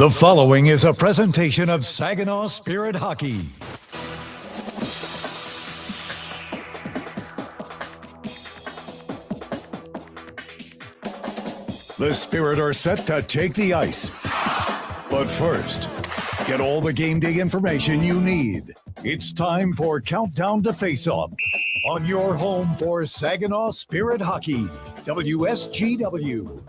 The following is a presentation of Saginaw Spirit Hockey. The Spirit are set to take the ice. But first, get all the game day information you need. It's time for Countdown to Face-Off on your home for Saginaw Spirit Hockey, WSGW.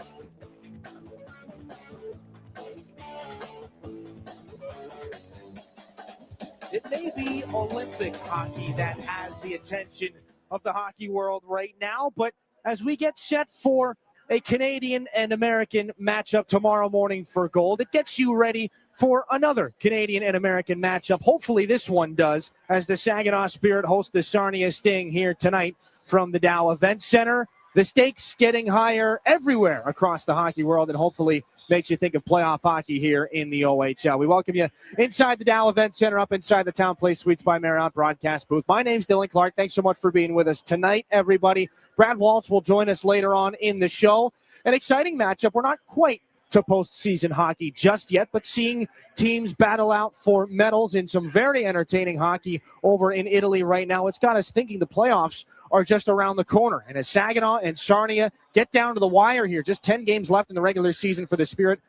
It may be Olympic hockey that has the attention of the hockey world right now, but as we get set for a Canadian and American matchup tomorrow morning for gold, it gets you ready for another Canadian and American matchup. Hopefully this one does, as the Saginaw Spirit host the Sarnia Sting here tonight from the Dow Event Center. The stakes getting higher everywhere across the hockey world, and hopefully makes you think of playoff hockey here in the OHL. We welcome you inside the Dow Event Center, up inside the Town Place Suites by Marriott broadcast booth. My name's Dylan Clark. Thanks so much for being with us tonight, everybody. Brad Waltz will join us later on in the show. An exciting matchup. We're not quite to postseason hockey just yet, but seeing teams battle out for medals in some very entertaining hockey over in Italy right now, it's got us thinking the playoffs are just around the corner. And as Saginaw and Sarnia get down to the wire here, just 10 games left in the regular season for the Spirit,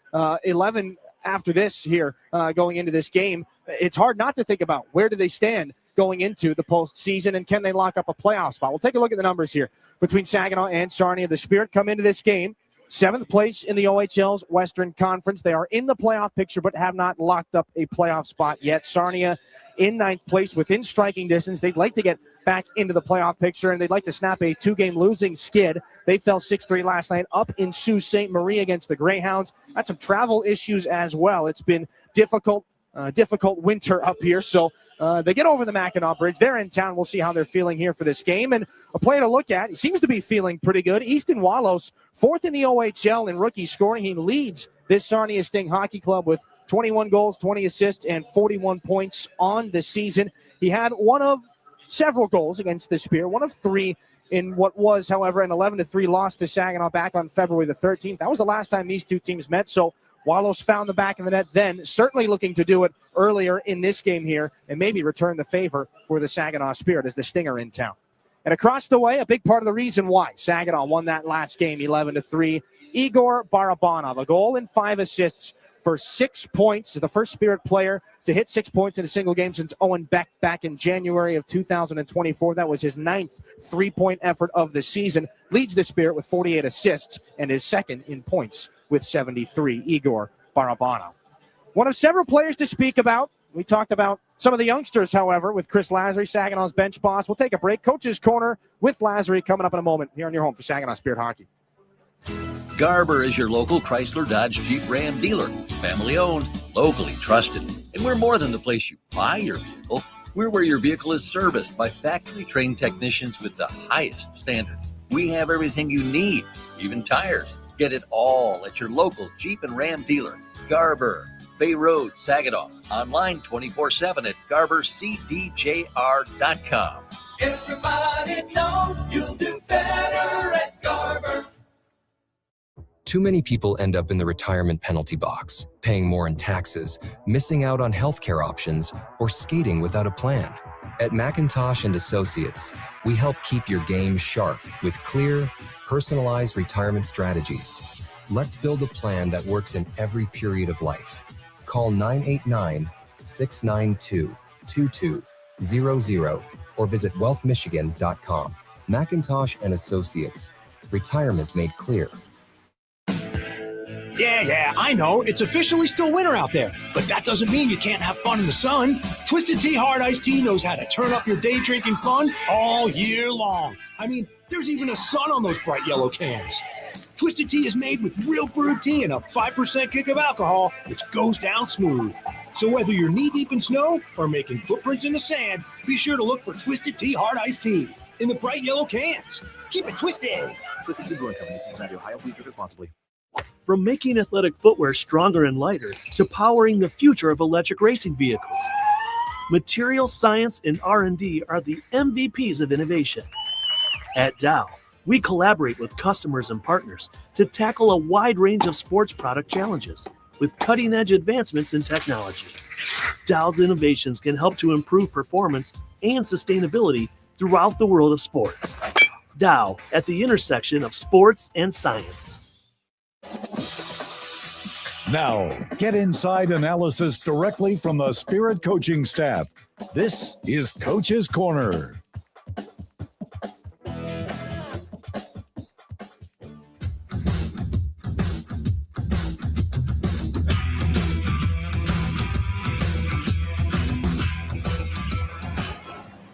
11 after this here going into this game, it's hard not to think about where do they stand going into the postseason, and can they lock up a playoff spot? We'll take a look at the numbers here between Saginaw and Sarnia. The Spirit come into this game 7th place in the OHL's Western Conference. They are in the playoff picture but have not locked up a playoff spot yet. Sarnia in 9th place within striking distance. They'd like to get back into the playoff picture, and they'd like to snap a 2-game losing skid. They fell 6-3 last night up in Sault Ste. Marie against the Greyhounds. Had some travel issues as well. It's been difficult winter up here, so they get over the Mackinac Bridge. They're in town. We'll see how they're feeling here for this game. And a player to look at, he seems to be feeling pretty good. Easton Walos, 4th in the OHL in rookie scoring. He leads this Sarnia Sting Hockey Club with 21 goals, 20 assists, and 41 points on the season. He had one of several goals against the Spear, one of 3 in what was, however, an 11-3 loss to Saginaw back on February the 13th. That was the last time these two teams met, so Walos found the back of the net then, certainly looking to do it earlier in this game here and maybe return the favor for the Saginaw Spirit as the Stinger in town. And across the way, a big part of the reason why Saginaw won that last game 11-3, Igor Barabanov, a goal and 5 assists for 6 points. The first Spirit player to hit 6 points in a single game since Owen Beck back in January of 2024. That was his 9th 3-point effort of the season. Leads the Spirit with 48 assists and is second in points with 73, Igor Barabanov. One of several players to speak about. We talked about some of the youngsters, however, with Chris Lazary, Saginaw's bench boss. We'll take a break. Coach's Corner with Lazary coming up in a moment here on your home for Saginaw Spirit Hockey. Garber is your local Chrysler Dodge Jeep Ram dealer. Family owned, locally trusted. And we're more than the place you buy your vehicle. We're where your vehicle is serviced by factory trained technicians with the highest standards. We have everything you need, even tires. Get it all at your local Jeep and Ram dealer. Garber, Bay Road, Saginaw. Online 24/7 at GarberCDJR.com. Everybody knows you'll do better at Garber. Too many people end up in the retirement penalty box, paying more in taxes, missing out on healthcare options, or skating without a plan. At McIntosh & Associates, we help keep your game sharp with clear, personalized retirement strategies. Let's build a plan that works in every period of life. Call 989-692-2200 or visit wealthmichigan.com. McIntosh & Associates. Retirement made clear. Yeah, I know. It's officially still winter out there. But that doesn't mean you can't have fun in the sun. Twisted Tea Hard Iced Tea knows how to turn up your day drinking fun all year long. I mean, there's even a sun on those bright yellow cans. Twisted Tea is made with real brewed tea and a 5% kick of alcohol, which goes down smooth. So whether you're knee-deep in snow or making footprints in the sand, be sure to look for Twisted Tea Hard Iced Tea in the bright yellow cans. Keep it twisted. Twisted Tea Brewing Company, Cincinnati, Ohio. Please drink responsibly. From making athletic footwear stronger and lighter to powering the future of electric racing vehicles, material science and R&D are the MVPs of innovation. At Dow, we collaborate with customers and partners to tackle a wide range of sports product challenges with cutting-edge advancements in technology. Dow's innovations can help to improve performance and sustainability throughout the world of sports. Dow, at the intersection of sports and science. Now, get inside analysis directly from the Spirit coaching staff. This is Coach's Corner.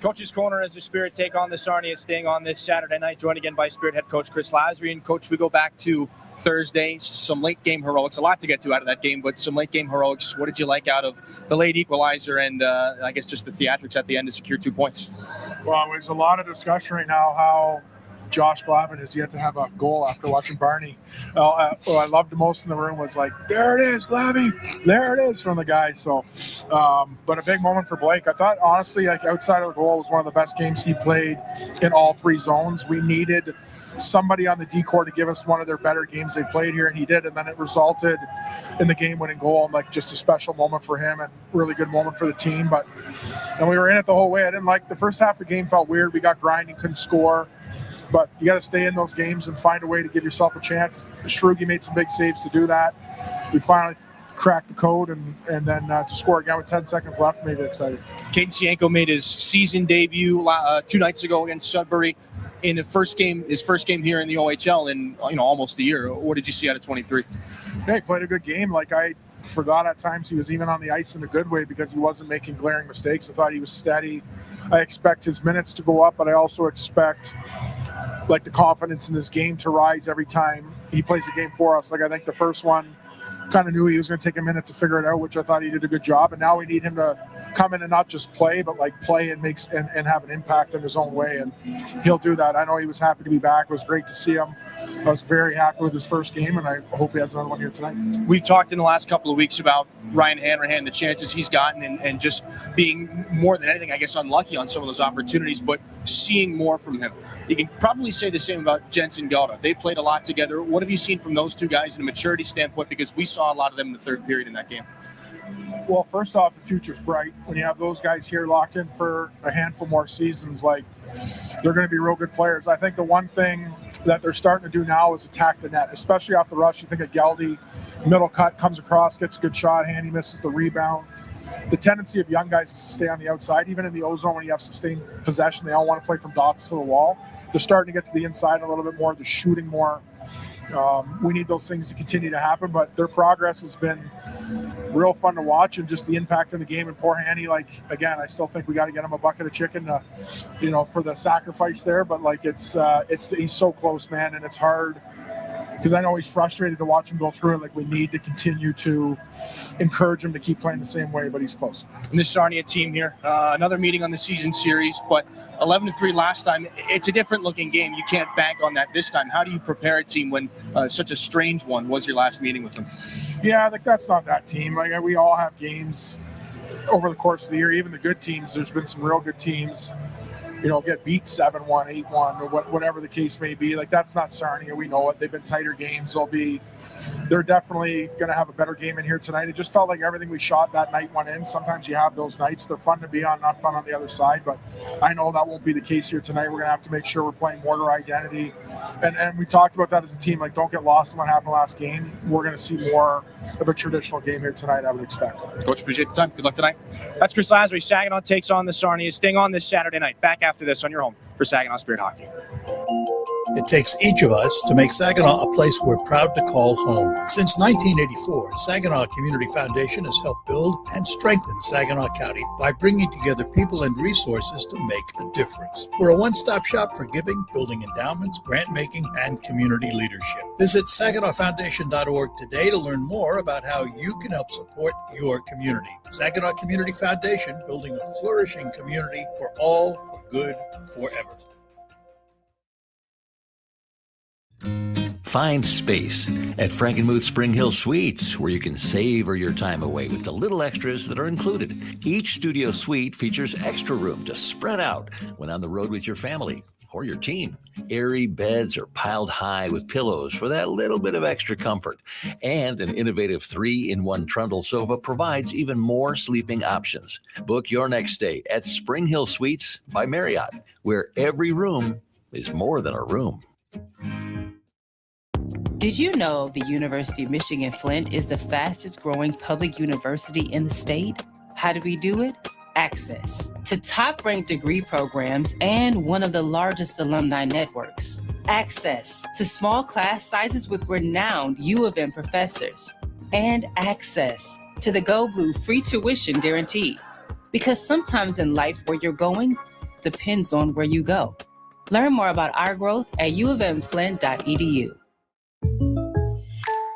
Coach's Corner as the Spirit take on the Sarnia Sting on this Saturday night, joined again by Spirit head coach Chris Lasry. And Coach, we go back to Thursday, some late game heroics, a lot to get to out of that game, but some late game heroics. What did you like out of the late equalizer and I guess just the theatrics at the end to secure 2 points? Well, there's a lot of discussion right now how Josh Glavin has yet to have a goal after watching Barney. What I loved the most in the room was like, there it is, Glavy, there it is from the guy. So, but a big moment for Blake. I thought, honestly, like outside of the goal, was one of the best games he played in all 3 zones. We needed somebody on the D-core to give us one of their better games they played here, and he did, and then it resulted in the game-winning goal, and like just a special moment for him and really good moment for the team. And we were in it the whole way. I didn't like the first half of the game, felt weird. We got grinding, couldn't score. But you got to stay in those games and find a way to give yourself a chance. Shrugi made some big saves to do that. We finally cracked the code, and then to score again with 10 seconds left made it exciting. Caden Sienko made his season debut 2 nights ago against Sudbury in his first game here in the OHL in almost a year. What did you see out of 23? Yeah, he played a good game. Like, I forgot at times he was even on the ice in a good way because he wasn't making glaring mistakes. I thought he was steady. I expect his minutes to go up, but I also expect like the confidence in this game to rise every time he plays a game for us. Like, I think the first one kind of knew he was going to take a minute to figure it out, which I thought he did a good job. And now we need him to come in and not just play, but like play and and have an impact in his own way. And he'll do that. I know he was happy to be back. It was great to see him. I was very happy with his first game, and I hope he has another one here tonight. We've talked in the last couple of weeks about Ryan Hanrahan, the chances he's gotten, and just being more than anything, I guess, unlucky on some of those opportunities, but seeing more from him. You can probably say the same about Jensen Gauda. They played a lot together. What have you seen from those two guys in a maturity standpoint? Because we saw a lot of them in the third period in that game. Well, first off, the future's bright. When you have those guys here locked in for a handful more seasons, like, they're going to be real good players. I think the one thing that they're starting to do now is attack the net, especially off the rush. You think of Geldy, middle cut, comes across, gets a good shot, Handy misses the rebound. The tendency of young guys is to stay on the outside. Even in the O-zone, when you have sustained possession, they all want to play from dots to the wall. They're starting to get to the inside a little bit more. They're shooting more. We need those things to continue to happen, but their progress has been real fun to watch, and just the impact in the game. And poor Hanny, like, again, I still think we got to get him a bucket of chicken, for the sacrifice there. But like, he's so close, man, and it's hard because I know he's frustrated to watch him go through it. Like, we need to continue to encourage him to keep playing the same way, but he's close. And this Sarnia team here, another meeting on the season series, but 11-3 last time. It's a different looking game. You can't bank on that this time. How do you prepare a team when such a strange one was your last meeting with them? Yeah, like, that's not that team. Like, we all have games over the course of the year. Even the good teams, there's been some real good teams, get beat 7-1, 8-1, or whatever the case may be. Like, that's not Sarnia. We know it. They've been tighter games. They're definitely going to have a better game in here tonight. It just felt like everything we shot that night went in. Sometimes you have those nights. They're fun to be on, not fun on the other side. But I know that won't be the case here tonight. We're going to have to make sure we're playing more to our identity. And we talked about that as a team. Like, don't get lost in what happened last game. We're going to see more of a traditional game here tonight, I would expect. Coach, appreciate the time. Good luck tonight. That's Chris Lasry. Saginaw takes on the Sarnia Sting on this Saturday night. Back after this on your home for Saginaw Spirit Hockey. It takes each of us to make Saginaw a place we're proud to call home. Since 1984, Saginaw Community Foundation has helped build and strengthen Saginaw County by bringing together people and resources to make a difference. We're a one-stop shop for giving, building endowments, grant-making, and community leadership. Visit SaginawFoundation.org today to learn more about how you can help support your community. Saginaw Community Foundation, building a flourishing community for all, for good, forever. Find space at Frankenmuth Spring Hill Suites, where you can savor your time away with the little extras that are included. Each studio suite features extra room to spread out when on the road with your family. or your team. Airy beds are piled high with pillows for that little bit of extra comfort. And an innovative 3-in-1 trundle sofa provides even more sleeping options. Book your next stay at Spring Hill Suites by Marriott, where every room is more than a room. Did you know the University of Michigan Flint is the fastest growing public university in the state? How do we do it? Access to top-ranked degree programs and one of the largest alumni networks. Access to small class sizes with renowned U of M professors. And access to the Go Blue free tuition guarantee. Because sometimes in life where you're going depends on where you go. Learn more about our growth at uofmflint.edu.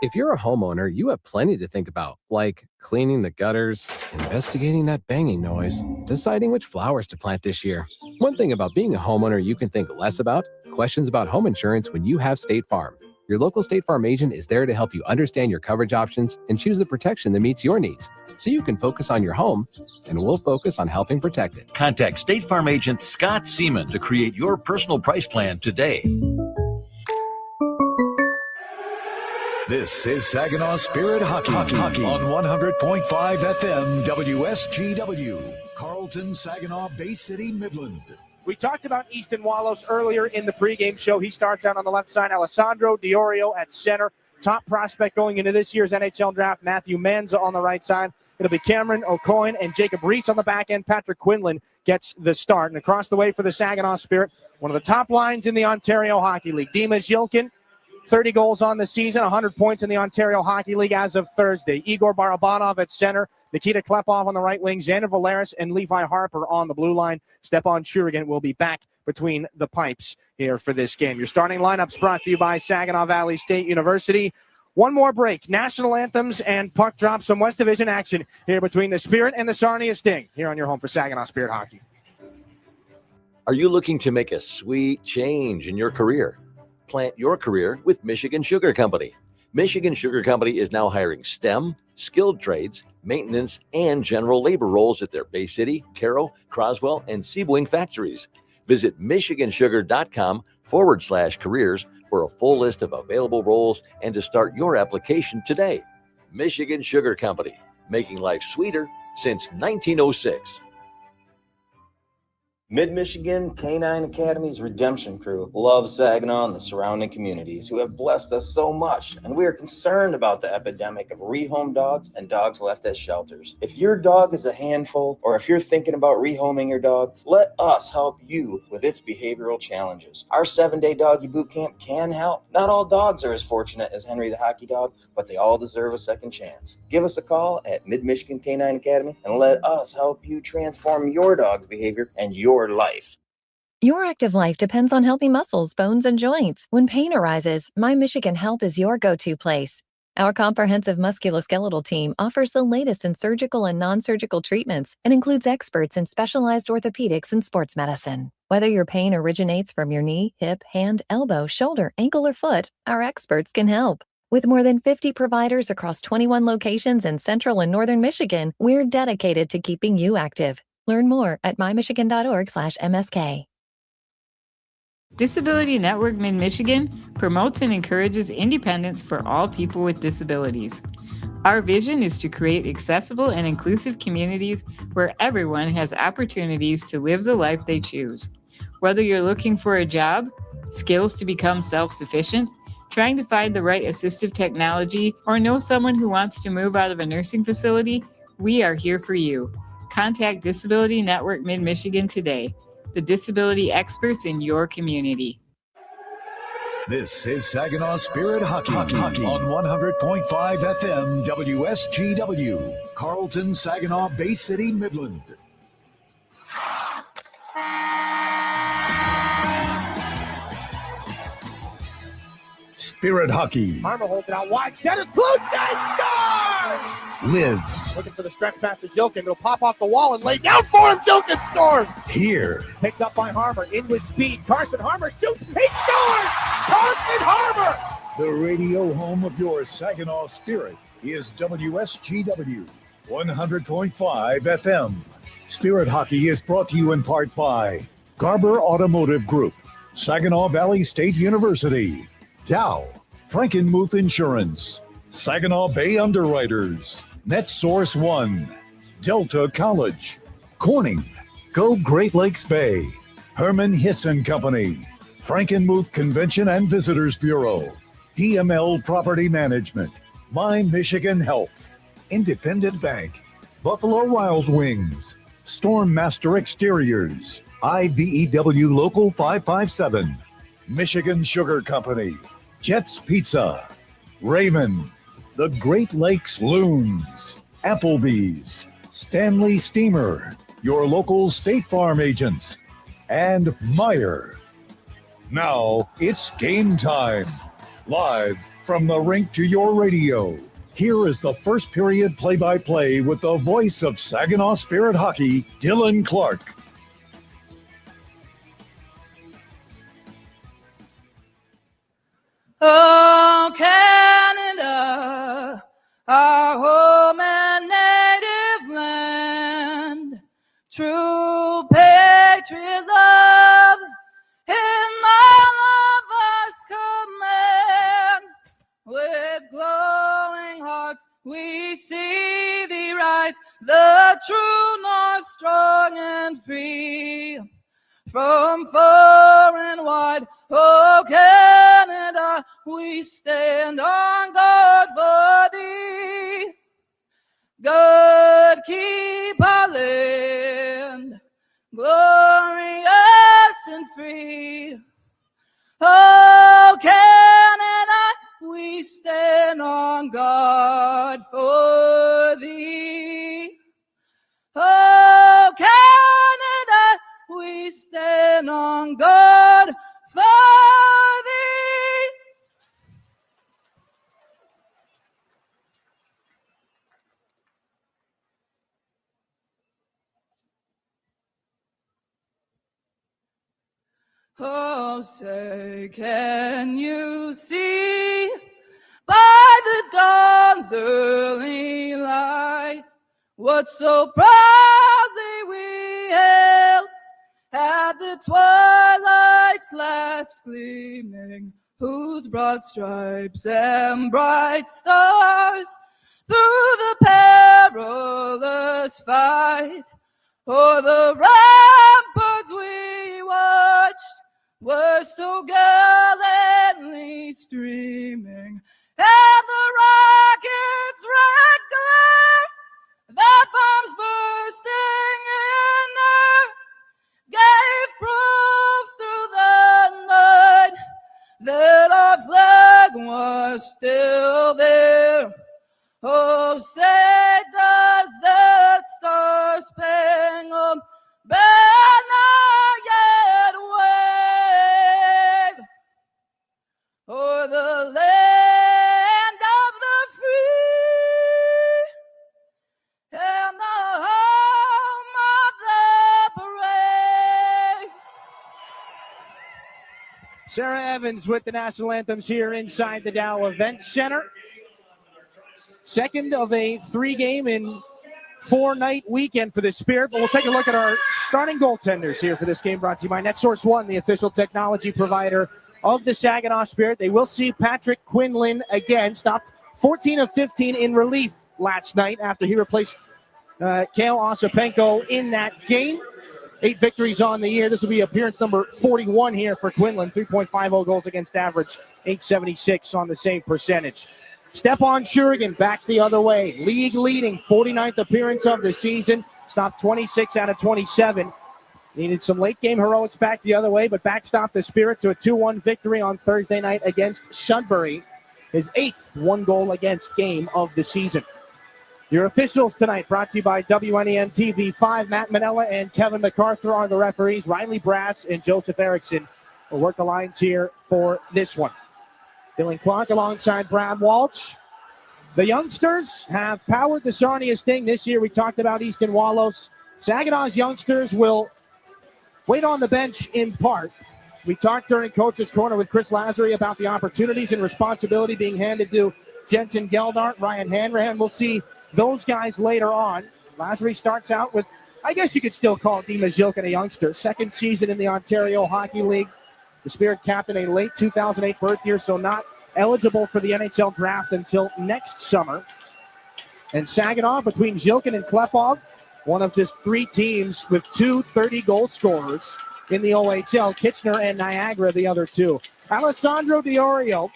If you're a homeowner, you have plenty to think about, like cleaning the gutters, investigating that banging noise, deciding which flowers to plant this year. One thing about being a homeowner you can think less about, questions about home insurance when you have State Farm. Your local State Farm agent is there to help you understand your coverage options and choose the protection that meets your needs, so you can focus on your home, and we'll focus on helping protect it. Contact State Farm agent Scott Seaman to create your personal price plan today. This is Saginaw Spirit Hockey on 100.5 FM WSGW, Carlton, Saginaw, Bay City, Midland. We talked about Easton Wallace earlier in the pregame show. He starts out on the left side. Alessandro Diorio at center. Top prospect going into this year's NHL draft, Matthew Manza on the right side. It'll be Cameron O'Coin and Jacob Reese on the back end. Patrick Quinlan gets the start. And across the way for the Saginaw Spirit, one of the top lines in the Ontario Hockey League. Dimas Yilkin, 30 goals on the season, 100 points in the Ontario Hockey League as of Thursday. Igor Barabanov at center, Nikita Klepov on the right wing, Xander Valeris and Levi Harper on the blue line. Stepan Churigan will be back between the pipes here for this game. Your starting lineups brought to you by Saginaw Valley State University. One more break. National anthems and puck drops, some West Division action here between the Spirit and the Sarnia Sting here on your home for Saginaw Spirit Hockey. Are you looking to make a sweet change in your career? Plant your career with Michigan Sugar Company. Michigan Sugar Company is now hiring STEM, skilled trades, maintenance, and general labor roles at their Bay City, Carroll, Croswell, and Seaboing factories. Visit michigansugar.com/careers for a full list of available roles and to start your application today. Michigan Sugar Company, making life sweeter since 1906. Mid-Michigan Canine Academy's Redemption Crew loves Saginaw and the surrounding communities who have blessed us so much, and we are concerned about the epidemic of rehome dogs and dogs left at shelters. If your dog is a handful, or if you're thinking about rehoming your dog, let us help you with its behavioral challenges. Our 7-day doggy boot camp can help. Not all dogs are as fortunate as Henry the Hockey Dog, but they all deserve a second chance. Give us a call at Mid-Michigan Canine Academy and let us help you transform your dog's behavior and your life. Your active life depends on healthy muscles, bones, and joints. When pain arises, My Michigan Health is your go-to place. Our comprehensive musculoskeletal team offers the latest in surgical and non-surgical treatments and includes experts in specialized orthopedics and sports medicine. Whether your pain originates from your knee, hip, hand, elbow, shoulder, ankle, or foot, our experts can help. With more than 50 providers across 21 locations in central and northern Michigan, we're dedicated to keeping you active. Learn more at mymichigan.org/MSK. Disability Network Mid-Michigan promotes and encourages independence for all people with disabilities. Our vision is to create accessible and inclusive communities where everyone has opportunities to live the life they choose. Whether you're looking for a job, skills to become self-sufficient, trying to find the right assistive technology, or know someone who wants to move out of a nursing facility, we are here for you. Contact Disability Network Mid-Michigan today, the disability experts in your community. This is Saginaw Spirit Hockey on 100.5 FM WSGW, Carlton, Saginaw, Bay City, Midland. Spirit Hockey Harmer holds it out wide. Centers, blue side, scores! lives Looking for the stretch pass to Jilkin. It'll pop off the wall and lay down for him. Jilkin scores! here. Picked up by Harmer. In with speed. Carson Harmer shoots. He scores! Carson Harmer! The radio home of your Saginaw Spirit is WSGW 100.5 FM. Spirit Hockey is brought to you in part by Garber Automotive Group, Saginaw Valley State University, Dow, Frankenmuth Insurance, Saginaw Bay Underwriters, NetSource One, Delta College, Corning, Go Great Lakes Bay, Herman Hisson Company, Frankenmuth Convention and Visitors Bureau, DML Property Management, My Michigan Health, Independent Bank, Buffalo Wild Wings, Stormmaster Exteriors, IBEW Local 557, Michigan Sugar Company, Jets Pizza, Raymond, the Great Lakes Loons, Applebee's, Stanley Steamer, your local State Farm agents, and Meyer. Now it's game time. Live from the rink to your radio. Here is the first period play-by-play with the voice of Saginaw Spirit Hockey, Dylan Clark. Oh, Canada, our home and native land, true patriot love in all of us command. With glowing hearts we see thee rise, the true north strong and free. From far and wide, oh Canada, we stand on guard for thee. God keep our land glorious and free. Oh Canada, we stand on guard for thee. Oh Canada, we stand on guard for thee. Oh, say, can you see by the dawn's early light what so proudly we hailed at the twilight's last gleaming, whose broad stripes and bright stars through the perilous fight o'er the ramparts we watched were so gallantly streaming, and the rocket's red glare, the bombs bursting in air, gave proof through the night that our flag was still there. Oh, say does that star-spangled banner yet wave o'er the land of the free and the home of the brave? Sarah Evans with the national anthems here inside the Dow Event Center. Second of a 3-game and 4-night weekend for the Spirit. But we'll take a look at our starting goaltenders here for this game, brought to you by NetSource One, the official technology provider of the Saginaw Spirit. They will see Patrick Quinlan again, stopped 14 of 15 in relief last night after he replaced Kale Ossipenko in that game. 8 victories on the year. This will be appearance number 41 here for Quinlan. 3.50 goals against average, 876 on the save percentage. Stepan Shurigan back the other way. League leading 49th appearance of the season. Stopped 26 out of 27. Needed some late game heroics back the other way, but backstopped the Spirit to a 2-1 victory on Thursday night against Sudbury. His 8th 1-goal against game of the season. Your officials tonight brought to you by WNEM TV5. Matt Manella and Kevin MacArthur are the referees. Riley Brass and Joseph Erickson will work the lines here for this one. Dylan Clark alongside Brad Walsh. The youngsters have powered the Sarnia Sting this year. We talked about Easton Wallace. Saginaw's youngsters will wait on the bench in part. We talked during Coach's Corner with Chris Lazary about the opportunities and responsibility being handed to Jensen Geldart, Ryan Hanrahan. We'll see those guys later on. Lazary starts out with, I guess you could still call Dima Zilkin a youngster. Second season in the Ontario Hockey League. The Spirit captain, a late 2008 birth year, so not eligible for the NHL draft until next summer. And Saginaw, between Zhilkin and Klepov, one of just 3 teams with 2 30-goal scorers in the OHL. Kitchener and Niagara, the other 2. Alessandro Diorio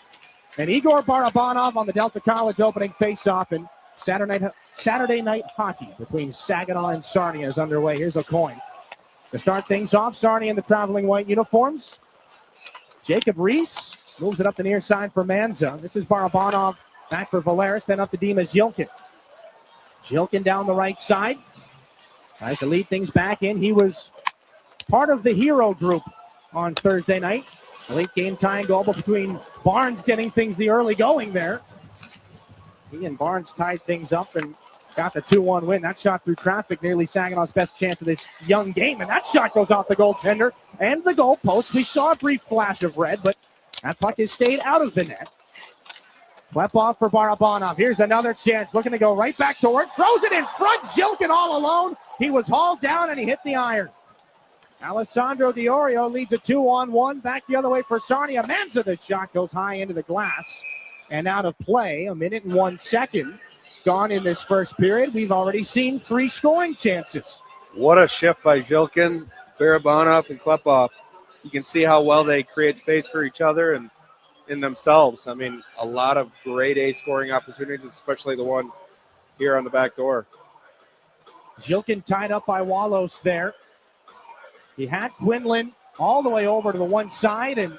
and Igor Barabanov on the Delta College opening faceoff, and Saturday night hockey between Saginaw and Sarnia is underway. Here's a coin. To start things off, Sarnia in the traveling white uniforms. Jacob Reese moves it up the near side for Manza. This is Barabanov back for Valeris, then up to Dima Zhilkin. Zhilkin down the right side. Tries to lead things back in. He was part of the hero group on Thursday night. A late game tying goal between Barnes getting things the early going there. He and Barnes tied things up and got the 2-1 win. That shot through traffic, nearly Saginaw's best chance of this young game. And that shot goes off the goaltender and the goalpost. We saw a brief flash of red, but that puck has stayed out of the net. Klepov for Barabanov. Here's another chance. Looking to go right back to work. Throws it in front. Zhilkin all alone. He was hauled down and he hit the iron. Alessandro Diorio leads a 2-on-1. Back the other way for Sarnia. Manza, the shot goes high into the glass and out of play. 1 minute and 1 second gone in this first period. We've already seen 3 scoring chances. What a shift by Zhilkin, Barabanov, and Klepov. You can see how well they create space for each other and in themselves. I mean, a lot of grade A scoring opportunities, especially the one here on the back door. Zhilkin tied up by Walos there. He had Quinlan all the way over to the one side, and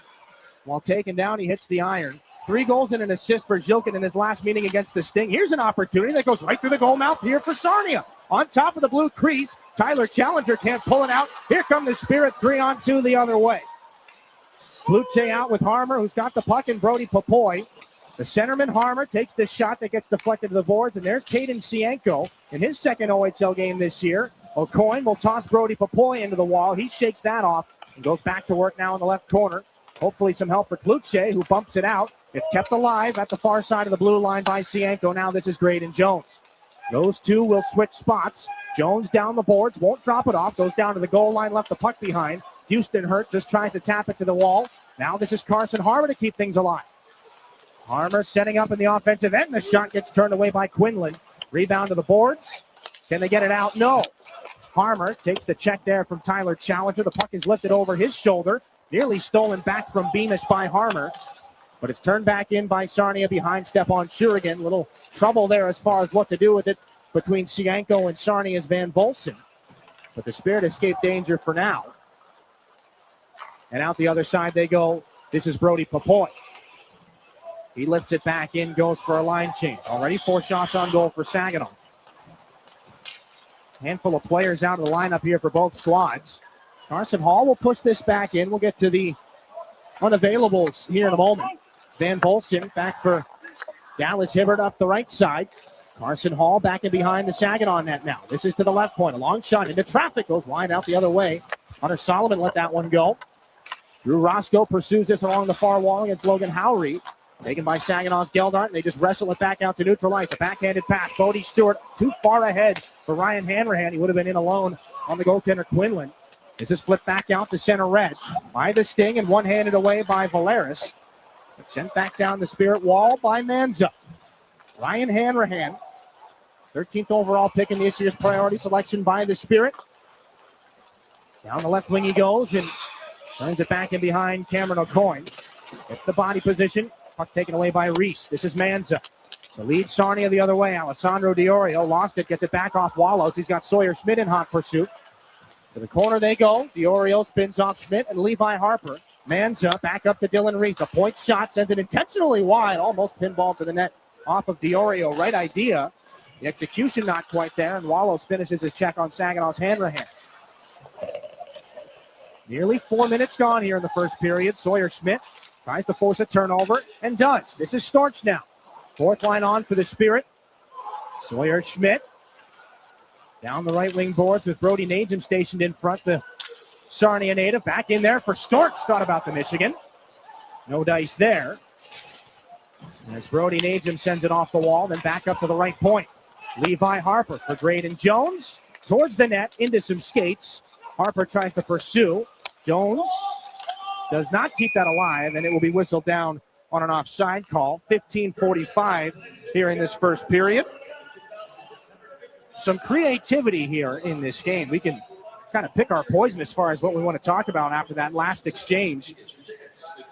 while taken down, he hits the iron. 3 goals and an assist for Zhilkin in his last meeting against the Sting. Here's an opportunity that goes right through the goal mouth here for Sarnia. On top of the blue crease, Tyler Challenger can't pull it out. Here come the Spirit, 3-on-2 the other way. Bluche out with Harmer, who's got the puck, and Brody Popoy. The centerman Harmer takes the shot that gets deflected to the boards, and there's Caden Sienko in his second OHL game this year. O'Coin will toss Brody Popoy into the wall. He shakes that off and goes back to work now in the left corner. Hopefully some help for Kluche, who bumps it out. It's kept alive at the far side of the blue line by Sienko. Now this is Graydon Jones. Those two will switch spots. Jones down the boards, won't drop it off. Goes down to the goal line, left the puck behind. Houston Hurt just tries to tap it to the wall. Now this is Carson Harmer to keep things alive. Harmer setting up in the offensive end. The shot gets turned away by Quinlan. Rebound to the boards. Can they get it out? No. Harmer takes the check there from Tyler Challenger. The puck is lifted over his shoulder. Nearly stolen back from Beamish by Harmer. But it's turned back in by Sarnia behind Stepan Shurigan. Little trouble there as far as what to do with it between Sienko and Sarnia's Van Volson. But the Spirit escaped danger for now. And out the other side they go. This is Brody Popoy. He lifts it back in, goes for a line change. Already 4 shots on goal for Saginaw. Handful of players out of the lineup here for both squads. Carson Hall will push this back in. We'll get to the unavailables here in a moment. Van Volson back for Dallas Hibbert up the right side. Carson Hall back in behind the Saginaw net now. This is to the left point. A long shot into traffic. Goes wide out the other way. Hunter Solomon let that one go. Drew Roscoe pursues this along the far wall against Logan Howry. Taken by Saginaw's Geldart, and they just wrestle it back out to neutralize. A backhanded pass. Bodie Stewart too far ahead for Ryan Hanrahan. He would have been in alone on the goaltender Quinlan. This is flipped back out to center red by the Sting and one-handed away by Valeris. It's sent back down the Spirit wall by Manza. Ryan Hanrahan, 13th overall pick in this year's priority selection by the Spirit. Down the left wing he goes and turns it back in behind Cameron O'Coin. It's the body position. Puck taken away by Reese. This is Manza. The lead Sarnia the other way. Alessandro Diorio lost it, gets it back off Wallows. He's got Sawyer Schmidt in hot pursuit. To the corner they go. Diorio spins off Schmidt and Levi Harper. Manza back up to Dylan Reese. A point shot sends it intentionally wide. Almost pinball to the net off of Diorio. Right idea. The execution not quite there, and Wallows finishes his check on Saginaw's Hanrahan. Nearly 4 minutes gone here in the first period. Sawyer Schmidt tries to force a turnover and does. This is Storch now. 4th line on for the Spirit. Sawyer Schmidt down the right wing boards with Brody Najum stationed in front. The Sarnia native back in there for Storch. Thought about the Michigan. No dice there. As Brody Najum sends it off the wall, then back up to the right point. Levi Harper for Graydon Jones. Towards the net, into some skates. Harper tries to pursue. Jones does not keep that alive, and it will be whistled down on an offside call. 15:45 here in this first period. Some creativity here in this game. We can kind of pick our poison as far as what we want to talk about after that last exchange.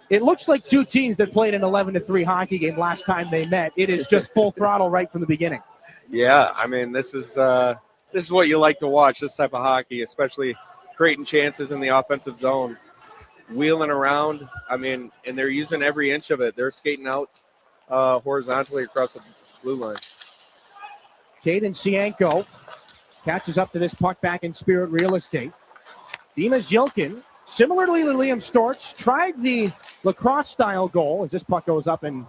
It looks like two teams that played an 11-3 hockey game last time they met. It is just full throttle right from the beginning. Yeah, I mean, this is what you like to watch, this type of hockey, especially creating chances in the offensive zone, wheeling around. I mean, and they're using every inch of it. They're skating out horizontally across the blue line. Caden Sienko catches up to this puck back in Spirit real estate. Dima Zilkin, similarly to Liam Storch, tried the lacrosse-style goal as this puck goes up and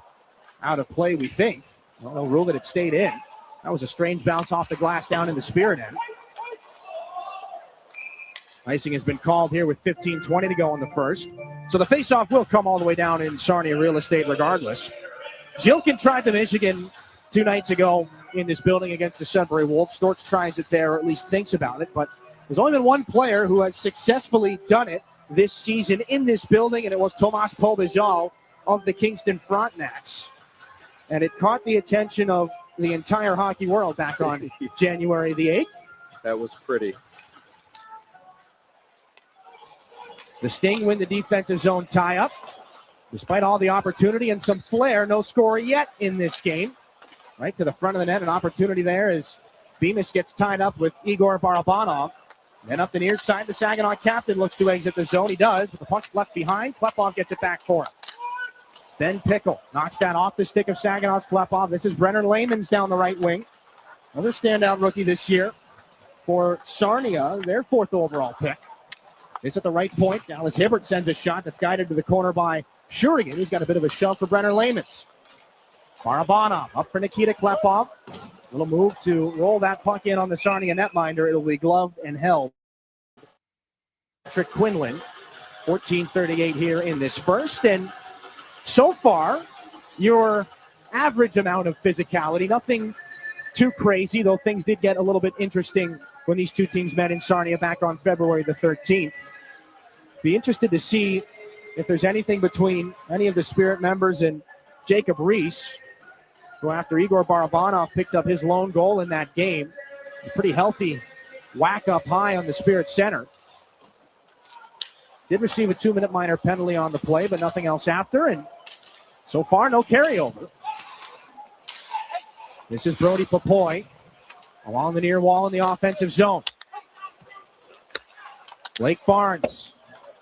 out of play, we think. Well, they'll rule that it stayed in. That was a strange bounce off the glass down in the Spirit end. Icing has been called here with 15:20 to go in the first. So the faceoff will come all the way down in Sarnia real estate regardless. Zilkin tried the Michigan 2 nights ago in this building against the Sudbury Wolves. Storch tries it there, or at least thinks about it, but there's only been one player who has successfully done it this season in this building, and it was Tomas Pobijal of the Kingston Frontenacs. And it caught the attention of the entire hockey world back on January the 8th. That was pretty. The Sting win the defensive zone tie-up. Despite all the opportunity and some flair, no score yet in this game. Right to the front of the net, an opportunity there as Bemis gets tied up with Igor Barabanov. Then up the near side, the Saginaw captain looks to exit the zone. He does, but the puck's left behind. Klepov gets it back for him. Ben Pickle knocks that off the stick of Saginaw's Klepov. This is Brenner Layman's down the right wing. Another standout rookie this year for Sarnia, their 4th overall pick. It's at the right point. Dallas Hibbert sends a shot that's guided to the corner by Shurigan. He's got a bit of a shove for Brenner Layman's. Barabanov up for Nikita Klepov. Little move to roll that puck in on the Sarnia netminder. It'll be gloved and held. Patrick Quinlan, 14:38 here in this first. And so far, your average amount of physicality, nothing too crazy, though things did get a little bit interesting when these two teams met in Sarnia back on February the 13th. Be interested to see if there's anything between any of the Spirit members and Jacob Reese, who after Igor Barabanov picked up his lone goal in that game, a pretty healthy whack up high on the Spirit center. Did receive a 2-minute minor penalty on the play, but nothing else after, and so far no carryover. This is Brody Papoy along the near wall in the offensive zone. Blake Barnes,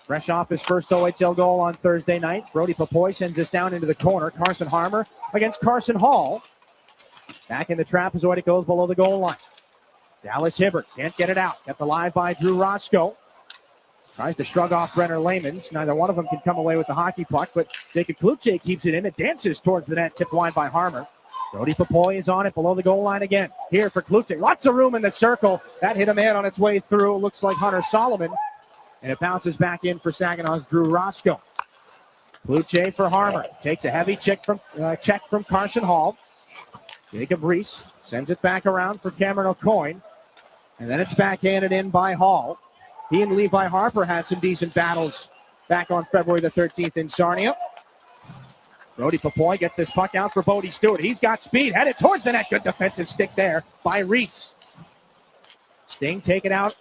fresh off his first OHL goal on Thursday night. Brody Papoy sends this down into the corner. Carson Harmer against Carson Hall. Back in the trapezoid, it goes below the goal line. Dallas Hibbert can't get it out. Kept alive by Drew Roscoe. Tries to shrug off Brenner Layman's. Neither one of them can come away with the hockey puck, but Jacob Kluche keeps it in. It dances towards the net, tipped wide by Harmer. Brody Papoy is on it below the goal line again. Here for Kluche. Lots of room in the circle. That hit a man on its way through. Looks like Hunter Solomon. And it bounces back in for Saginaw's Drew Roscoe. Kluche for Harmer. Takes a heavy check from Carson Hall. Jacob Reese sends it back around for Cameron O'Coin. And then it's backhanded in by Hall. He and Levi Harper had some decent battles back on February the 13th in Sarnia. Brody Papoy gets this puck out for Bodie Stewart. He's got speed, headed towards the net. Good defensive stick there by Reese. Sting take it out.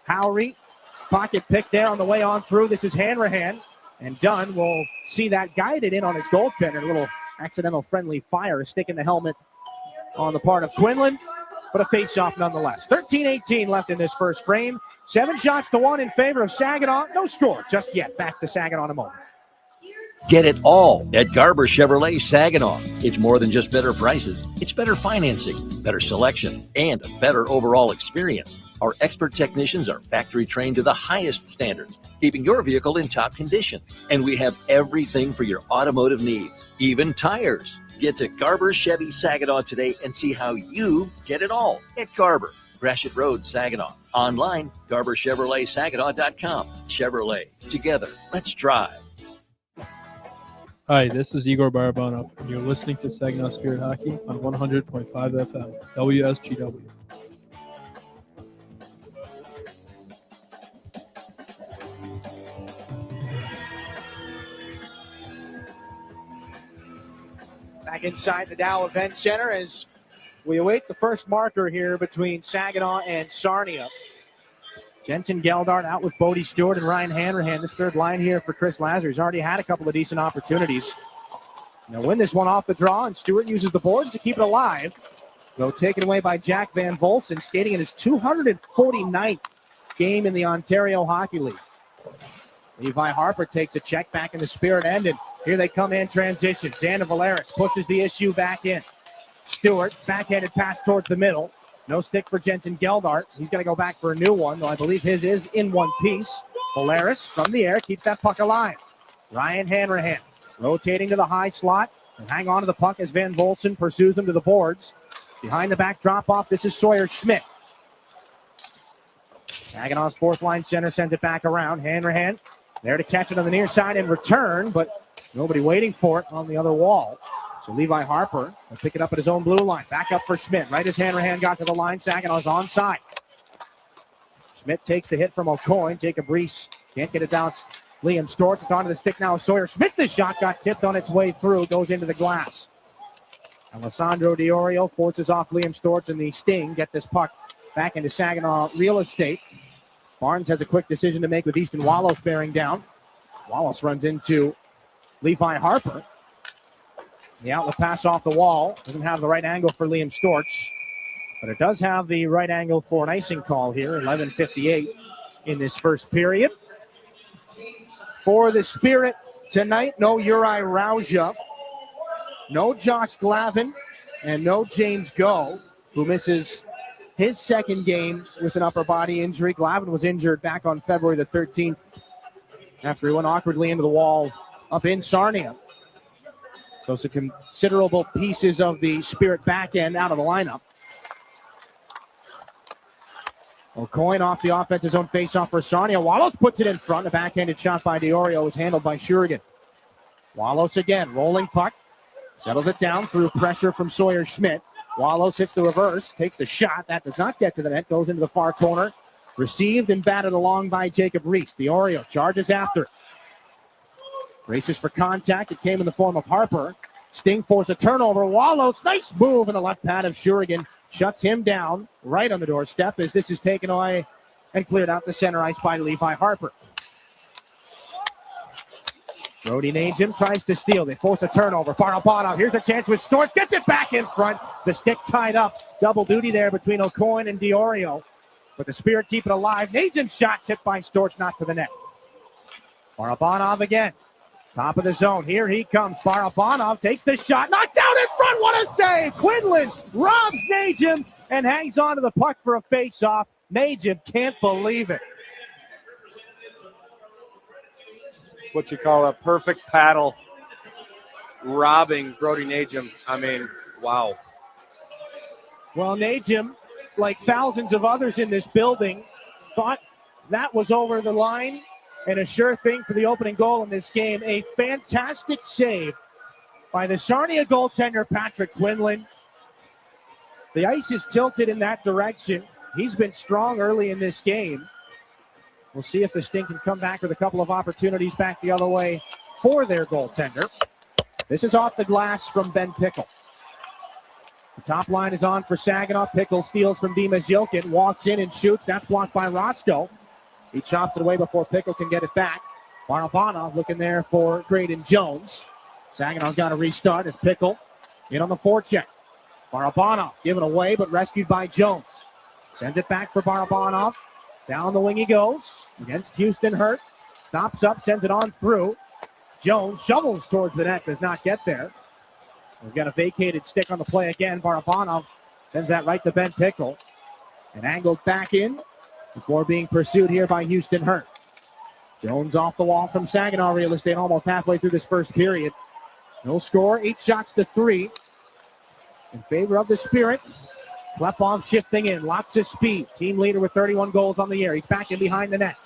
Howry, pocket pick there on the way on through. This is Hanrahan. And Dunn will see that guided in on his goaltender. A little accidental friendly fire, a stick in the helmet on the part of Quinlan, but a face-off nonetheless. 13-18 left in this first frame. 7 shots to 1 in favor of Saginaw. No score just yet. Back to Saginaw in a moment. Get it all at Garber Chevrolet Saginaw. It's more than just better prices. It's better financing, better selection, and a better overall experience. Our expert technicians are factory trained to the highest standards, keeping your vehicle in top condition. And we have everything for your automotive needs, even tires. Get to Garber Chevy Saginaw today and see how you get it all at Garber. Gratiot Road, Saginaw. Online, GarberChevroletSaginaw.com. Chevrolet. Together, let's drive. Hi, this is Igor Barabanov, and you're listening to Saginaw Spirit Hockey on 100.5 FM, WSGW. Back inside the Dow Event Center as we await the first marker here between Saginaw and Sarnia. Jensen Geldart out with Bodie Stewart and Ryan Hanrahan. This third line here for Chris Lazar. He's already had a couple of decent opportunities. They'll win this one off the draw, and Stewart uses the boards to keep it alive. Though taken away by Jack Van Volsen, skating in his 249th game in the Ontario Hockey League. Levi Harper takes a check back in the Spirit end, and here they come in transition. Xander Valeris pushes the issue back in. Stewart, backhanded pass towards the middle. No stick for Jensen Geldart. He's going to go back for a new one, though I believe his is in one piece. Valeris from the air keeps that puck alive. Ryan Hanrahan rotating to the high slot and hang on to the puck as Van Volsen pursues him to the boards. Behind the back drop-off, this is Sawyer Schmidt. Saginaw's fourth line center sends it back around. Hanrahan there to catch it on the near side and return, but nobody waiting for it on the other wall. So Levi Harper will pick it up at his own blue line. Back up for Schmidt. Right as Hanrahan got to the line, Saginaw's onside. Schmidt takes the hit from O'Coin. Jacob Reese can't get it down. Liam Storch, it's onto the stick now. Sawyer Schmidt, the shot got tipped on its way through. Goes into the glass. Alessandro Diorio forces off Liam Storch, and the Sting get this puck back into Saginaw real estate. Barnes has a quick decision to make with Easton Wallace bearing down. Wallace runs into Levi Harper. The outlet pass off the wall. Doesn't have the right angle for Liam Storch, but it does have the right angle for an icing call here. 11:58 in this first period. For the Spirit tonight, no Uri Rauja, no Josh Glavin, and no James Go, who misses his second game with an upper body injury. Glavin was injured back on February the 13th after he went awkwardly into the wall up in Sarnia. So some considerable pieces of the Spirit back end out of the lineup. O'Coin off the offensive zone faceoff for Sarnia. Wallace puts it in front. A backhanded shot by Diorio was handled by Shurigan. Wallace again, rolling puck. Settles it down through pressure from Sawyer Schmidt. Wallace hits the reverse, takes the shot. That does not get to the net, goes into the far corner. Received and batted along by Jacob Reese. Diorio charges after it. Races for contact. It came in the form of Harper. Sting forced a turnover. Wallace, nice move in the left pad of Shurigan. Shuts him down right on the doorstep as this is taken away and cleared out to center ice by Levi Harper. Brody Najim tries to steal. They force a turnover. Barabanov, here's a chance with Storch. Gets it back in front. The stick tied up. Double duty there between O'Coin and Diorio. But the Spirit keep it alive. Najim's shot tipped by Storch, not to the net. Barabanov again. Top of the zone. Here he comes. Barabanov takes the shot. Knocked down in front. What a save. Quinlan robs Najim and hangs on to the puck for a face-off. Najim can't believe it. It's what you call a perfect paddle. Robbing Brody Najim. I mean, wow. Well, Najim, like thousands of others in this building, thought that was over the line. And a sure thing for the opening goal in this game. A fantastic save by the Sarnia goaltender, Patrick Quinlan. The ice is tilted in that direction. He's been strong early in this game. We'll see if the Sting can come back with a couple of opportunities back the other way for their goaltender. This is off the glass from Ben Pickle. The top line is on for Saginaw. Pickle steals from Dimas Yilkin, walks in and shoots. That's blocked by Roscoe. He chops it away before Pickle can get it back. Barabanov looking there for Graydon Jones. Saginaw's got to restart as Pickle in on the forecheck. Barabanov given away, but rescued by Jones. Sends it back for Barabanov. Down the wing he goes against Houston Hurt. Stops up, sends it on through. Jones shovels towards the net, does not get there. We've got a vacated stick on the play again. Barabanov sends that right to Ben Pickle. And angled back in before being pursued here by Houston Hurt. Jones off the wall from Saginaw real estate almost halfway through this first period. No score, 8 shots to 3 in favor of the Spirit. Klepov shifting in, lots of speed. Team leader with 31 goals on the year. He's back in behind the net.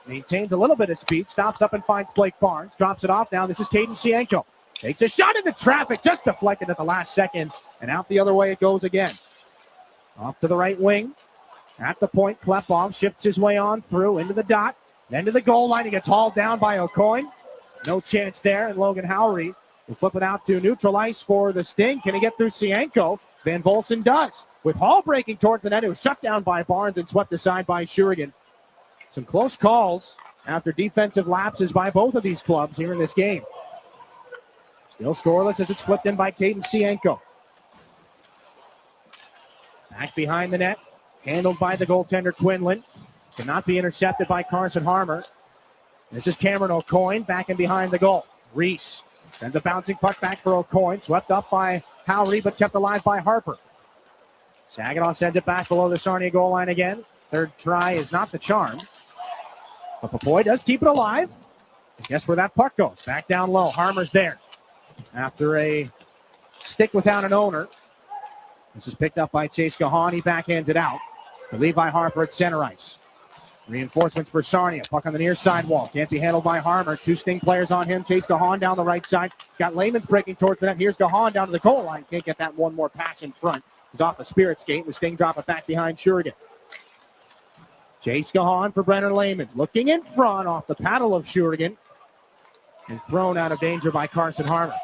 Maintains a little bit of speed, stops up and finds Blake Barnes. Drops it off now. This is Caden Sienko. Takes a shot into traffic, just deflected at the last second. And out the other way it goes again. Off to the right wing. At the point, Klepov shifts his way on through into the dot. Then to the goal line. He gets hauled down by O'Coin. No chance there. And Logan Howery We'll flip it out to neutral ice for the Sting. Can he get through Cienko? Van Bolsen does. With Hall breaking towards the net, it was shut down by Barnes and swept aside by Shurigan. Some close calls after defensive lapses by both of these clubs here in this game. Still scoreless as it's flipped in by Caden Cienko. Back behind the net, handled by the goaltender Quinlan. Cannot be intercepted by Carson Harmer. This is Cameron O'Coin back in behind the goal. Reese sends a bouncing puck back for O'Coin. Swept up by Howry, but kept alive by Harper. Saginaw sends it back below the Sarnia goal line again. Third try is not the charm. But Papoy does keep it alive. Guess where that puck goes? Back down low. Harmer's there. After a stick without an owner. This is picked up by Chase Gahan. He backhands it out to Levi Harper at center ice. Reinforcements for Sarnia. Puck on the near side wall. Can't be handled by Harmer. Two Sting players on him. Chase Gahan down the right side. Got Layman's breaking towards the net. Here's Gahan down to the goal line. Can't get that one more pass in front. He's off the Spirit skate. The Sting drop it back behind Shurigan. Chase Gahan for Brenner Layman's. Looking in front off the paddle of Shurigan. And thrown out of danger by Carson Harmer.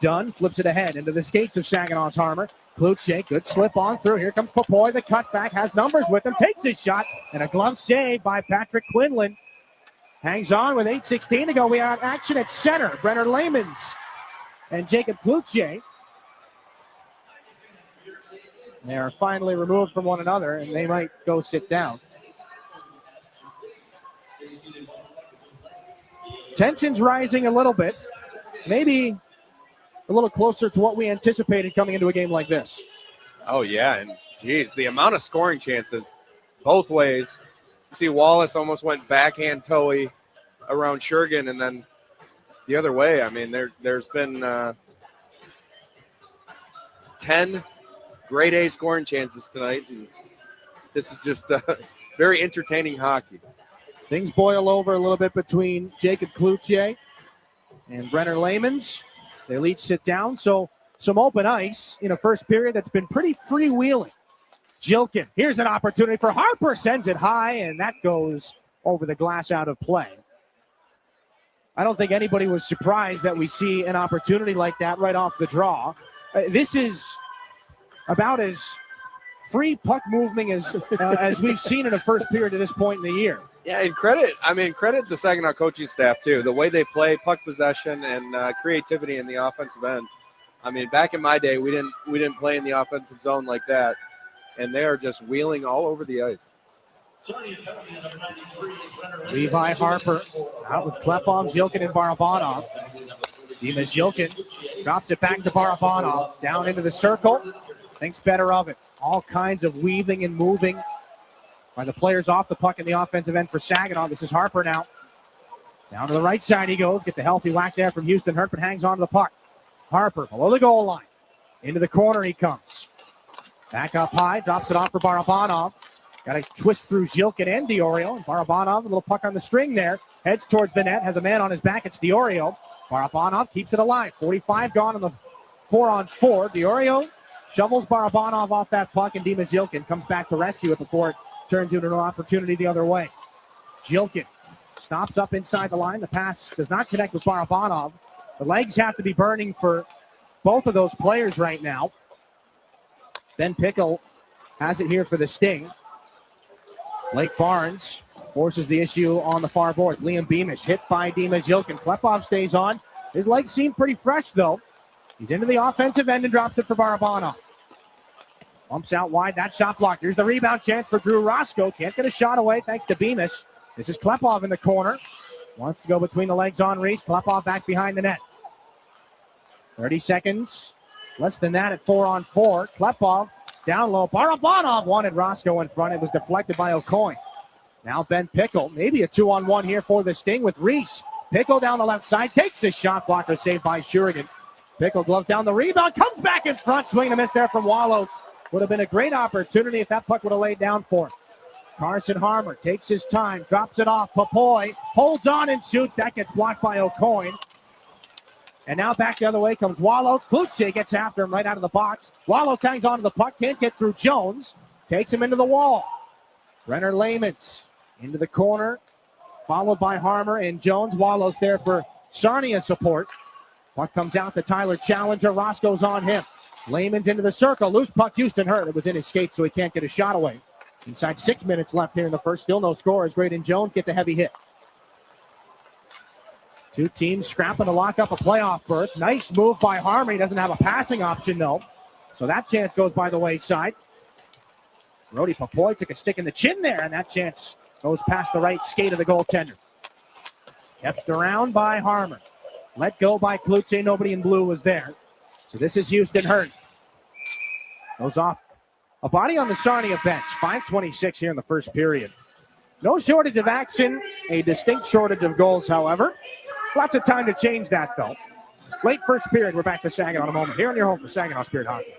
Dunn flips it ahead into the skates of Saginaw's Harmer. Kluche, good slip on through. Here comes Papoy, the cutback, has numbers with him, takes his shot, and a glove save by Patrick Quinlan. Hangs on with 8:16 to go. We are at action at center. Brenner Layman's and Jacob Kluche. They are finally removed from one another, and they might go sit down. Tensions rising a little bit. Maybe a little closer to what we anticipated coming into a game like this. Oh, yeah, and geez, the amount of scoring chances both ways. You see Wallace almost went backhand toey around Shurigan, and then the other way. I mean, there's been 10 grade A scoring chances tonight, and this is just very entertaining hockey. Things boil over a little bit between Jacob Kluche and Brenner Layman's. They'll each sit down, so some open ice in a first period that's been pretty freewheeling. Jilkin, here's an opportunity for Harper, sends it high, and that goes over the glass out of play. I don't think anybody was surprised that we see an opportunity like that right off the draw. This is about as free puck moving as we've seen in a first period at this point in the year. Yeah, and credit the Saginaw coaching staff, too. The way they play puck possession and creativity in the offensive end. I mean, back in my day, we didn't play in the offensive zone like that, and they are just wheeling all over the ice. Levi Harper out with Klepov, Zilkin, and Barabanov. Dimas Zilkin drops it back to Barabanov. Down into the circle. Thinks better of it. All kinds of weaving and moving by the players off the puck in the offensive end for Saginaw. This is Harper now. Down to the right side he goes. Gets a healthy whack there from Houston Hurt, but hangs on to the puck. Harper below the goal line. Into the corner he comes. Back up high. Drops it off for Barabanov. Got to twist through Zilkin and Diorio. And Barabanov, a little puck on the string there. Heads towards the net. Has a man on his back. It's Diorio. Barabanov keeps it alive. 45 gone on the 4-on-4. Diorio shovels Barabanov off that puck, and Dimas Zilkin comes back to rescue it before it turns into an opportunity the other way. Zilkin stops up inside the line. The pass does not connect with Barabanov. The legs have to be burning for both of those players right now. Ben Pickle has it here for the Sting. Blake Barnes forces the issue on the far boards. Liam Beamish hit by Dimas Zilkin. Klepov stays on. His legs seem pretty fresh, though. He's into the offensive end and drops it for Barabanov. Bumps out wide. That shot blocked. Here's the rebound chance for Drew Roscoe. Can't get a shot away thanks to Beamish. This is Klepov in the corner. Wants to go between the legs on Reese. Klepov back behind the net. 30 seconds. Less than that at 4-on-4. Klepov down low. Barabanov wanted Roscoe in front. It was deflected by O'Coin. Now Ben Pickle. Maybe a 2-on-1 here for the Sting with Reese. Pickle down the left side. Takes the shot blocker saved by Shurigan. Pickle gloves down the rebound. Comes back in front. Swing and a miss there from Wallows. Would have been a great opportunity if that puck would have laid down for him. Carson Harmer takes his time, drops it off. Papoy holds on and shoots. That gets blocked by O'Coin. And now back the other way comes Wallows. Kluche gets after him right out of the box. Wallows hangs on to the puck, can't get through Jones. Takes him into the wall. Brenner Layman's into the corner, followed by Harmer and Jones. Wallows there for Sarnia support. Puck comes out to Tyler Challenger. Roscoe's on him. Lehman's into the circle. Loose puck. Houston hurt. It was in his skate, so he can't get a shot away. Inside 6 minutes left here in the first. Still no scorers. Graydon Jones gets a heavy hit. Two teams scrapping to lock up a playoff berth. Nice move by Harmer. He doesn't have a passing option, though. So that chance goes by the wayside. Brody Papoy took a stick in the chin there, and that chance goes past the right skate of the goaltender. Kept around by Harmer. Let go by Cloutier. Nobody in blue was there. So this is Houston hurt. Goes off a body on the Sarnia bench. 5:26 here in the first period. No shortage of action. A distinct shortage of goals, however. Lots of time to change that, though. Late first period. We're back to Saginaw in a moment. Here on your home for Saginaw Spirit Hockey.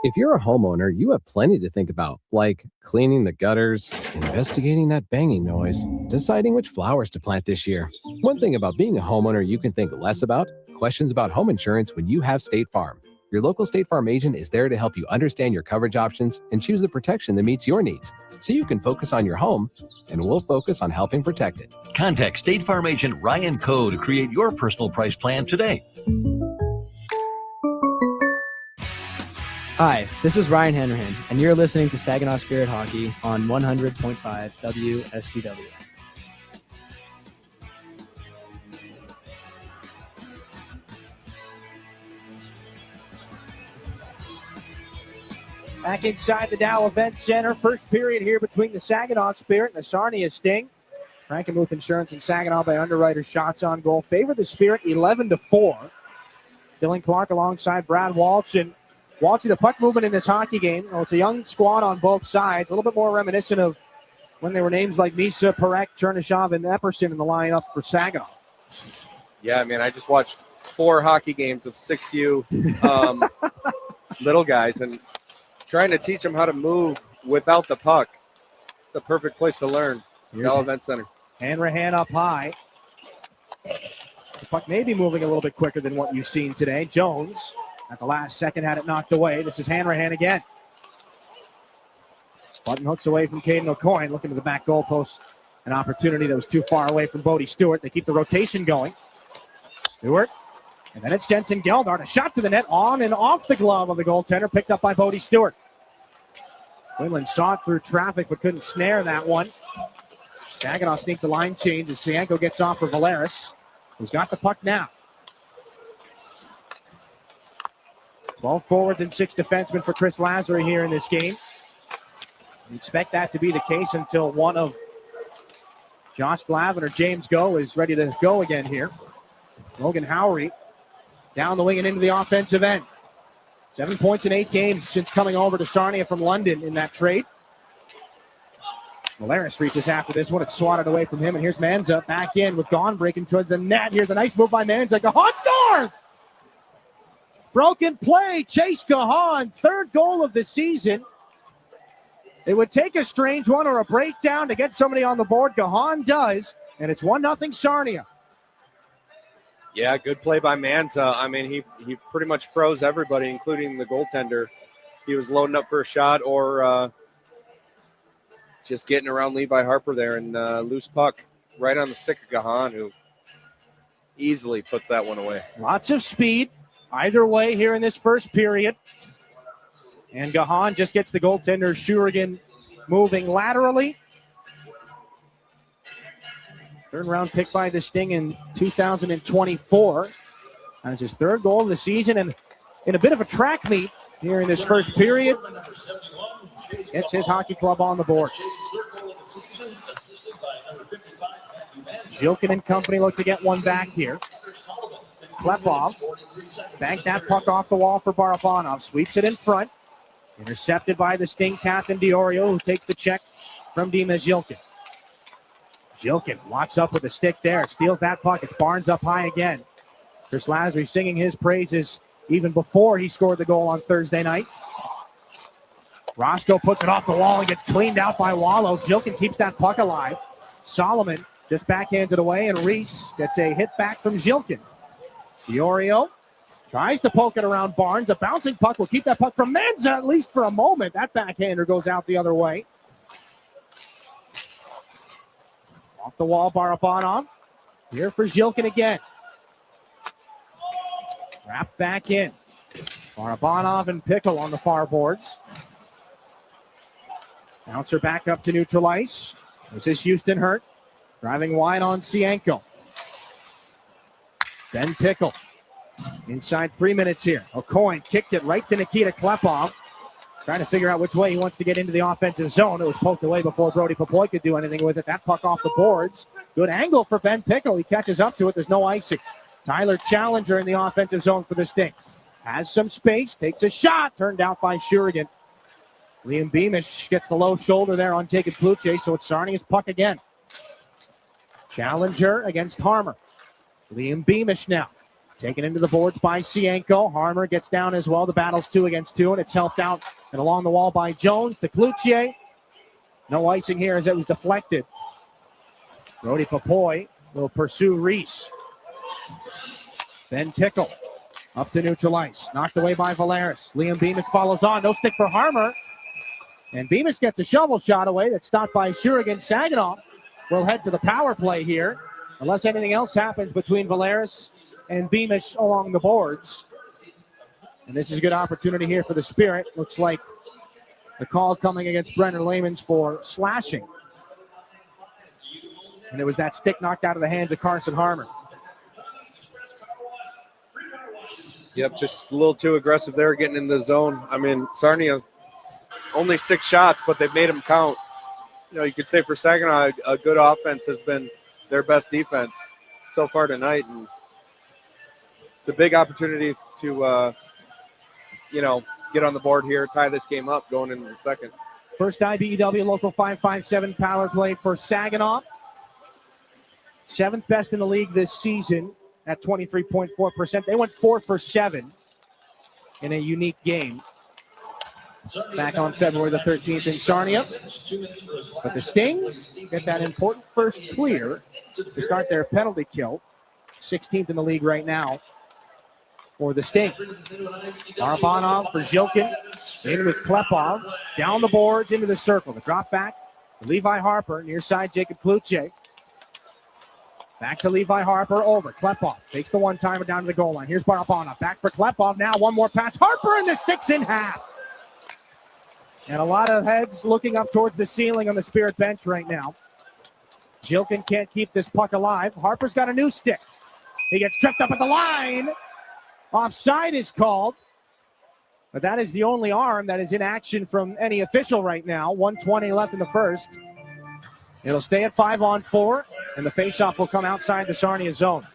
If you're a homeowner, you have plenty to think about, like cleaning the gutters, investigating that banging noise, deciding which flowers to plant this year. One thing about being a homeowner you can think less about, questions about home insurance when you have State Farm. Your local State Farm agent is there to help you understand your coverage options and choose the protection that meets your needs, so you can focus on your home, and we'll focus on helping protect it. Contact State Farm agent Ryan Coe to create your personal price plan today. Hi, this is Ryan Hanrahan, and you're listening to Saginaw Spirit Hockey on 100.5 WSGW. Back inside the Dow Event Center. First period here between the Saginaw Spirit and the Sarnia Sting. Frankenmuth Insurance and Saginaw by underwriter shots on goal. Favor the Spirit 11-4. Dylan Clark alongside Brad Walsh. And Walsh, the puck movement in this hockey game. Oh, it's a young squad on both sides. A little bit more reminiscent of when there were names like Misa, Perek, Chernyshov, and Epperson in the lineup for Saginaw. Yeah, I mean, I just watched 4 hockey games of 6U little guys, and trying to teach them how to move without the puck. It's the perfect place to learn. Dow Event Center. Hanrahan up high. The puck may be moving a little bit quicker than what you've seen today. Jones at the last second had it knocked away. This is Hanrahan again. Button hooks away from Caden O'Coin, looking to the back goalpost. An opportunity that was too far away from Bodie Stewart. They keep the rotation going. Stewart. And then it's Jensen Geldart. A shot to the net on and off the glove of the goaltender, picked up by Bodie Stewart. Quinlan saw it through traffic but couldn't snare that one. Saginaw sneaks a line change as Sienko gets off for Valeris, who's got the puck now. 12 forwards and 6 defensemen for Chris Lazary here in this game. We expect that to be the case until one of Josh Glavin or James Go is ready to go again here. Logan Howery down the wing and into the offensive end. 7 points in 8 games since coming over to Sarnia from London in that trade. Valeris reaches after this one. It's swatted away from him, and here's Manza back in with Gahan breaking towards the net. Here's a nice move by Manza. Gahan scores! Broken play. Chase Gahan, 3rd goal of the season. It would take a strange one or a breakdown to get somebody on the board. Gahan does, and it's 1-0 Sarnia. Yeah, good play by Manza. I mean, he pretty much froze everybody, including the goaltender. He was loading up for a shot or just getting around Levi Harper there, and loose puck right on the stick of Gahan, who easily puts that one away. Lots of speed either way here in this first period. And Gahan just gets the goaltender Shurigan moving laterally. 3rd round pick by the Sting in 2024. That's his 3rd goal of the season, and in a bit of a track meet here in this first period, gets his hockey club on the board. Jilkin and company look to get one back here. Klepov banked that puck off the wall for Barabanov. Sweeps it in front. Intercepted by the Sting captain Diorio, who takes the check from Dima Jilkin. Jilkin walks up with a stick there, steals that puck. It's Barnes up high again. Chris Lazary singing his praises even before he scored the goal on Thursday night. Roscoe puts it off the wall and gets cleaned out by Wallows. Jilkin keeps that puck alive. Solomon just backhands it away, and Reese gets a hit back from Jilkin. Diorio tries to poke it around Barnes. A bouncing puck will keep that puck from Manza at least for a moment. That backhander goes out the other way. Off the wall, Barabanov. Here for Zilkin again. Wrapped back in. Barabanov and Pickle on the far boards. Bouncer back up to neutral ice. This is Houston Hurt. Driving wide on Cienko. Ben Pickle. Inside 3 minutes here. O'Coin kicked it right to Nikita Klepov. Trying to figure out which way he wants to get into the offensive zone. It was poked away before Brody Popoy could do anything with it. That puck off the boards. Good angle for Ben Pickle. He catches up to it. There's no icing. Tyler Challenger in the offensive zone for the Sting. Has some space. Takes a shot. Turned out by Shurigan. Liam Beamish gets the low shoulder there on Jacob Kluche, so it's Sarnia's puck again. Challenger against Harmer. Liam Beamish now. Taken into the boards by Cienko. Harmer gets down as well. The battle's 2 against 2, and it's helped out and along the wall by Jones to Kluche. No icing here as it was deflected. Brody Popoy will pursue Reese. Ben Pickle up to neutral ice. Knocked away by Valeris. Liam Beamish follows on. No stick for Harmer. And Beamish gets a shovel shot away that's stopped by Shurigan. Saginaw will head to the power play here, unless anything else happens between Valeris and Beamish along the boards. And this is a good opportunity here for the Spirit. Looks like the call coming against Brenner Lamans for slashing. And it was that stick knocked out of the hands of Carson Harmer. Yep, just a little too aggressive there getting in the zone. I mean, Sarnia, only 6 shots, but they've made them count. You know, you could say for Saginaw, a good offense has been their best defense so far tonight. And it's a big opportunity to, get on the board here, tie this game up going into the second. First IBEW Local 557 power play for Saginaw. 7th best in the league this season at 23.4%. They went 4 for 7 in a unique game back on February the 13th in Sarnia. But the Sting get that important first clear to start their penalty kill. 16th in the league right now for the Sting. Barabanov for Zilkin. In with Klepov. Down the boards into the circle. The drop back to Levi Harper. Near side, Jacob Kluche. Back to Levi Harper. Over. Klepov takes the one-timer down to the goal line. Here's Barabanov. Back for Klepov. Now one more pass. Harper, and the stick's in half. And a lot of heads looking up towards the ceiling on the Spirit bench right now. Zilkin can't keep this puck alive. Harper's got a new stick. He gets tripped up at the line. Offside is called. But that is the only arm that is in action from any official right now. 1:20 left in the first. It'll stay at 5-on-4, and the faceoff will come outside the Sarnia zone.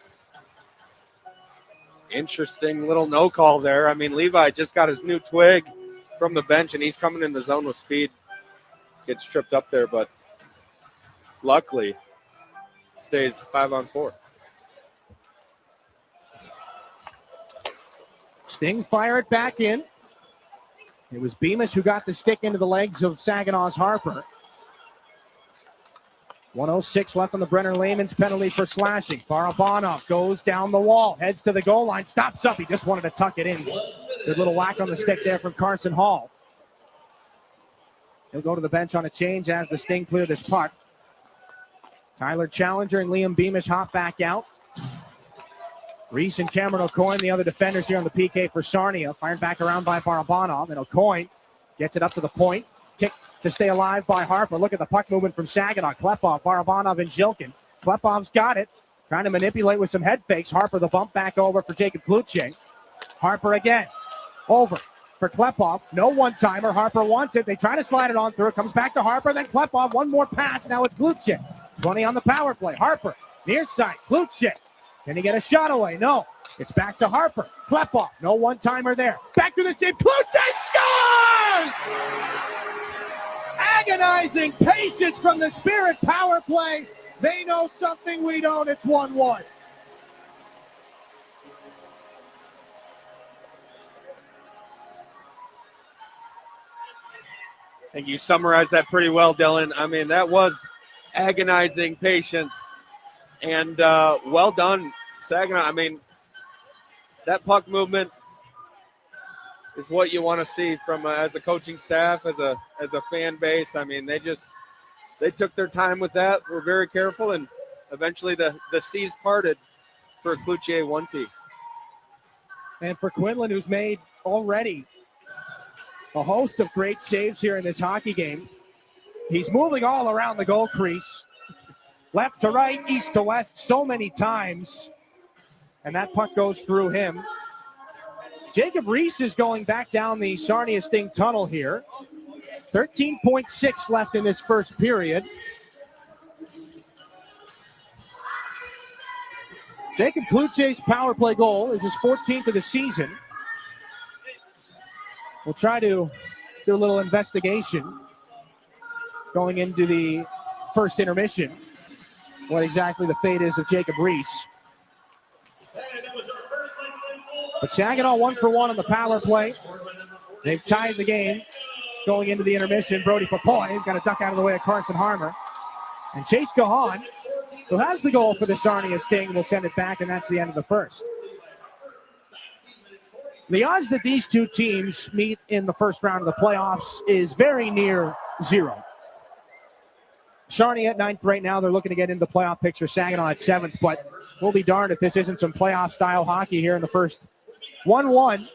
Interesting little no call there. I mean, Levi just got his new twig from the bench, and he's coming in the zone with speed. Gets tripped up there, but luckily stays 5-on-4. Sting fire it back in. It was Beamish who got the stick into the legs of Saginaw's Harper. 1:06 left on the Brenner Layman's penalty for slashing. Barabanov goes down the wall, heads to the goal line, stops up. He just wanted to tuck it in. Good little whack on the stick there from Carson Hall. He'll go to the bench on a change as the Sting clear this puck. Tyler Challenger and Liam Beamish hop back out. Reese and Cameron O'Coin, the other defenders here on the PK for Sarnia. Fired back around by Barabanov, and O'Coin gets it up to the point. Kicked to stay alive by Harper. Look at the puck movement from Saginaw. Klepov, Barabanov, and Zilkin. Klepov's got it. Trying to manipulate with some head fakes. Harper the bump back over for Jacob Kluche. Harper again. Over for Klepov. No one-timer. Harper wants it. They try to slide it on through. It comes back to Harper. Then Klepov. One more pass. Now it's Kluche. 20 on the power play. Harper. Near side. Kluche. Can he get a shot away? No. It's back to Harper. Klepov. No one-timer there. Back to the same. Kluche scores! Agonizing patience from the Spirit power play. They know something we don't. It's 1-1. I think you summarized that pretty well, Dylan. I mean, that was agonizing patience. And well done, Saginaw. I mean, that puck movement is what you want to see from as a coaching staff, as a fan base. I mean, they took their time with that. We're very careful, and eventually the seas parted for Cloutier 1T. And for Quinlan, who's made already a host of great saves here in this hockey game. He's moving all around the goal crease. Left to right, east to west, so many times. And that puck goes through him. Jacob Reese is going back down the Sarnia Sting tunnel here. 13.6 left in this first period. Jacob Cloutier's power play goal is his 14th of the season. We'll try to do a little investigation going into the first intermission. What exactly the fate is of Jacob Reese. But Saginaw 1 for 1 on the power play. They've tied the game going into the intermission. Brody Papoy has got to duck out of the way of Carson Harmer. And Chase Gahan, who has the goal for the Sarnia Sting, will send it back, and that's the end of the first. The odds that these two teams meet in the first round of the playoffs is very near zero. Sarnia at 9th right now. They're looking to get into the playoff picture. Saginaw at 7th, but we'll be darned if this isn't some playoff-style hockey here in the first. 1-1,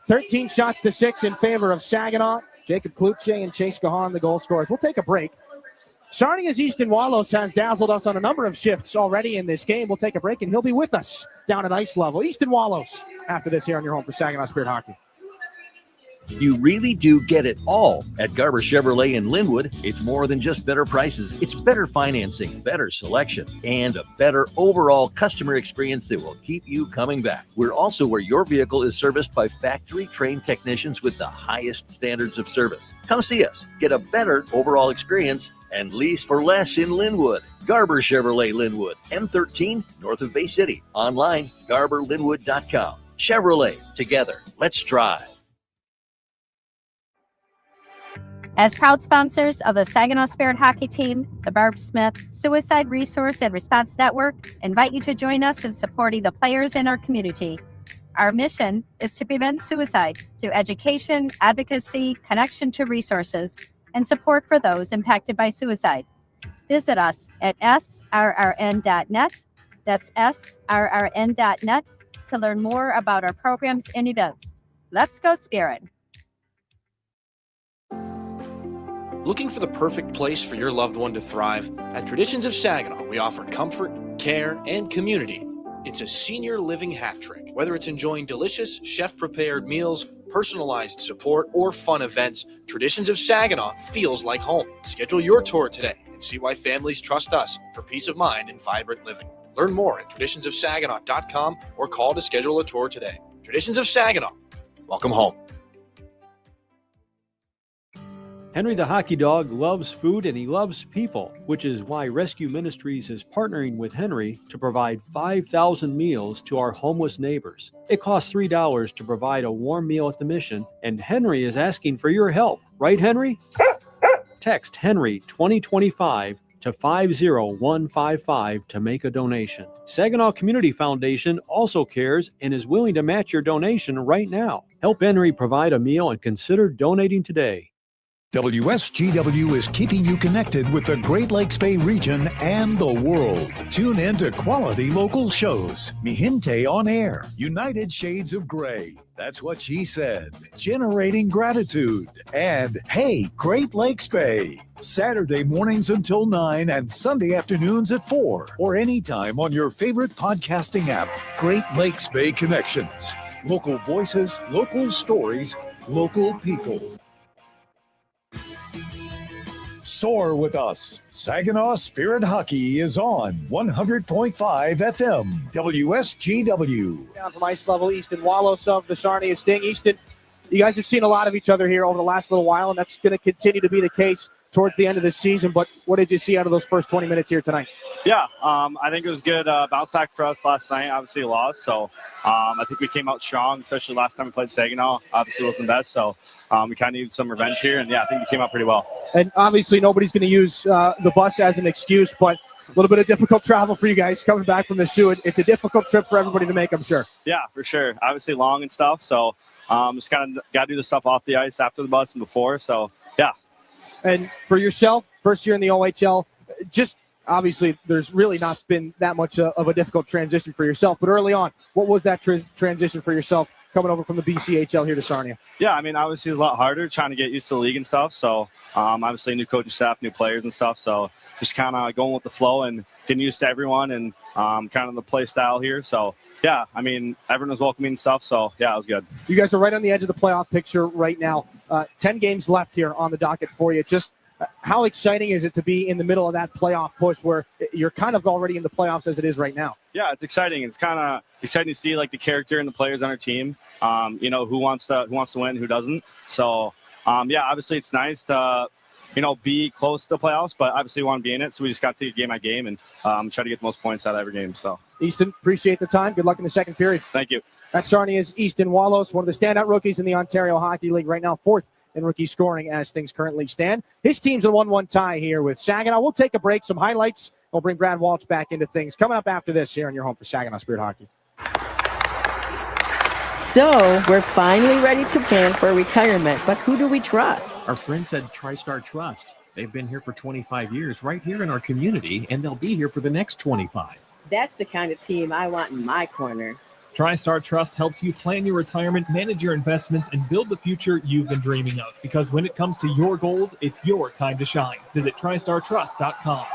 13 shots to 6 in favor of Saginaw. Jacob Cloutier and Chase Gahan, the goal scorers. We'll take a break. Sarnia's Easton Wallace has dazzled us on a number of shifts already in this game. We'll take a break, and he'll be with us down at ice level. Easton Wallace after this here on your home for Saginaw Spirit Hockey. You really do get it all at Garber Chevrolet in Linwood. It's more than just better prices. It's better financing, better selection, and a better overall customer experience that will keep you coming back. We're also where your vehicle is serviced by factory-trained technicians with the highest standards of service. Come see us. Get a better overall experience and lease for less in Linwood. Garber Chevrolet Linwood, M13, north of Bay City. Online, garberlinwood.com. Chevrolet, together, let's drive. As proud sponsors of the Saginaw Spirit Hockey Team, the Barb Smith Suicide Resource and Response Network invite you to join us in supporting the players in our community. Our mission is to prevent suicide through education, advocacy, connection to resources, and support for those impacted by suicide. Visit us at srrn.net. That's srrn.net to learn more about our programs and events. Let's go Spirit! Looking for the perfect place for your loved one to thrive? At Traditions of Saginaw, we offer comfort, care, and community. It's a senior living hat trick. Whether it's enjoying delicious, chef-prepared meals, personalized support, or fun events, Traditions of Saginaw feels like home. Schedule your tour today and see why families trust us for peace of mind and vibrant living. Learn more at traditionsofsaginaw.com or call to schedule a tour today. Traditions of Saginaw. Welcome home. Henry the Hockey Dog loves food and he loves people, which is why Rescue Ministries is partnering with Henry to provide 5,000 meals to our homeless neighbors. It costs $3 to provide a warm meal at the mission, and Henry is asking for your help. Right, Henry? Text Henry 2025 to 50155 to make a donation. Saginaw Community Foundation also cares and is willing to match your donation right now. Help Henry provide a meal and consider donating today. WSGW is keeping you connected with the Great Lakes Bay region and the world. Tune in to quality local shows. Mihinte on Air, United Shades of Gray, That's What She Said, Generating Gratitude, and Hey, Great Lakes Bay. Saturday mornings until 9 and Sunday afternoons at 4, or anytime on your favorite podcasting app. Great Lakes Bay Connections. Local voices, local stories, local people. Soar with us. Saginaw Spirit Hockey is on 100.5 FM, WSGW. Down from ice level, Easton Wallace of the Sarnia Sting. Easton, you guys have seen a lot of each other here over the last little while, and that's going to continue to be the case towards the end of the season. But what did you see out of those first 20 minutes here tonight? Yeah, I think it was good bounce back for us last night. Obviously lost, so I think we came out strong, especially last time we played Saginaw. Obviously wasn't best, so we kind of needed some revenge here, and yeah, I think we came out pretty well. And obviously nobody's going to use the bus as an excuse, but a little bit of difficult travel for you guys coming back from the shoe. It's a difficult trip for everybody to make, I'm sure. Yeah, for sure. Obviously long and stuff, so just kind of got to do the stuff off the ice after the bus and before, so yeah. And for yourself, first year in the OHL, just obviously there's really not been that much of a difficult transition for yourself. But early on, what was that transition for yourself coming over from the BCHL here to Sarnia? Yeah, I mean, obviously it was a lot harder trying to get used to the league and stuff. So obviously new coaching staff, new players and stuff. So just kind of going with the flow and getting used to everyone and kind of the play style here. So, yeah, I mean, everyone was welcoming and stuff. So, yeah, it was good. You guys are right on the edge of the playoff picture right now. 10 games left here on the docket for you. Just how exciting is it to be in the middle of that playoff push where you're kind of already in the playoffs as it is right now? Yeah, it's exciting. It's kind of exciting to see like the character and the players on our team. Who wants to win, who doesn't. So, obviously it's nice to be close to the playoffs, but obviously we want to be in it. So we just got to take it game by game and try to get the most points out of every game. So, Easton, appreciate the time. Good luck in the second period. Thank you. That's Sarnia's Easton Wallace, one of the standout rookies in the Ontario Hockey League right now, fourth in rookie scoring as things currently stand. His team's a 1-1 tie here with Saginaw. We'll take a break, some highlights. We'll bring Brad Walsh back into things. Coming up after this here on your home for Saginaw Spirit Hockey. So, we're finally ready to plan for retirement, but who do we trust? Our friends at TriStar Trust. They've been here for 25 years right here in our community, and they'll be here for the next 25. That's the kind of team I want in my corner. TriStar Trust helps you plan your retirement, manage your investments, and build the future you've been dreaming of. Because when it comes to your goals, it's your time to shine. Visit TriStarTrust.com.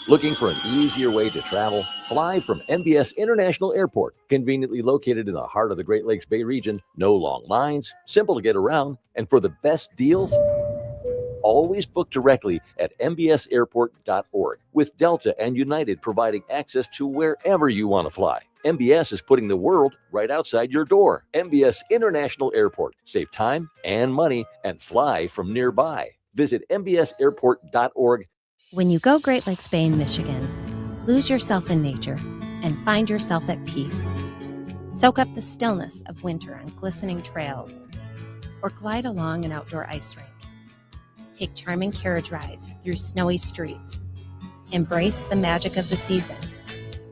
Looking for an easier way to travel? Fly from MBS International Airport, conveniently located in the heart of the Great Lakes Bay region. No long lines, simple to get around, and for the best deals, always book directly at mbsairport.org, with Delta and United providing access to wherever you want to fly. MBS is putting the world right outside your door. MBS International Airport. Save time and money and fly from nearby. Visit mbsairport.org. When you go Great Lakes Bay in Michigan, lose yourself in nature and find yourself at peace. Soak up the stillness of winter on glistening trails, or glide along an outdoor ice rink. Take charming carriage rides through snowy streets. Embrace the magic of the season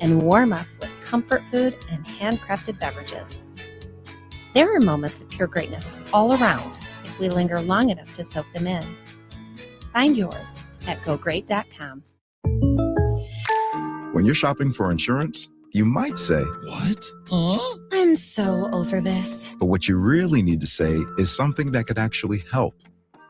and warm up with comfort food and handcrafted beverages. There are moments of pure greatness all around if we linger long enough to soak them in. Find yours at GoGreat.com. When you're shopping for insurance, you might say, "What? Huh?" I'm so over this. But what you really need to say is something that could actually help.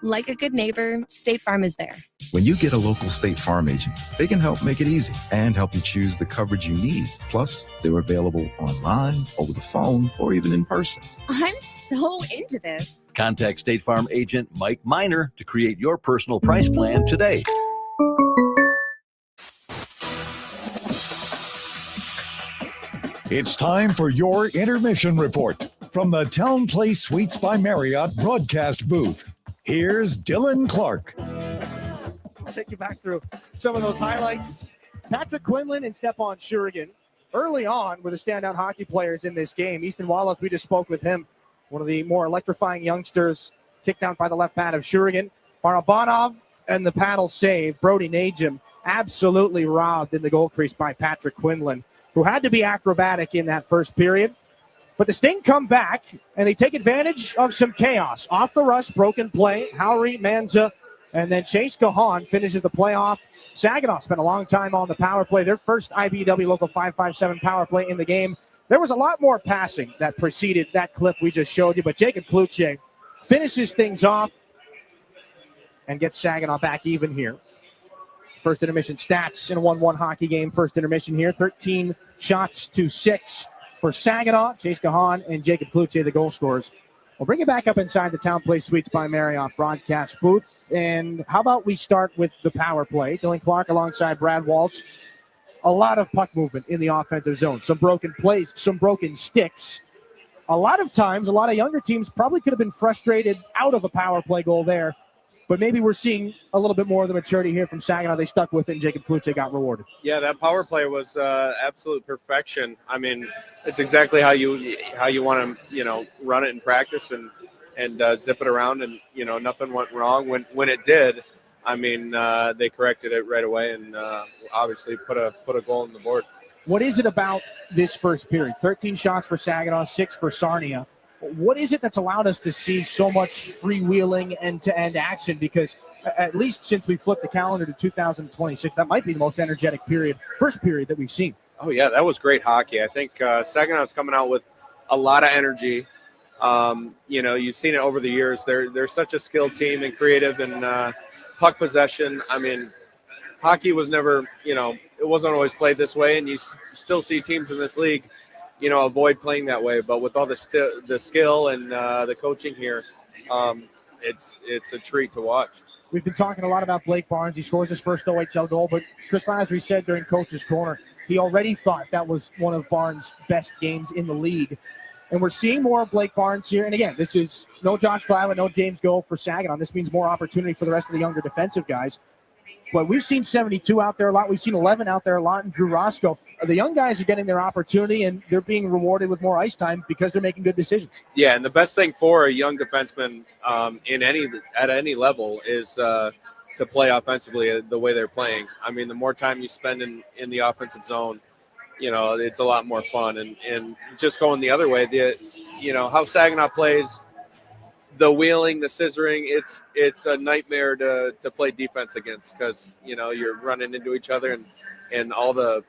Like a good neighbor, State Farm is there. When you get a local State Farm agent, they can help make it easy and help you choose the coverage you need. Plus, they're available online, over the phone, or even in person. I'm so into this. Contact State Farm agent Mike Miner to create your personal price plan today. It's time for your intermission report from the Town Place Suites by Marriott broadcast booth. Here's Dylan Clark. I'll take you back through some of those highlights. Patrick Quinlan and Stepan Shurigan early on were the standout hockey players in this game. Easton Wallace, we just spoke with him, one of the more electrifying youngsters, kicked out by the left pad of Shurigan. Barabanov and the paddle save. Brody Najim absolutely robbed in the goal crease by Patrick Quinlan, who had to be acrobatic in that first period. But the Sting come back, and they take advantage of some chaos. Off the rush, broken play, Howry, Manza, and then Chase Gahan finishes the play off. Saginaw spent a long time on the power play, their first IBW Local 557 power play in the game. There was a lot more passing that preceded that clip we just showed you, but Jacob Kluche finishes things off and gets Saginaw back even here. First intermission stats in a 1-1 hockey game. First intermission here, 13 shots to 6 for Saginaw. Chase Gahan and Jacob Kluche, the goal scorers. We'll bring it back up inside the Town Place Suites by Marriott broadcast booth. And how about we start with the power play? Dylan Clark alongside Brad Walsh. A lot of puck movement in the offensive zone. Some broken plays, some broken sticks. A lot of times, a lot of younger teams probably could have been frustrated out of a power play goal there. But maybe we're seeing a little bit more of the maturity here from Saginaw. They stuck with it, and Jacob Kluche got rewarded. Yeah, that power play was absolute perfection. I mean, it's exactly how you want to run it in practice and zip it around, and nothing went wrong. When it did, I mean, they corrected it right away and obviously put a goal on the board. What is it about this first period? 13 shots for Saginaw, 6 for Sarnia. What is it that's allowed us to see so much freewheeling end-to-end action? Because at least since we flipped the calendar to 2026, that might be the most energetic first period that we've seen. Oh, yeah, that was great hockey. I think Saginaw's coming out with a lot of energy. You've seen it over the years. They're such a skilled team and creative and puck possession. I mean, hockey was never, it wasn't always played this way, and you still see teams in this league, avoid playing that way. But with all the skill and the coaching here, it's a treat to watch. We've been talking a lot about Blake Barnes. He scores his first OHL goal, but Chris Lasry said during Coach's Corner, he already thought that was one of Barnes' best games in the league. And we're seeing more of Blake Barnes here. And again, this is no Josh Gleiwin, no James Go for Saginaw. This means more opportunity for the rest of the younger defensive guys. But we've seen 72 out there a lot. We've seen 11 out there a lot, and Drew Roscoe. The young guys are getting their opportunity, and they're being rewarded with more ice time because they're making good decisions. Yeah, and the best thing for a young defenseman at any level is to play offensively the way they're playing. I mean, the more time you spend in the offensive zone, it's a lot more fun. And just going the other way, how Saginaw plays, the wheeling, the scissoring, it's a nightmare to play defense against because, you're running into each other and all the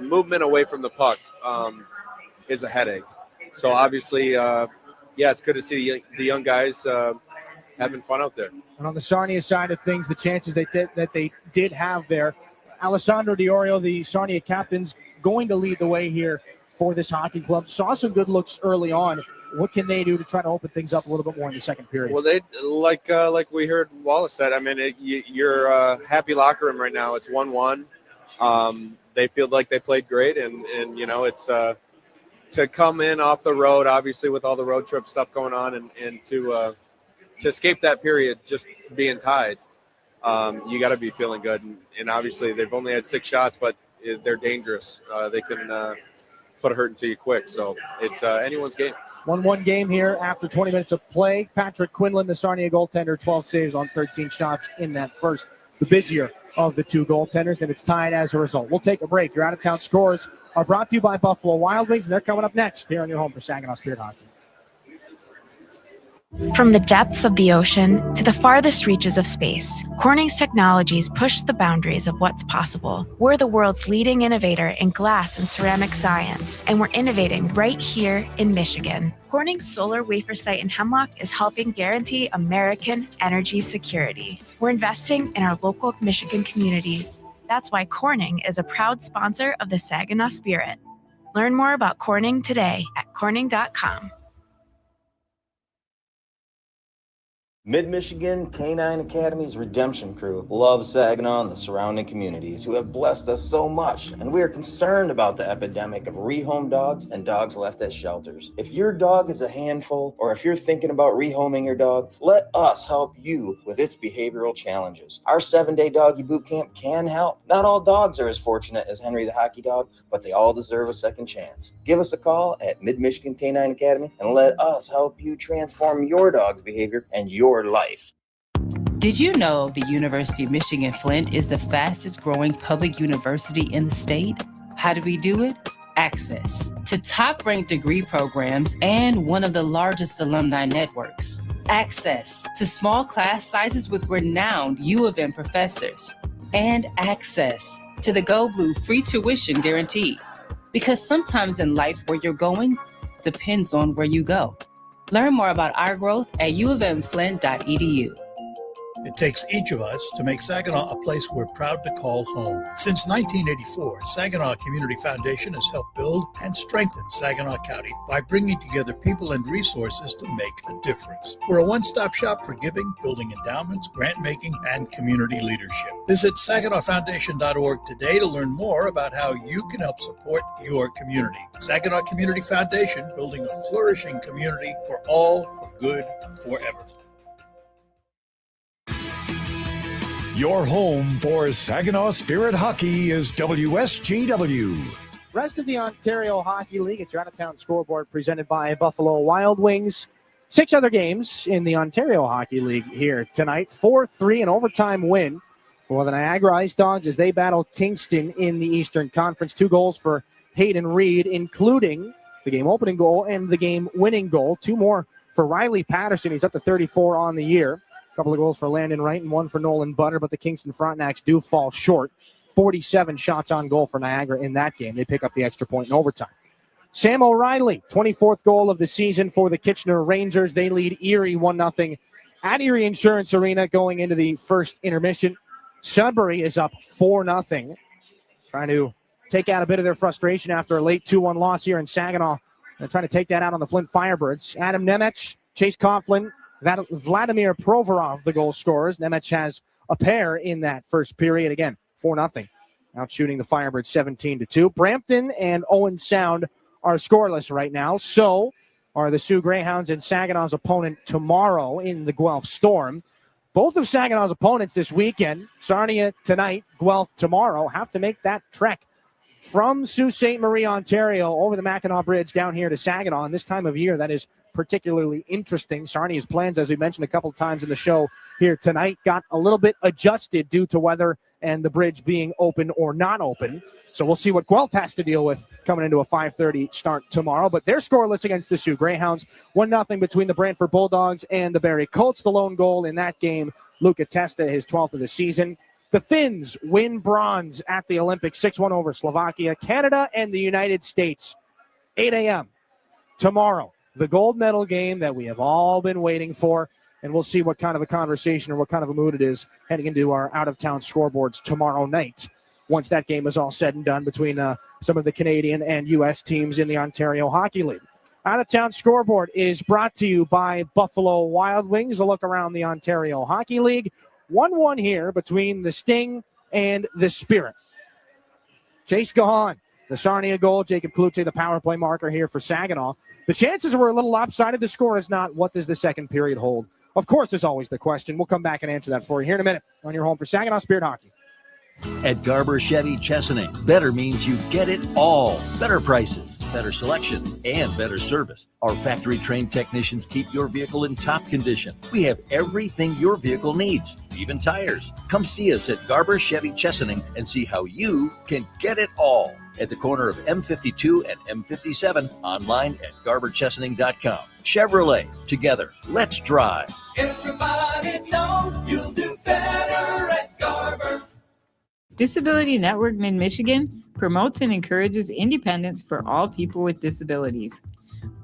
movement away from the puck is a headache. So obviously, it's good to see the young guys having fun out there. And on the Sarnia side of things, the chances that they did have there, Alessandro Diorio, the Sarnia captain's going to lead the way here for this hockey club. Saw some good looks early on. What can they do to try to open things up a little bit more in the second period? Well, they like we heard Wallace said. I mean, you're happy locker room right now. It's 1-1. They feel like they played great, and it's to come in off the road, obviously with all the road trip stuff going on, and to escape that period just being tied. You got to be feeling good, and obviously they've only had 6 shots, but they're dangerous. They can put a hurt into you quick. So it's anyone's game. 1-1 game here after 20 minutes of play. Patrick Quinlan, the Sarnia goaltender, 12 saves on 13 shots in that first, the busier of the two goaltenders, and it's tied as a result. We'll take a break. Your out-of-town scores are brought to you by Buffalo Wild Wings, and they're coming up next here on your home for Saginaw Spirit Hockey. From the depths of the ocean to the farthest reaches of space, Corning's technologies push the boundaries of what's possible. We're the world's leading innovator in glass and ceramic science, and we're innovating right here in Michigan. Corning's solar wafer site in Hemlock is helping guarantee American energy security. We're investing in our local Michigan communities. That's why Corning is a proud sponsor of the Saginaw Spirit. Learn more about Corning today at corning.com. Mid-Michigan Canine Academy's Redemption Crew loves Saginaw and the surrounding communities who have blessed us so much, and we are concerned about the epidemic of rehome dogs and dogs left at shelters. If your dog is a handful, or if you're thinking about rehoming your dog, let us help you with its behavioral challenges. Our 7-day doggy boot camp can help. Not all dogs are as fortunate as Henry the Hockey Dog, but they all deserve a second chance. Give us a call at Mid-Michigan Canine Academy and let us help you transform your dog's behavior and your life. Did you know the University of Michigan Flint is the fastest growing public university in the state? How do we do it? Access to top-ranked degree programs and one of the largest alumni networks. Access to small class sizes with renowned U of M professors. And access to the Go Blue free tuition guarantee. Because sometimes in life where you're going depends on where you go. Learn more about our growth at uofmflint.edu. It takes each of us to make Saginaw a place we're proud to call home. Since 1984, Saginaw Community Foundation has helped build and strengthen Saginaw County by bringing together people and resources to make a difference. We're a one-stop shop for giving, building endowments, grant-making, and community leadership. Visit SaginawFoundation.org today to learn more about how you can help support your community. Saginaw Community Foundation, building a flourishing community for all, for good, forever. Your home for Saginaw Spirit Hockey is WSGW. Rest of the Ontario Hockey League, it's your out-of-town scoreboard presented by Buffalo Wild Wings. 6 other games in the Ontario Hockey League here tonight. 4-3, an overtime win for the Niagara Ice Dogs as they battle Kingston in the Eastern Conference. 2 goals for Hayden Reed, including the game opening goal and the game winning goal. 2 more for Riley Patterson. He's up to 34 on the year. A couple of goals for Landon Wright and 1 for Nolan Butter, but the Kingston Frontenacs do fall short. 47 shots on goal for Niagara in that game. They pick up the extra point in overtime. Sam O'Reilly, 24th goal of the season for the Kitchener Rangers. They lead Erie 1-0 at Erie Insurance Arena going into the first intermission. Sudbury is up 4-0, trying to take out a bit of their frustration after a late 2-1 loss here in Saginaw. They're trying to take that out on the Flint Firebirds. Adam Nemec, Chase Coughlin, Vladimir Provorov, the goal scorers. Nemec has a pair in that first period. Again, 4-0. Out shooting the Firebirds 17-2. Brampton and Owen Sound are scoreless right now. So are the Sioux Greyhounds and Saginaw's opponent tomorrow in the Guelph Storm. Both of Saginaw's opponents this weekend, Sarnia tonight, Guelph tomorrow, have to make that trek from Sault Ste. Marie, Ontario, over the Mackinac Bridge down here to Saginaw. And this time of year, that is particularly interesting. Sarnia's plans, as we mentioned a couple of times in the show here tonight, got a little bit adjusted due to weather and the bridge being open or not open. So we'll see what Guelph has to deal with coming into a 5:30 start tomorrow. But they're scoreless against the Sioux Greyhounds. 1-0 between the Brantford Bulldogs and the Barrie Colts. The lone goal in that game, Luca Testa, his 12th of the season. The Finns win bronze at the Olympics, 6-1 over Slovakia. Canada and the United States, 8 a.m. tomorrow. The gold medal game that we have all been waiting for. And we'll see what kind of a conversation or what kind of a mood it is heading into our out-of-town scoreboards tomorrow night, once that game is all said and done between some of the Canadian and U.S. teams in the Ontario Hockey League. Out-of-town scoreboard is brought to you by Buffalo Wild Wings. A look around the Ontario Hockey League. 1-1 here between the Sting and the Spirit. Chase Gahan, the Sarnia goal. Jacob Klutze, the power play marker here for Saginaw. The chances were a little lopsided. The score is not. What does the second period hold? Of course, is always the question. We'll come back and answer that for you here in a minute on your home for Saginaw Spirit Hockey. At Garber Chevy Chesaning, better means you get it all. Better prices, better selection, and better service. Our factory-trained technicians keep your vehicle in top condition. We have everything your vehicle needs, even tires. Come see us at Garber Chevy Chesaning and see how you can get it all. At the corner of M52 and M57, online at garberchesaning.com. Chevrolet, together, let's drive. Everybody knows you'll do better at Garber. Disability Network Mid-Michigan promotes and encourages independence for all people with disabilities.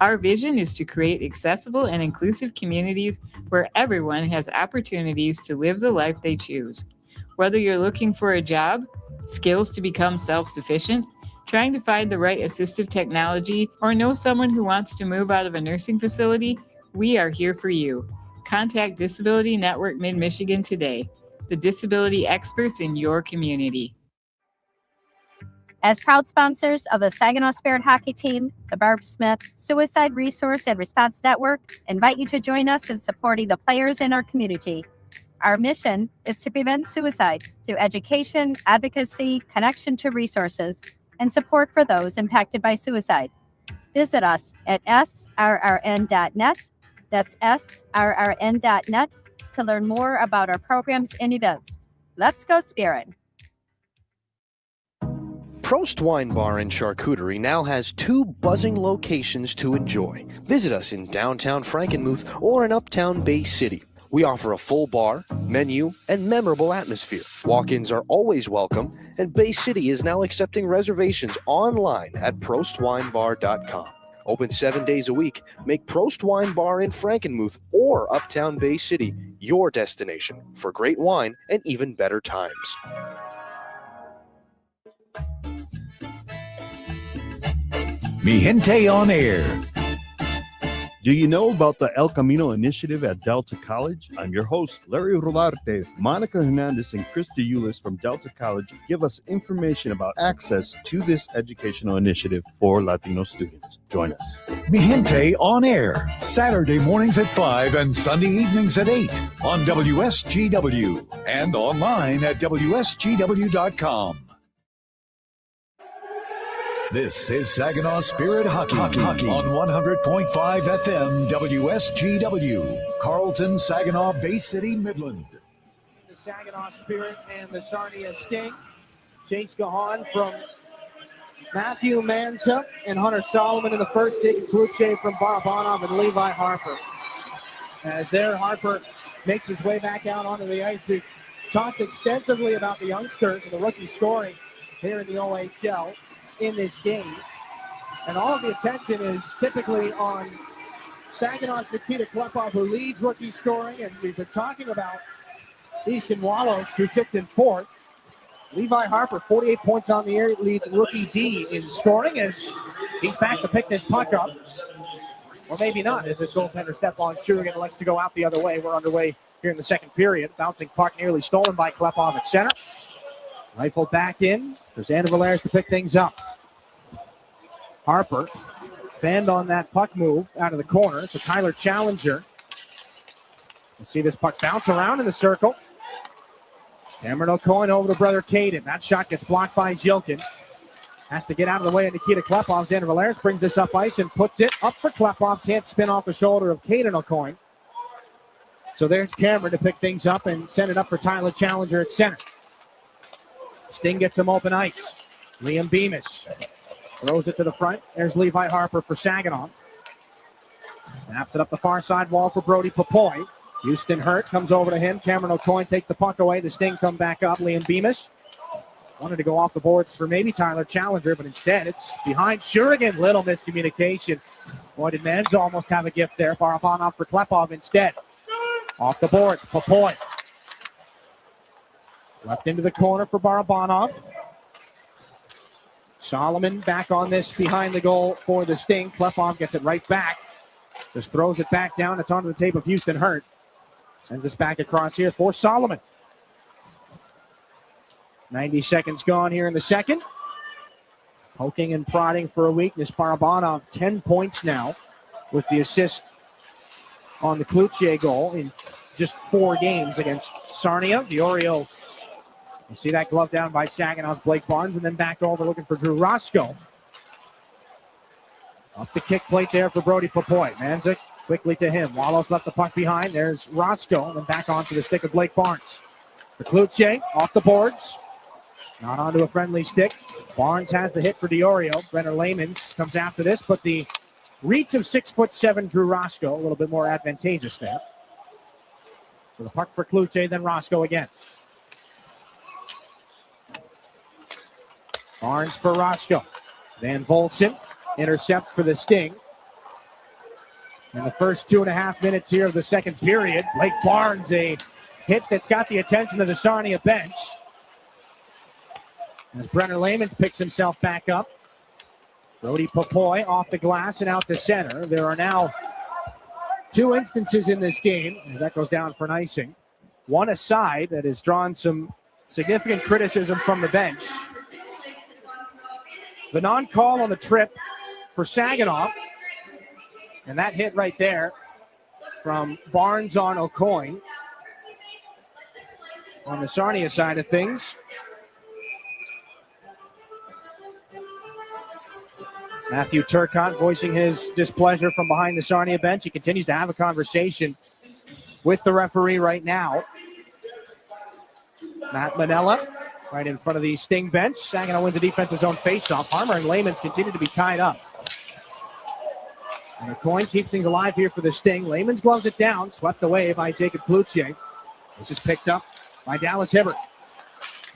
Our vision is to create accessible and inclusive communities where everyone has opportunities to live the life they choose. Whether you're looking for a job, skills to become self-sufficient, trying to find the right assistive technology, or know someone who wants to move out of a nursing facility, we are here for you. Contact Disability Network Mid-Michigan today, the disability experts in your community. As proud sponsors of the Saginaw Spirit Hockey Team, the Barb Smith Suicide Resource and Response Network invite you to join us in supporting the players in our community. Our mission is to prevent suicide through education, advocacy, connection to resources, and support for those impacted by suicide. Visit us at srrn.net. That's srrn.net to learn more about our programs and events. Let's go Spirit! Prost Wine Bar and Charcuterie now has 2 buzzing locations to enjoy. Visit us in downtown Frankenmuth or in uptown Bay City. We offer a full bar, menu, and memorable atmosphere. Walk-ins are always welcome, and Bay City is now accepting reservations online at prostwinebar.com. Open 7 days a week. Make Prost Wine Bar in Frankenmuth or uptown Bay City your destination for great wine and even better times. Mi Gente on Air. Do you know about the El Camino initiative at Delta College? I'm your host, Larry Rodarte. Monica Hernandez and Krista Eulis from Delta College give us information about access to this educational initiative for Latino students. Join us. Mi Gente on Air, Saturday mornings at 5 and Sunday evenings at 8 on WSGW and online at WSGW.com. This is Saginaw Spirit Hockey on 100.5 FM WSGW, Carlton, Saginaw, Bay City, Midland. The Saginaw Spirit and the Sarnia Sting. Chase Gahan from Matthew Manza and Hunter Solomon in the first, Jacob Kluche from Barabanov and Levi Harper. As there, Harper makes his way back out onto the ice. We've talked extensively about the youngsters and the rookie scoring here in the OHL in this game. And all of the attention is typically on Saginaw's Nikita Klepov, who leads rookie scoring. And we've been talking about Easton Wallace, who sits in fourth. Levi Harper, 48 points on the year, leads rookie D in scoring as he's back to pick this puck up. Or maybe not, as his goaltender Stephon Shurigan elects to go out the other way. We're underway here in the second period. Bouncing puck nearly stolen by Klepov at center. Rifled back in. There's Xander Valeris to pick things up. Harper, fanned on that puck move out of the corner. So Tyler Challenger. We'll see this puck bounce around in the circle. Cameron O'Coin over to brother Caden. That shot gets blocked by Jilkin. Has to get out of the way of Nikita Klepov. Xander Valeris brings this up ice and puts it up for Klepov. Can't spin off the shoulder of Caden O'Coin. So there's Cameron to pick things up and send it up for Tyler Challenger at center. Sting gets him open ice. Liam Beamish throws it to the front. There's Levi Harper for Saginaw. Snaps it up the far side wall for Brody Papoy. Houston Hurt comes over to him. Cameron O'Coin takes the puck away. The Sting come back up. Liam Beamish wanted to go off the boards for maybe Tyler Challenger, but instead it's behind Shurigan. Little miscommunication. Boy, did Manza almost have a gift there. Barabanov for Klepov instead. Off the boards, Papoy. Left into the corner for Barabanov. Solomon back on this behind the goal for the Sting. Klepov gets it right back. Just throws it back down. It's onto the tape of Houston Hurt. Sends us back across here for Solomon. 90 seconds gone here in the second. Poking and prodding for a weakness. Barabanov 10 points now with the assist on the Kluche goal in just 4 games against Sarnia. Diorio, you see that glove down by Saginaw's Blake Barnes, and then back over looking for Drew Roscoe. Up the kick plate there for Brody Papoy. Manzik quickly to him. Wallace left the puck behind. There's Roscoe, and then back onto the stick of Blake Barnes. For Kluche, off the boards. Not onto a friendly stick. Barnes has the hit for Diorio. Brenner Lamans comes after this, but the reach of 6'7" Drew Roscoe, a little bit more advantageous there. So the puck for Kluche, then Roscoe again. Barnes for Roscoe. Van Volson intercepts for the Sting. In the first 2.5 minutes here of the second period, Blake Barnes, a hit that's got the attention of the Sarnia bench. As Brenner Lamans picks himself back up. Brody Papoy off the glass and out to center. There are now 2 instances in this game, as that goes down for an icing. One aside that has drawn some significant criticism from the bench. The non-call on the trip for Saginaw. And that hit right there from Barnes on O'Coin. On the Sarnia side of things. Matthew Turcotte voicing his displeasure from behind the Sarnia bench. He continues to have a conversation with the referee right now. Matt Manella right in front of the Sting bench. Saginaw wins a defensive zone faceoff. Harmer and Lamans continue to be tied up. And O'Coin keeps things alive here for the Sting. Lamans gloves it down, swept away by Jacob Kluche. This is picked up by Dallas Hibbert.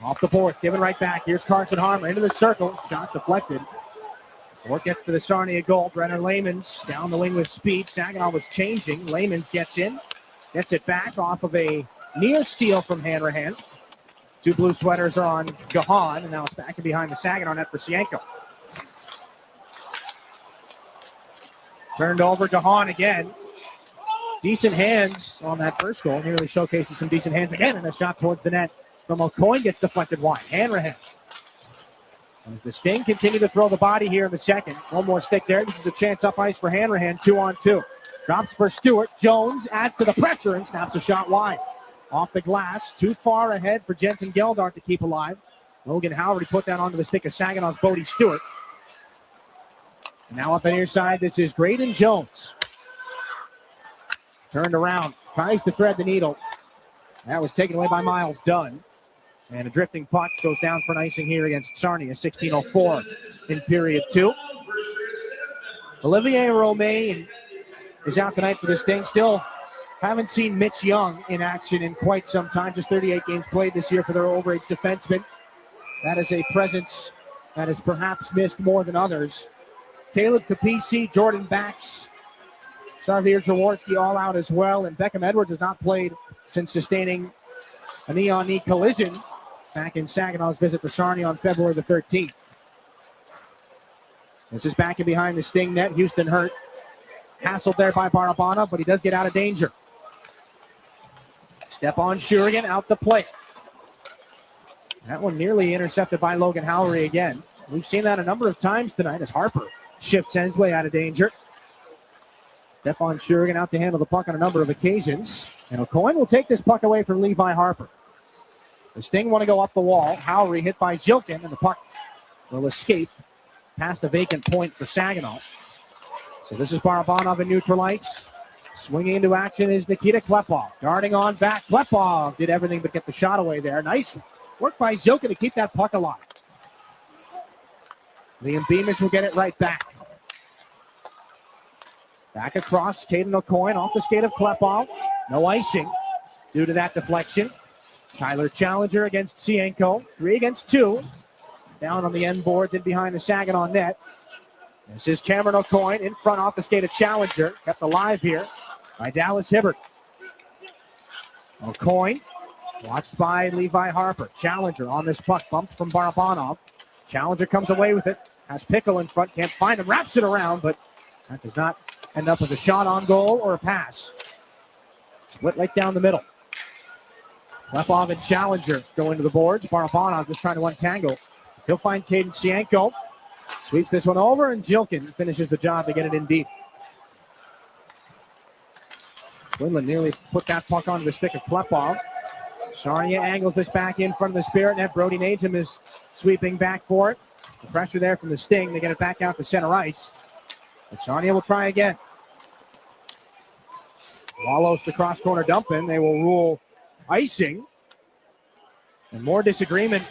Off the boards, given right back. Here's Carson Harmer into the circle. Shot deflected. Or gets to the Sarnia goal. Brenner Lamans down the wing with speed. Saginaw was changing. Lamans gets in. Gets it back off of a near steal from Hanrahan. 2 blue sweaters are on Gahan. And now it's back and behind the Saginaw net for Sienko. Turned over Gahan again. Decent hands on that first goal. Nearly showcases some decent hands again. And a shot towards the net from O'Coin gets deflected wide. Hanrahan. As the Sting continue to throw the body here in the second. One more stick there. This is a chance up ice for Hanrahan. 2-on-2. Drops for Stewart. Jones adds to the pressure and snaps a shot wide. Off the glass. Too far ahead for Jensen Geldart to keep alive. Logan Howard put that onto the stick of Saginaw's Bodie Stewart. And now up the near side, this is Graydon Jones. Turned around. Tries to thread the needle. That was taken away by Miles Dunn. And a drifting puck goes down for an icing here against Sarnia, 16:04 in period 2. Olivier Romain is out tonight for the Sting. Still haven't seen Mitch Young in action in quite some time. Just 38 games played this year for their overage defenseman. That is a presence that is perhaps missed more than others. Caleb Capisi, Jordan Bax, Xavier Jaworski all out as well. And Beckham Edwards has not played since sustaining a knee-on-knee collision back in Saginaw's visit to Sarnia on February the 13th. This is back in behind the Sting net. Houston hurt. Hassled there by Barabanov, but he does get out of danger. Stepan Shurigan out to play. That one nearly intercepted by Logan Howry again. We've seen that a number of times tonight as Harper shifts his way out of danger. Stepan Shurigan out to handle the puck on a number of occasions. And O'Coin will take this puck away from Levi Harper. The Sting want to go up the wall. Howry hit by Zhilkin, and the puck will escape past the vacant point for Saginaw. So this is Barabanov in neutral ice. Swinging into action is Nikita Klepov. Guarding on back. Klepov did everything but get the shot away there. Nice work by Zhilkin to keep that puck alive. Liam Beamish will get it right back. Back across, Caden O'Coin off the skate of Klepov. No icing due to that deflection. Tyler Challenger against Cienko. 3 against 2. Down on the end boards and behind the Saginaw net. This is Cameron O'Coin in front off the skate of Challenger. Kept alive here by Dallas Hibbert. O'Coin watched by Levi Harper. Challenger on this puck, bumped from Barabanov. Challenger comes away with it. Has Pickle in front, can't find him, wraps it around, but that does not end up as a shot on goal or a pass. Split right down the middle. Klepov and Challenger go into the boards. Barabanov just trying to untangle. He'll find Caden Cienko. Sweeps this one over, and Zhilkin finishes the job to get it in deep. Quinlan nearly put that puck onto the stick of Klepov. Sarnia angles this back in front of the Spirit net. Brody Najum is sweeping back for it. The pressure there from the Sting. They get it back out to center ice. But Sarnia will try again. Wallows the cross-corner dump in. They will rule icing. And more disagreement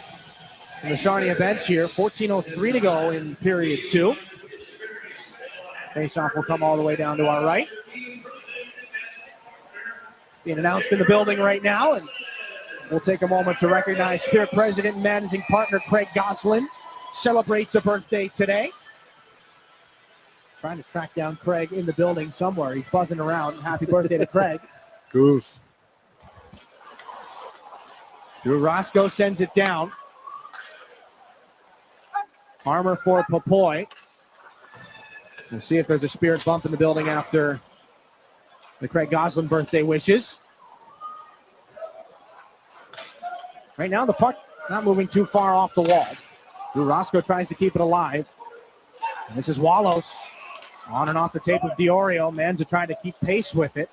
in the Sarnia bench here. 14:03 to go in period 2. Face-off will come all the way down to our right. Being announced in the building right now, and we'll take a moment to recognize Spirit President and Managing Partner Craig Goslin. Celebrates a birthday today. Trying to track down Craig in the building somewhere. He's buzzing around. Happy birthday to Craig. Goose. Drew Roscoe sends it down. Armor for Popoy. We'll see if there's a Spirit bump in the building after the Craig Goslin birthday wishes. Right now, the puck not moving too far off the wall. Drew Roscoe tries to keep it alive. And this is Wallows on and off the tape of Diorio. Manza trying to keep pace with it,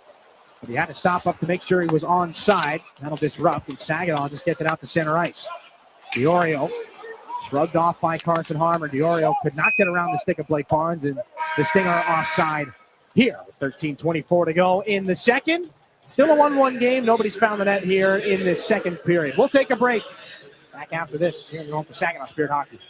but he had to stop up to make sure he was onside. That'll disrupt, and Saginaw just gets it out to center ice. Diorio shrugged off by Carson Harmer. Diorio could not get around the stick of Blake Barnes, and the Stinger offside here with 13:24 to go in the second. Still a 1-1 game. Nobody's found the net here in this second period. We'll take a break. Back after this, here in the home for Saginaw Spirit Hockey.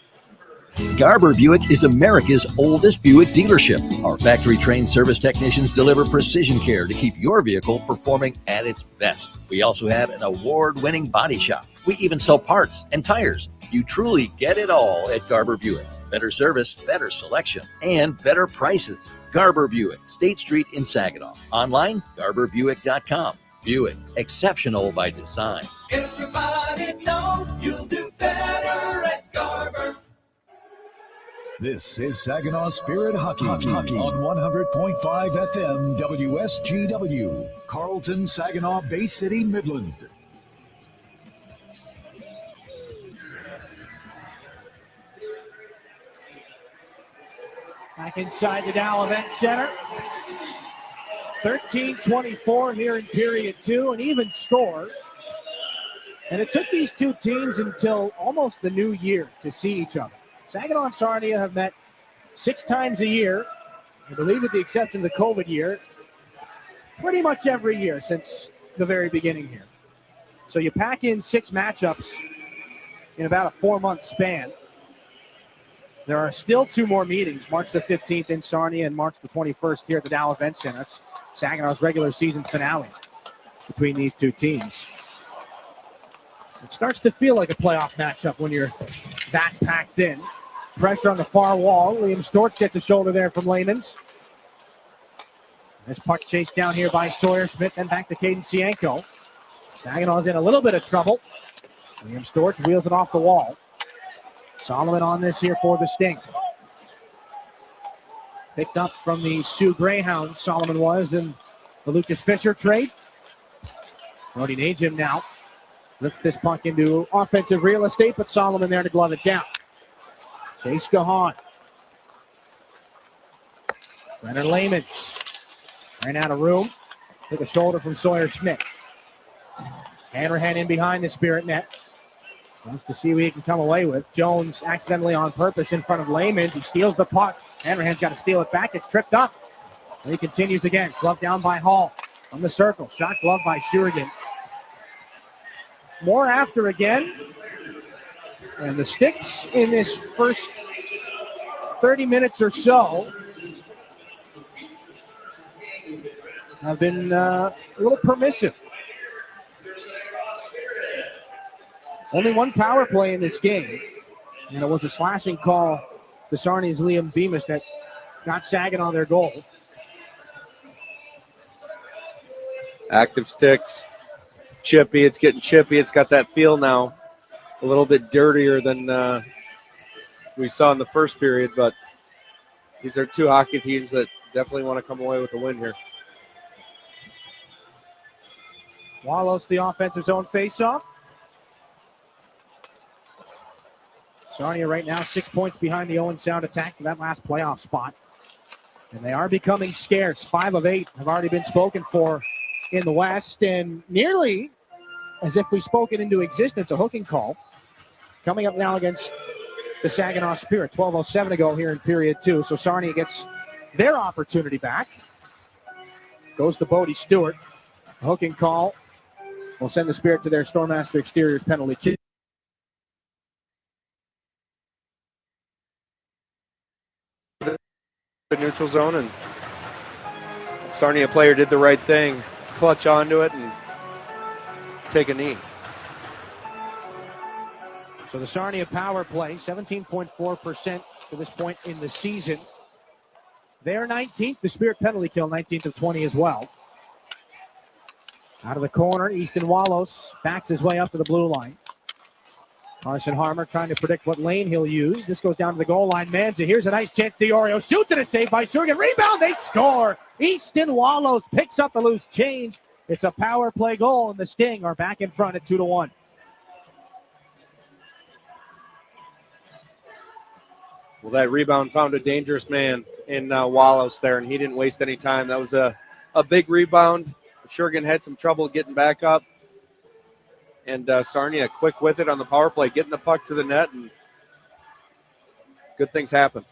Garber Buick is America's oldest Buick dealership. Our factory-trained service technicians deliver precision care to keep your vehicle performing at its best. We also have an award-winning body shop. We even sell parts and tires. You truly get it all at Garber Buick. Better service, better selection, and better prices. Garber Buick, State Street in Saginaw. Online, garberbuick.com. Buick, exceptional by design. Everybody knows you'll do better at Garber. This is Saginaw Spirit Hockey on 100.5 FM WSGW. Carlton, Saginaw, Bay City, Midland. Back inside the Dow Event Center. 13:24 here in period 2, an even score. And it took these two teams until almost the new year to see each other. Saginaw and Sarnia have met 6 times a year. I believe with the exception of the COVID year, pretty much every year since the very beginning here. So you pack in 6 matchups in about a 4-month span. There are still 2 more meetings, March the 15th in Sarnia and March the 21st here at the Dow Event Center. That's Saginaw's regular season finale between these two teams. It starts to feel like a playoff matchup when you're that packed in. Pressure on the far wall. Liam Storch gets a shoulder there from Layman's. This puck chased down here by Sawyer Smith and back to Caden Sienko. Saginaw's in a little bit of trouble. Liam Storch wheels it off the wall. Solomon on this here for the Sting. Picked up from the Sioux Greyhounds, Solomon was in the Lucas Fisher trade. Brody Najim now lifts this puck into offensive real estate, but Solomon there to glove it down. Chase Gahan. Brennan Layman's ran out of room. Took a shoulder from Sawyer Schmidt. Hanrahan in behind the Spirit net. Wants to see what he can come away with. Jones accidentally on purpose in front of Layman's. He steals the puck. Hanrahan's got to steal it back. It's tripped up. And he continues again. Glove down by Hall. From the circle. Shot glove by Shurigan. More after again. And the Sticks in this first 30 minutes or so have been a little permissive. Only one power play in this game, and it was a slashing call to Sarnia's Liam Beamish that got Saginaw their goal. Active Sticks. Chippy. It's getting chippy. It's got that feel now. A little bit dirtier than we saw in the first period, but these are two hockey teams that definitely want to come away with the win here. Wallace, the offensive zone faceoff. Sarnia right now 6 points behind the Owen Sound attack for that last playoff spot. And they are becoming scarce. 5 of 8 have already been spoken for in the West, and nearly as if we spoke it into existence, a hooking call. Coming up now against the Saginaw Spirit. 12:07 to go here in period 2. So Sarnia gets their opportunity back. Goes to Bodie Stewart. A hooking call will send the Spirit to their Stormmaster Exteriors penalty kick. The neutral zone, and Sarnia player did the right thing. Clutch onto it and take a knee. So the Sarnia power play, 17.4% to this point in the season. They're 19th. The Spirit penalty kill, 19th of 20 as well. Out of the corner, Easton Wallows backs his way up to the blue line. Carson Harmer trying to predict what lane he'll use. This goes down to the goal line. Manza, here's a nice chance. DiOrio shoots it, a save by Shurigan. Rebound, they score. Easton Wallows picks up the loose change. It's a power play goal, and the Sting are back in front at 2-1. Well, that rebound found a dangerous man in Wallows there, and he didn't waste any time. That was a big rebound. Shurigan had some trouble getting back up. And Sarnia quick with it on the power play, getting the puck to the net, and good things happen.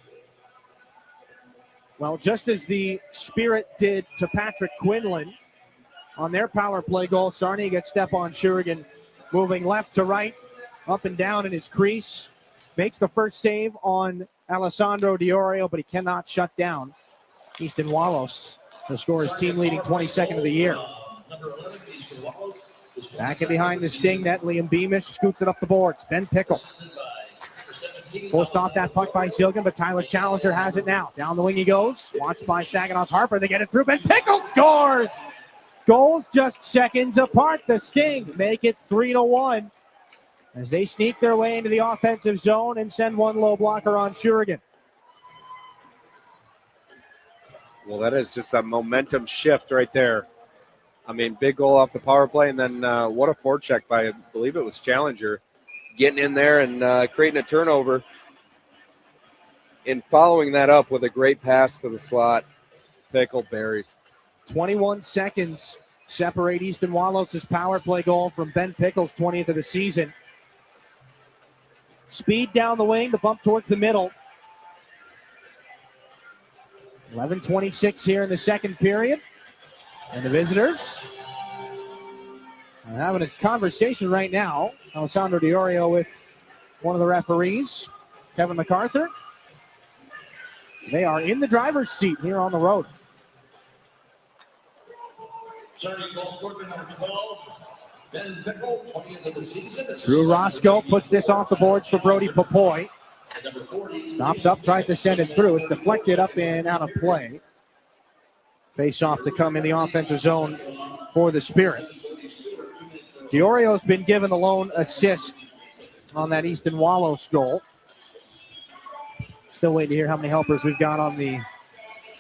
Well, just as the Spirit did to Patrick Quinlan on their power play goal, Sarnia gets step on Shurigan, moving left to right, up and down in his crease. Makes the first save on Alessandro DiOrio, but he cannot shut down Easton Wallows. The score is team leading 22nd of the year. Back in behind the Sting net, Liam Beamish scoots it up the boards. Ben Pickle forced off that puck by Zilgan, but Tyler Challenger has it now. Down the wing he goes. Watched by Saginaw's Harper. They get it through. Ben Pickle scores! Goals just seconds apart. The Sting make it 3-1 as they sneak their way into the offensive zone and send one low blocker on Shurigan. Well, that is just a momentum shift right there. I mean, big goal off the power play, and then what a forecheck by, I believe it was Challenger, getting in there and creating a turnover. And following that up with a great pass to the slot, Pickle buries. 21 seconds separate Easton Wallows' power play goal from Ben Pickle's 20th of the season. Speed down the wing, the bump towards the middle. 11:26 here in the second period. And the visitors are having a conversation right now. Alessandro DiOrio with one of the referees, Kevin MacArthur. They are in the driver's seat here on the road. Drew Roscoe puts this off the boards for Brody Papoy. Stops up, tries to send it through. It's deflected up and out of play. Face off to come in the offensive zone for the Spirit. Diorio's been given the lone assist on that Easton Wallows goal. Still waiting to hear how many helpers we've got on the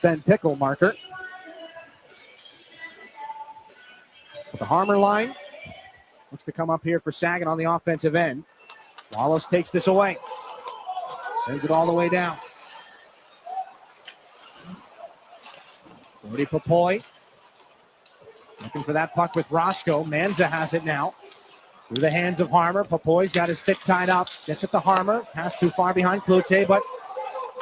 Ben Pickle marker. But the Harmer line looks to come up here for Saginaw on the offensive end. Wallows takes this away. Sends it all the way down. Brody Papoy looking for that puck with Roscoe. Manza has it now. Through the hands of Harmer. Papoy's got his stick tied up. Gets it to Harmer. Pass too far behind Cloutier, but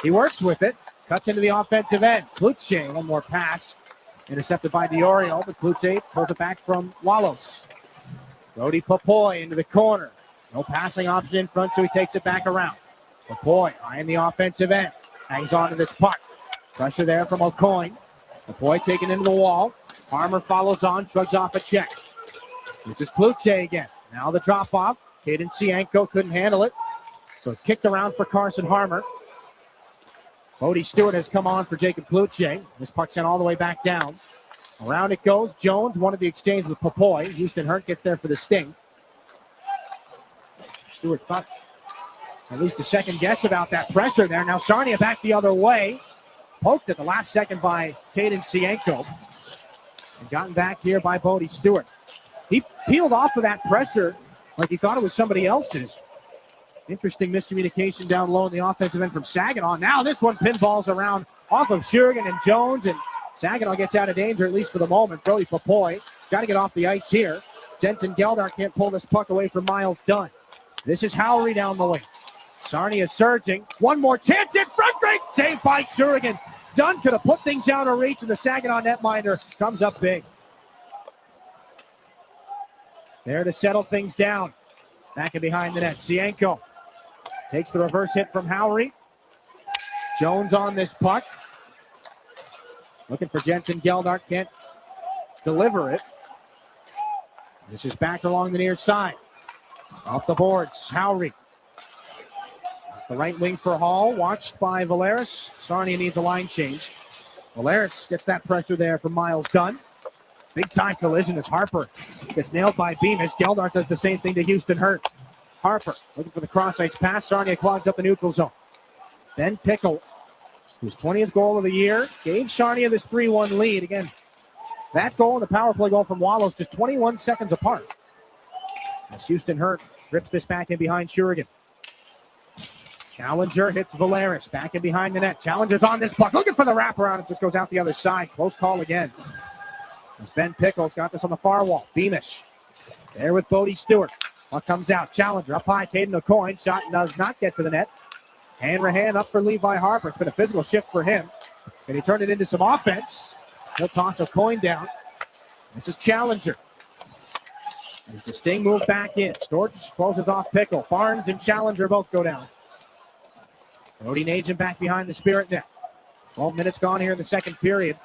he works with it. Cuts into the offensive end. Cloutier, one more pass. Intercepted by Diorio, but Cloutier pulls it back from Wallows. Brody Papoy into the corner. No passing option in front, so he takes it back around. Papoy high in the offensive end. Hangs on to this puck. Pressure there from O'Coin. Papoy taken into the wall. Harmer follows on, shrugs off a check. This is Cloutier again. Now the drop off. Caden Cianco couldn't handle it, so it's kicked around for Carson Harmer. Bodie Stewart has come on for Jacob Cloutier. This puck sent all the way back down. Around it goes. Jones wanted the exchange with Papoy. Houston Hurt gets there for the sting. Stewart thought at least a second guess about that pressure there. Now Sarnia back the other way. Poked at the last second by Caden Cianco. And gotten back here by Bodie Stewart. He peeled off of that pressure like he thought it was somebody else's. Interesting miscommunication down low in the offensive end from Saginaw. Now this one pinballs around off of Shurigan and Jones, and Saginaw gets out of danger, at least for the moment. Brody Papoy got to get off the ice here. Jensen Geldar can't pull this puck away from Miles Dunn. This is Howry down the wing. Sarnia surging. One more chance in front. Great save by Shurigan. Dunn could have put things out of reach, and the Saginaw netminder comes up big. There to settle things down. Back and behind the net. Cianco takes the reverse hit from Howry. Jones on this puck. Looking for Jensen Geldart. Can't deliver it. This is back along the near side. Off the boards. Howry. The right wing for Hall. Watched by Valeris. Sarnia needs a line change. Valeris gets that pressure there from Miles Dunn. Big time collision as Harper gets nailed by Bemis. Geldart does the same thing to Houston Hurt. Harper looking for the cross-ice pass. Sarnia clogs up the neutral zone. Ben Pickle, his 20th goal of the year, gave Sarnia this 3-1 lead. Again, that goal and the power play goal from Wallows just 21 seconds apart. As Houston Hurt rips this back in behind Shurigan. Challenger hits Valeris. Back in behind the net. Challenger's on this puck. Looking for the wraparound. It just goes out the other side. Close call again. As Ben Pickle's got this on the far wall. Beamish there with Bodie Stewart. Puck comes out. Challenger up high. Caden O'Coin. Shot does not get to the net. Hand up for Levi Harper. It's been a physical shift for him. Can he turn it into some offense? He'll toss O'Coin down. This is Challenger. As the Sting move back in. Storch closes off Pickle. Barnes and Challenger both go down. Brody Nagin back behind the Spirit net. 12 minutes gone here in the second period.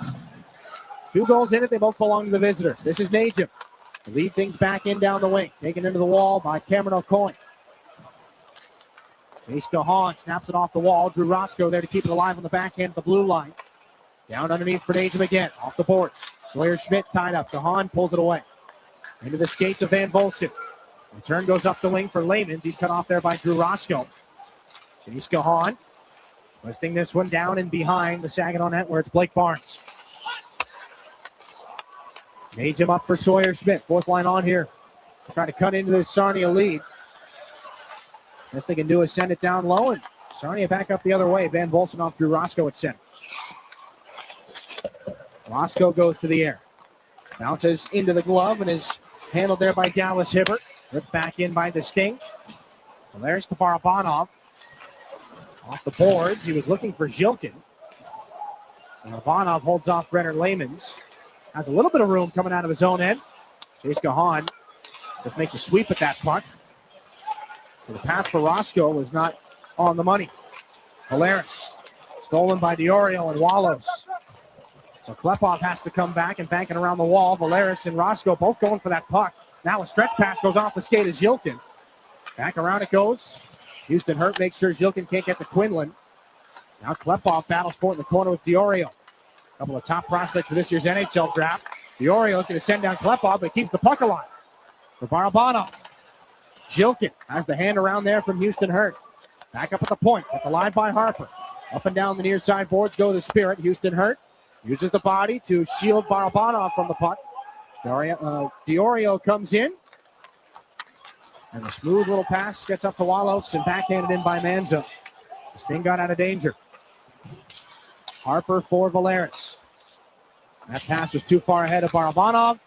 2 goals in it. They both belong to the visitors. This is Nagin. Lead things back in down the wing. Taken into the wall by Cameron O'Coin. Chase Gahan snaps it off the wall. Drew Roscoe there to keep it alive on the backhand of the blue line. Down underneath for Nagin again. Off the boards. Sawyer Schmidt tied up. Gahan pulls it away. Into the skates of Van Volsen. Return goes up the wing for Laymans. He's cut off there by Drew Roscoe. Chase Gahan twisting this one down and behind the Saginaw net where it's Blake Barnes. Nagin up for Sawyer Schmidt. Fourth line on here. Trying to cut into this Sarnia lead. Best they can do is send it down low, and Sarnia back up the other way. Van Volsen off Drew Roscoe at center. Roscoe goes to the air. Bounces into the glove and is handled there by Dallas Hibbert. Ripped back in by the Sting. Well, there's to Barabanov. Off the boards. He was looking for Zhilkin. Barabanov holds off Brenner Laymans. Has a little bit of room coming out of his own end. Chase Gahan just makes a sweep at that puck. So the pass for Roscoe was not on the money. Valeris, stolen by Diorio and Wallows. So Klepov has to come back and bank it around the wall. Valeris and Roscoe both going for that puck. Now a stretch pass goes off the skate of Zilkin. Back around it goes. Houston Hurt makes sure Zilkin can't get to Quinlan. Now Klepov battles for it in the corner with Diorio. A couple of top prospects for this year's NHL draft. Diorio is going to send down Klepov, but keeps the puck alive. For Barabanov. Zilkin has the hand around there from Houston Hurt. Back up at the point. At the line by Harper. Up and down the near side boards go the Spirit. Houston Hurt uses the body to shield Barabanov from the puck. Diorio comes in. And a smooth little pass gets up to Wallows and backhanded in by Manzo. The Sting got out of danger. Harper for Valeris. That pass was too far ahead of Barabanov.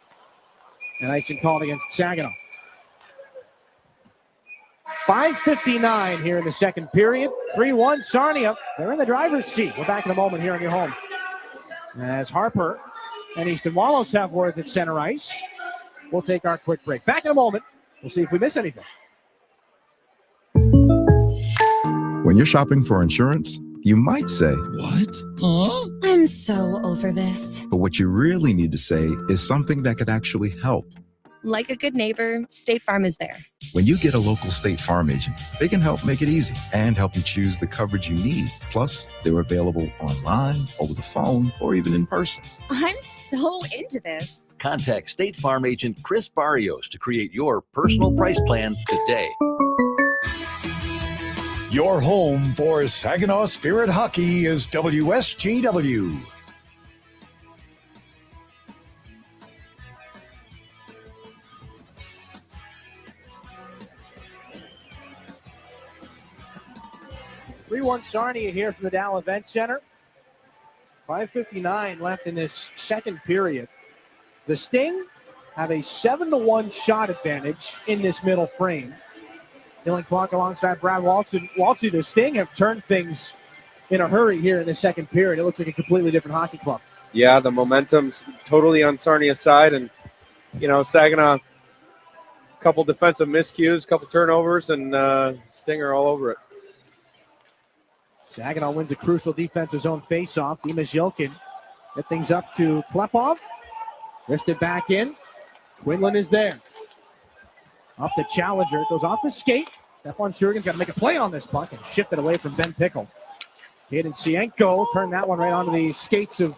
And icing called against Saginaw. 5:59 here in the second period. 3-1 Sarnia. They're in the driver's seat. We're back in a moment here on your home. As Harper and Easton Wallows have words at center ice. We'll take our quick break. Back in a moment. We'll see if we miss anything. When you're shopping for insurance, you might say, "What? Huh?" I'm so over this. But what you really need to say is something that could actually help. Like a good neighbor, State Farm is there. When you get a local State Farm agent, they can help make it easy and help you choose the coverage you need. Plus, they're available online, over the phone, or even in person. I'm so into this. Contact State Farm agent Chris Barrios to create your personal price plan today. Your home for Saginaw Spirit Hockey is WSGW. Sarnia here from the Dow Event Center. 5:59 left in this second period. The Sting have a 7-1 shot advantage in this middle frame. Dylan Clark alongside Brad Walter. The Sting have turned things in a hurry here in the second period. It looks like a completely different hockey club. Yeah, the momentum's totally on Sarnia's side. And, Saginaw, a couple defensive miscues, a couple turnovers, and Stinger all over it. Saginaw wins a crucial defensive zone faceoff. Dima Zilkin get things up to Klepov. Wristed back in. Quinlan is there. Up the Challenger. It goes off his skate. Stephon Shurigan's got to make a play on this puck and shift it away from Ben Pickle. Hayden Sienko turned that one right onto the skates of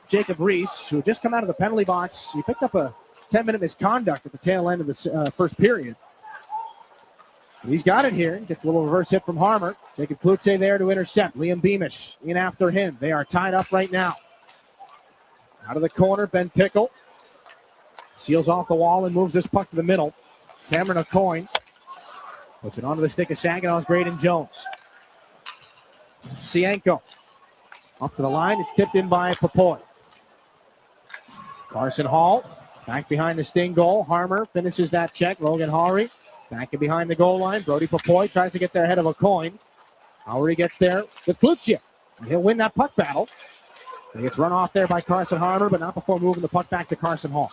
Jacob Reese, who had just come out of the penalty box. He picked up a 10-minute misconduct at the tail end of the first period. He's got it here. Gets a little reverse hit from Harmer. Jacob Klutze there to intercept. Liam Beamish in after him. They are tied up right now. Out of the corner, Ben Pickle seals off the wall and moves this puck to the middle. Cameron O'Coin puts it onto the stick of Saginaw's Graydon Jones. Sienko up to the line. It's tipped in by Papoy. Carson Hall back behind the Sting goal. Harmer finishes that check. Logan Howry back in behind the goal line. Brody Papoy tries to get there ahead of O'Coin. Howry gets there with Klutze. And he'll win that puck battle. He gets run off there by Carson Harmer, but not before moving the puck back to Carson Hall.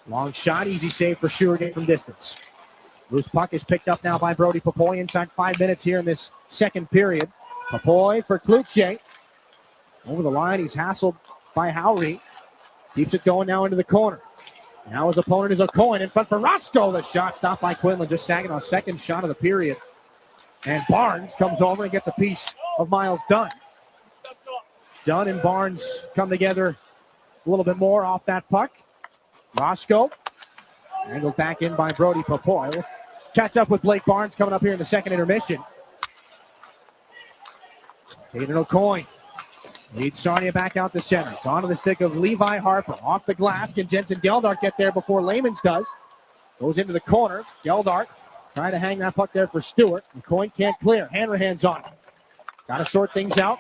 Long shot, easy save for Shurigan from distance. Loose puck is picked up now by Brody Papoy inside 5 minutes here in this second period. Papoy for Klutze. Over the line, he's hassled by Howry. Keeps it going now into the corner. Now his opponent is O'Coin in front for Roscoe. The shot stopped by Quinlan. Just Saginaw's second shot of the period. And Barnes comes over and gets a piece of Miles Dunn. Dunn and Barnes come together a little bit more off that puck. Roscoe angled back in by Brody Papoy. We'll catch up with Blake Barnes coming up here in the second intermission. Hayden O'Coin leads Sarnia back out to center. It's onto the stick of Levi Harper. Off the glass. Can Jensen Geldart get there before Lamans does? Goes into the corner. Geldart trying to hang that puck there for Stewart. O'Coin can't clear. Hanrahan's on it. Got to sort things out.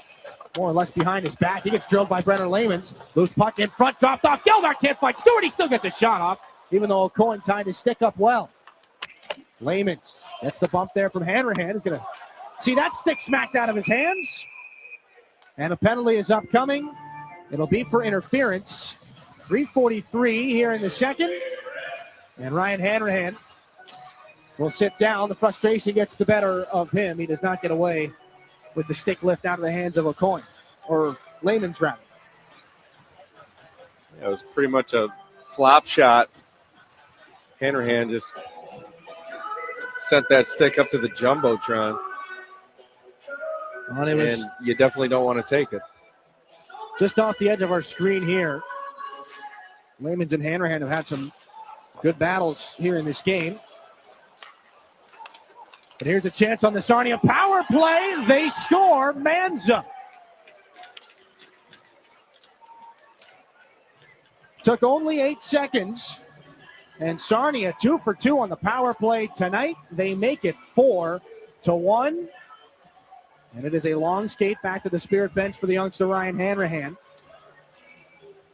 More or less behind his back. He gets drilled by Brenner Lamans. Loose puck in front, dropped off. Geldart can't fight Stewart. He still gets a shot off, even though O'Coin tied his stick up well. Lamans gets the bump there from Hanrahan. He's going to see that stick smacked out of his hands. And a penalty is upcoming. It'll be for interference. 3:43 here in the second. And Ryan Hanrahan will sit down. The frustration gets the better of him. He does not get away with the stick lift out of the hands of O'Coin, or Lehman's rather. It was pretty much a flop shot. Hanrahan just sent that stick up to the Jumbotron. Well, and you definitely don't want to take it. Just off the edge of our screen here. Lehman's and Hanrahan have had some good battles here in this game. But here's a chance on the Sarnia power play. They score. Manza. Took only 8 seconds. And Sarnia 2 for 2 on the power play tonight. They make it 4-1. And it is a long skate back to the Spirit bench for the youngster Ryan Hanrahan.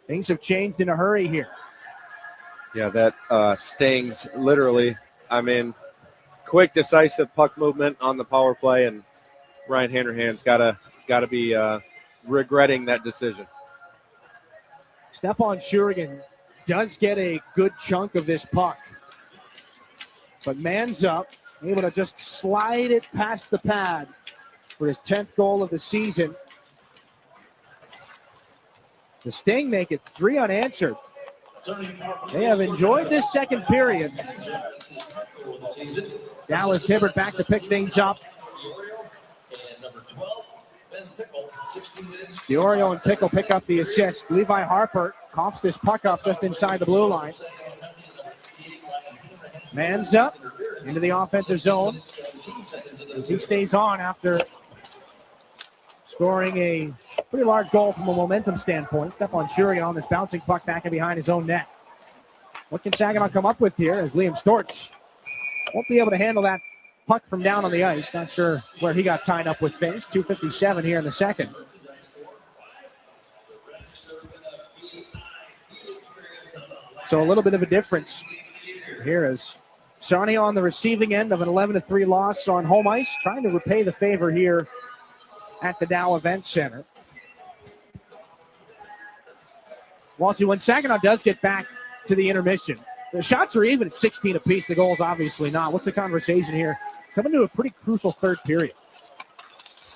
Things have changed in a hurry here. Yeah, that stings literally. I mean, quick, decisive puck movement on the power play, and Ryan Hanrahan's got to be regretting that decision. Stepan Shurigan does get a good chunk of this puck. But Manza able to just slide it past the pad for his 10th goal of the season. The Sting make it 3 unanswered. They have enjoyed this second period. Dallas Hibbert back to pick things up. DiOrio and Pickle pick up the assist. Levi Harper coughs this puck up just inside the blue line. Manza into the offensive zone as he stays on after scoring a pretty large goal from a momentum standpoint. Stepan Shurigan on this bouncing puck back and behind his own net. What can Saginaw come up with here as Liam Storch won't be able to handle that puck from down on the ice. Not sure where he got tied up with things. 2:57 here in the second. So a little bit of a difference here as Sarnia on the receiving end of an 11-3 loss on home ice, trying to repay the favor here at the Dow Event Center. Walter, when Saginaw does get back to the intermission, the shots are even at 16 apiece. The goals obviously not. What's the conversation here? Coming to a pretty crucial third period.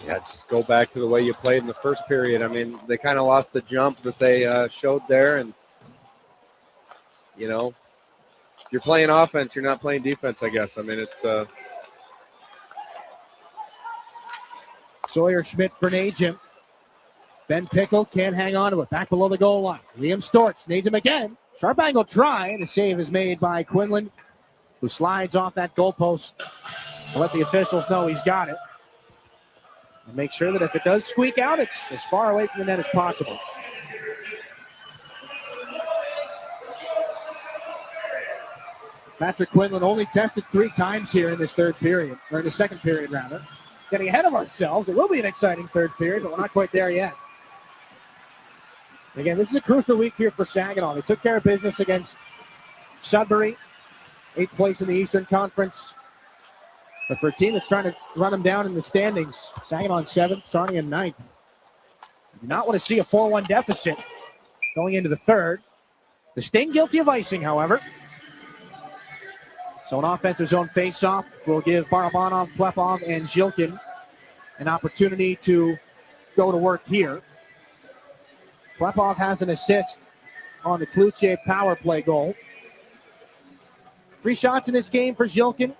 Yeah, just go back to the way you played in the first period. I mean, they kind of lost the jump that they showed there. And, you know, you're playing offense, you're not playing defense, I guess. I mean, it's Sawyer Schmidt for Najim. Ben Pickle can't hang on to it. Back below the goal line. Liam Storch needs him again. Sharp angle try. The save is made by Quinlan, who slides off that goalpost to let the officials know he's got it. And make sure that if it does squeak out, it's as far away from the net as possible. Patrick Quinlan only tested 3 times here in this third period, or in the second period, rather. Getting ahead of ourselves. It will be an exciting third period, but we're not quite there yet. Again, this is a crucial week here for Saginaw. They took care of business against Sudbury, 8th place in the Eastern Conference. But for a team that's trying to run them down in the standings, Saginaw in 7th, Sarnia in 9th. You do not want to see a 4-1 deficit going into the third. The Sting guilty of icing, however. So an offensive zone face-off will give Barabanov, Plepov, and Zhilkin an opportunity to go to work here. Plepov has an assist on the Kluche power play goal. 3 shots in this game for Zhilkin,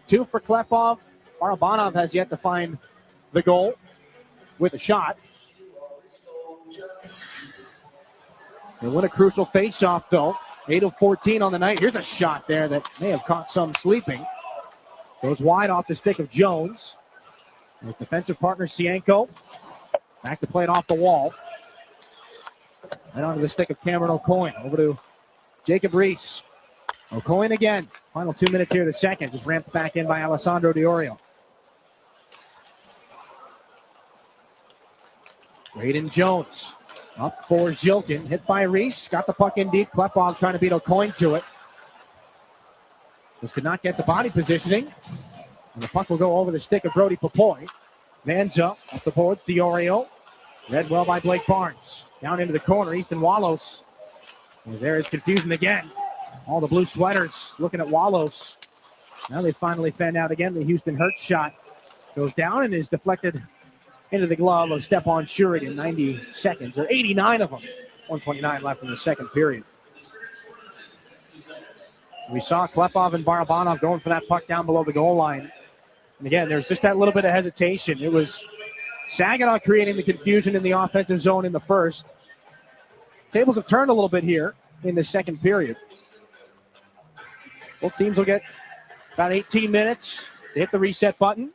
2 for Klepov. Barabanov has yet to find the goal with a shot. They win a crucial face-off, though. 8 of 14 on the night. Here's a shot there that may have caught some sleeping. Goes wide off the stick of Jones. With defensive partner Cienko. Back to play it off the wall. Right onto the stick of Cameron O'Coin. Over to Jacob Reese. O'Coin again. Final 2 minutes here of the second. Just ramped back in by Alessandro DiOrio. Braden Jones. Up for Zhilkin. Hit by Reese. Got the puck in deep. Klepov trying to beat O'Coin to it. This could not get the body positioning. And the puck will go over the stick of Brody Papoy. Manza up the boards. DiOrio. Read well by Blake Barnes. Down into the corner. Easton Wallos. There is confusion again. All the blue sweaters looking at Wallos. Now they finally fan out again. The Houston Hertz shot goes down and is deflected into the glove of Stepan Shurigan. 90 seconds, or 89 of them. 129 left in the second period. We saw Klepov and Barabanov going for that puck down below the goal line. And again, there's just that little bit of hesitation. It was Saginaw creating the confusion in the offensive zone in the first. Tables have turned a little bit here in the second period. Both teams will get about 18 minutes to hit the reset button.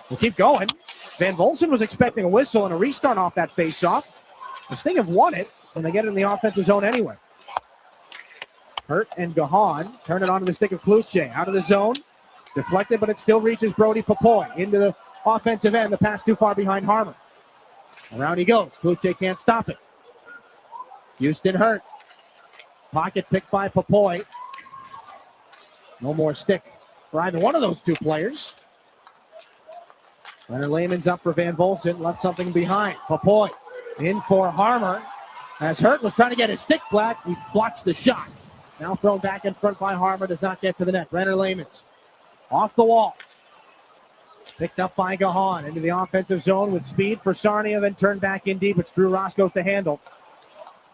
We'll keep going. Van Volsen was expecting a whistle and a restart off that faceoff. The Sting have won it, and they get it in the offensive zone anyway. Hurt and Gahan turn it onto the stick of Kluche. Out of the zone. Deflected, but it still reaches Brody Papoy into the offensive end. The pass too far behind Harmer. Around he goes. Kluche can't stop it. Houston Hurt. Pocket picked by Papoy. No more stick for either one of those two players. Leonard Lehman's up for Van Volsen. Left something behind. Papoy in for Harmer. As Hurt was trying to get his stick back, he blocks the shot. Now thrown back in front by Harmer. Does not get to the net. Renner Lehman's off the wall. Picked up by Gahan into the offensive zone with speed for Sarnia, then turned back in deep. It's Drew Roscoe's to handle.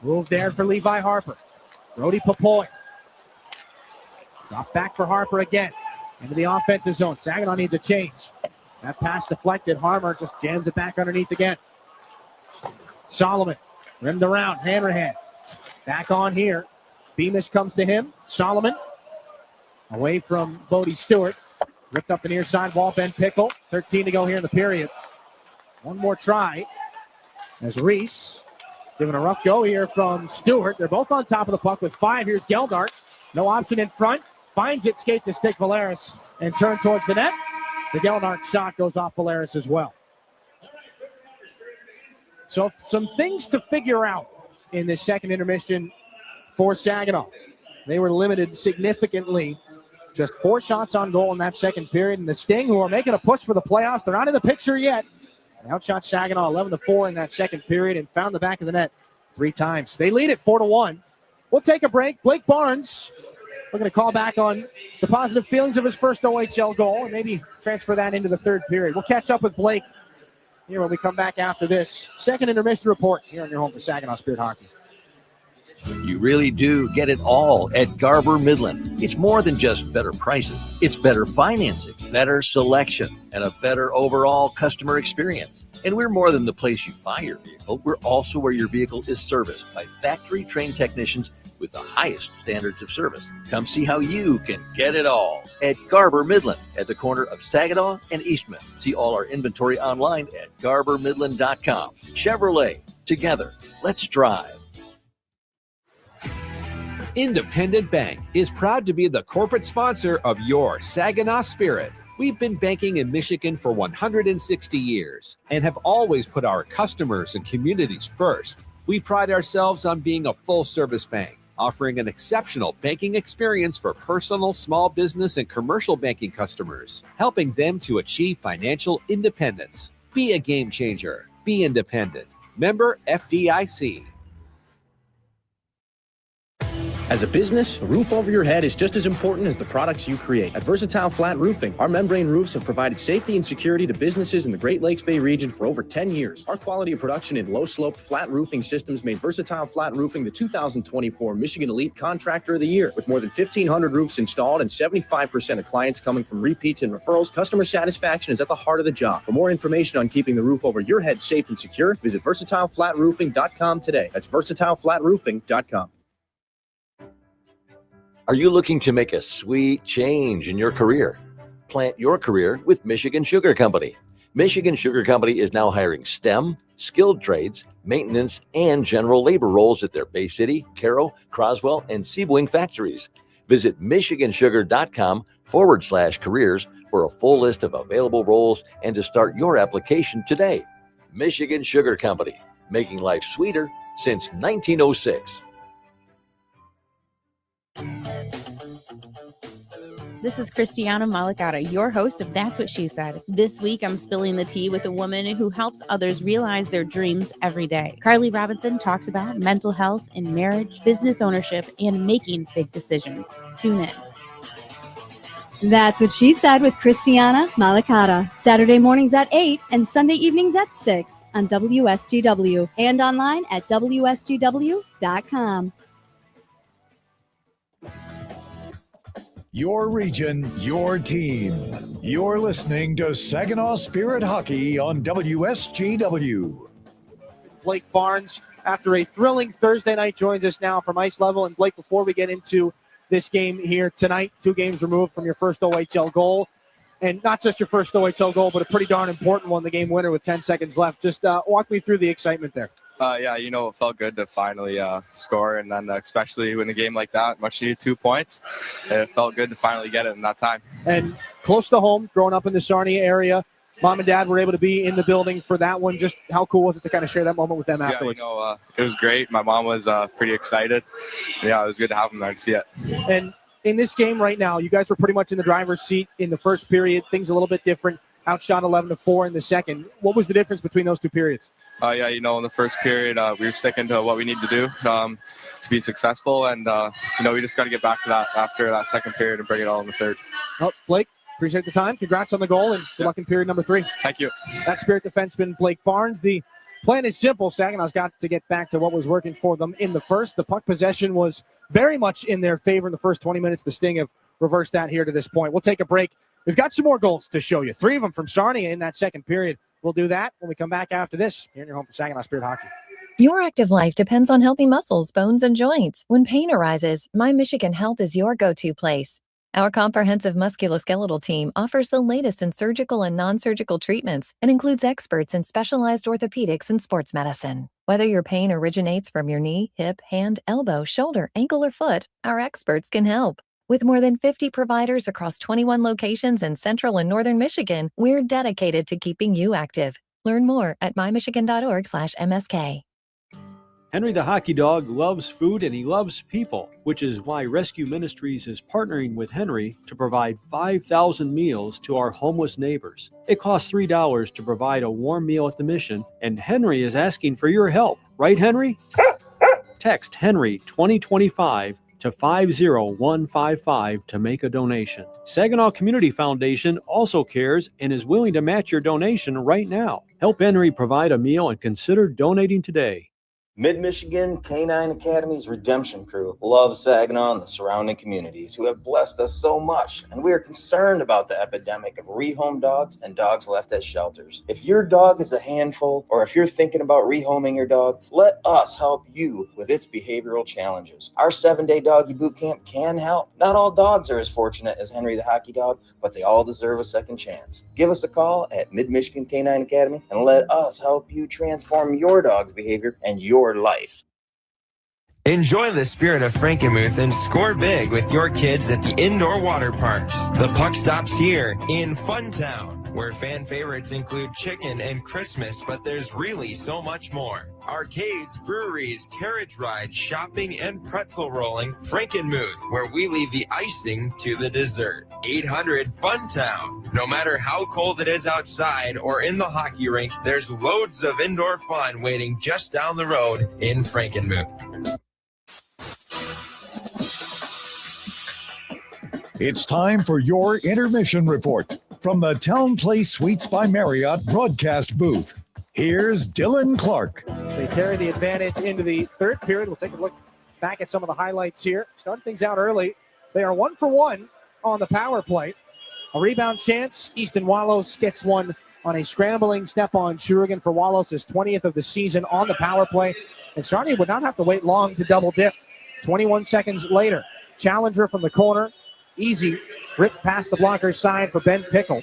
Move there for Levi Harper. Brody Papoy. Drop back for Harper again. Into the offensive zone. Saginaw needs a change. That pass deflected. Harmer just jams it back underneath again. Solomon rimmed around. Hanrahan back on here. Beamish comes to him. Solomon away from Bodie Stewart. Ripped up the near side wall. Ben Pickle. 13 to go here in the period. One more try as Reese giving a rough go here from Stewart. They're both on top of the puck with 5. Here's Geldart. No option in front. Finds it, skate to stick Valeris, and turn towards the net. The Geldart shot goes off Valeris as well. So some things to figure out in this second intermission for Saginaw. They were limited significantly. Just 4 shots on goal in that second period. And the Sting, who are making a push for the playoffs, they're not in the picture yet. They outshot Saginaw 11-4 in that second period and found the back of the net 3 times. They lead it 4-1. We'll take a break. Blake Barnes, we're going to call back on the positive feelings of his first OHL goal and maybe transfer that into the third period. We'll catch up with Blake here when we come back after this second intermission report here on your home for Saginaw Spirit Hockey. You really do get it all at Garber Midland. It's more than just better prices. It's better financing, better selection, and a better overall customer experience. And we're more than the place you buy your vehicle. We're also where your vehicle is serviced by factory-trained technicians with the highest standards of service. Come see how you can get it all at Garber Midland at the corner of Saginaw and Eastman. See all our inventory online at garbermidland.com. Chevrolet, together, let's drive. Independent Bank is proud to be the corporate sponsor of your Saginaw Spirit. We've been banking in Michigan for 160 years and have always put our customers and communities first. We pride ourselves on being a full-service bank, offering an exceptional banking experience for personal, small business, and commercial banking customers, helping them to achieve financial independence. Be a game changer. Be independent. Member FDIC. As a business, a roof over your head is just as important as the products you create. At Versatile Flat Roofing, our membrane roofs have provided safety and security to businesses in the Great Lakes Bay region for over 10 years. Our quality of production in low-sloped flat roofing systems made Versatile Flat Roofing the 2024 Michigan Elite Contractor of the Year. With more than 1,500 roofs installed and 75% of clients coming from repeats and referrals, customer satisfaction is at the heart of the job. For more information on keeping the roof over your head safe and secure, visit VersatileFlatRoofing.com today. That's VersatileFlatRoofing.com. Are you looking to make a sweet change in your career? Plant your career with Michigan Sugar Company. Michigan Sugar Company is now hiring STEM, skilled trades, maintenance, and general labor roles at their Bay City, Caro, Croswell, and Seaboing factories. Visit michigansugar.com/careers for a full list of available roles and to start your application today. Michigan Sugar Company, making life sweeter since 1906. This is Christiana Malicata, your host of That's What She Said. This week, I'm spilling the tea with a woman who helps others realize their dreams every day. Carly Robinson talks about mental health in marriage, business ownership, and making big decisions. Tune in. That's What She Said with Christiana Malacata. Saturday mornings at 8 and Sunday evenings at 6 on WSGW and online at WSGW.com. Your region, your team. You're listening to Saginaw Spirit Hockey on WSGW. Blake Barnes, after a thrilling Thursday night, joins us now from ice level. And Blake, before we get into this game here tonight, 2 games removed from your first OHL goal, and not just your first OHL goal, but a pretty darn important one, the game winner with 10 seconds left. Just walk me through the excitement there. Yeah, it felt good to finally score, and then especially in a game like that, much needed 2 points. It felt good to finally get it in that time. And close to home, growing up in the Sarnia area, Mom and Dad were able to be in the building for that one. Just how cool was it to kind of share that moment with them afterwards? It was great. My mom was pretty excited. Yeah, it was good to have them there to see it. And in this game right now, you guys were pretty much in the driver's seat in the first period. Things a little bit different. Outshot 11-4 in the second. What was the difference between those 2 periods? In the first period, we were sticking to what we need to do to be successful. And, we just got to get back to that after that second period and bring it all in the third. Well, Blake, appreciate the time. Congrats on the goal, and good luck in period number 3. Thank you. That's Spirit defenseman Blake Barnes. The plan is simple. Saginaw's got to get back to what was working for them in the first. The puck possession was very much in their favor in the first 20 minutes. The Sting have reversed that here to this point. We'll take a break. We've got some more goals to show you. 3 of them from Sarnia in that second period. We'll do that when we come back after this. Here in your home for Saginaw Spirit Hockey. Your active life depends on healthy muscles, bones, and joints. When pain arises, My Michigan Health is your go-to place. Our comprehensive musculoskeletal team offers the latest in surgical and non-surgical treatments and includes experts in specialized orthopedics and sports medicine. Whether your pain originates from your knee, hip, hand, elbow, shoulder, ankle, or foot, our experts can help. With more than 50 providers across 21 locations in central and northern Michigan, we're dedicated to keeping you active. Learn more at mymichigan.org/MSK. Henry the Hockey Dog loves food and he loves people, which is why Rescue Ministries is partnering with Henry to provide 5,000 meals to our homeless neighbors. It costs $3 to provide a warm meal at the mission, and Henry is asking for your help. Right, Henry? Text Henry 2025 to 50155 to make a donation. Saginaw Community Foundation also cares and is willing to match your donation right now. Help Henry provide a meal and consider donating today. Mid-Michigan Canine Academy's Redemption Crew loves Saginaw and the surrounding communities who have blessed us so much, and we are concerned about the epidemic of rehome dogs and dogs left at shelters. If your dog is a handful, or if you're thinking about rehoming your dog, let us help you with its behavioral challenges. Our 7-day doggy boot camp can help. Not all dogs are as fortunate as Henry the Hockey Dog, but they all deserve a second chance. Give us a call at Mid-Michigan Canine Academy and let us help you transform your dog's behavior and your life. Enjoy the spirit of Frankenmuth and score big with your kids at the indoor water parks. The puck stops here in Funtown, where fan favorites include chicken and Christmas, but there's really so much more. Arcades, breweries, carriage rides, shopping, and pretzel rolling. Frankenmuth, where we leave the icing to the dessert. 800 Funtown. No matter how cold it is outside or in the hockey rink, there's loads of indoor fun waiting just down the road in Frankenmuth. It's time for your intermission report from the Town Place Suites by Marriott broadcast booth. Here's Dylan Clark. They carry the advantage into the third period. We'll take a look back at some of the highlights here. Starting things out early. They are 1 for 1 on the power play. A rebound chance. Easton Wallace gets one on a scrambling step on Shurigan for Wallace's 20th of the season on the power play. And Sarnia would not have to wait long to double dip. 21 seconds later, challenger from the corner. Easy. Ripped past the blocker's side for Ben Pickle.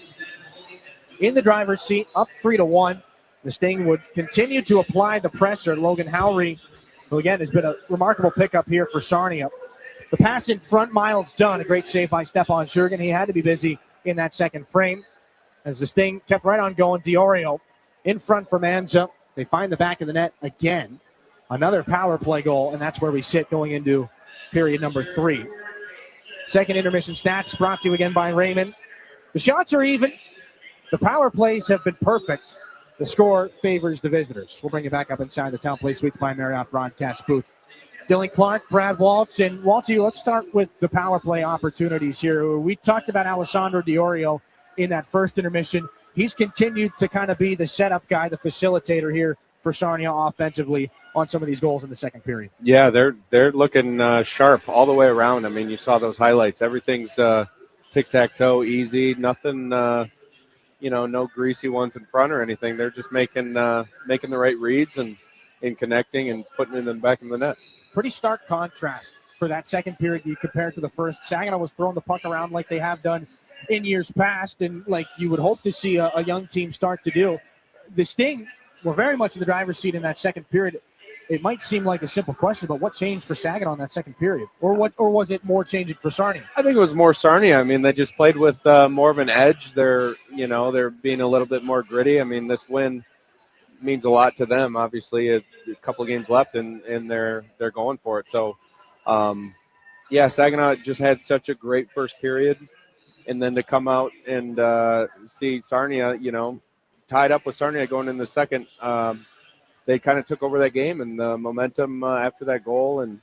In the driver's seat, up 3-1. The Sting would continue to apply the pressure. Logan Howry, who again has been a remarkable pickup here for Sarnia. The pass in front, Miles Dunn. A great save by Stepan Shurgan. He had to be busy in that second frame. As the Sting kept right on going, Diorio in front for Manza. They find the back of the net again. Another power play goal, and that's where we sit going into period number 3. Second intermission stats brought to you again by Raymond. The shots are even. The power plays have been perfect. The score favors the visitors. We'll bring you back up inside the Town Place Suites by Marriott broadcast booth. Dylan Clark, Brad Waltz, and Waltzy, let's start with the power play opportunities here. We talked about Alessandro Diorio in that first intermission. He's continued to kind of be the setup guy, the facilitator here for Sarnia offensively on some of these goals in the second period. Yeah, they're looking sharp all the way around. I mean, you saw those highlights. Everything's tic-tac-toe, easy, nothing, no greasy ones in front or anything. They're just making the right reads and connecting and putting it back in the net. Pretty stark contrast for that second period you compare to the first. Saginaw was throwing the puck around like they have done in years past and like you would hope to see a young team start to do. The Sting were very much in the driver's seat in that second period. It might seem like a simple question, but what changed for Saginaw in that second period? Or was it more changing for Sarnia? I think it was more Sarnia. I mean, they just played with more of an edge. They're being a little bit more gritty. I mean, this win means a lot to them. Obviously, a couple of games left, and they're going for it. So, Saginaw just had such a great first period, and then to come out and see Sarnia, tied up with Sarnia going in the second. They kind of took over that game and the momentum after that goal, and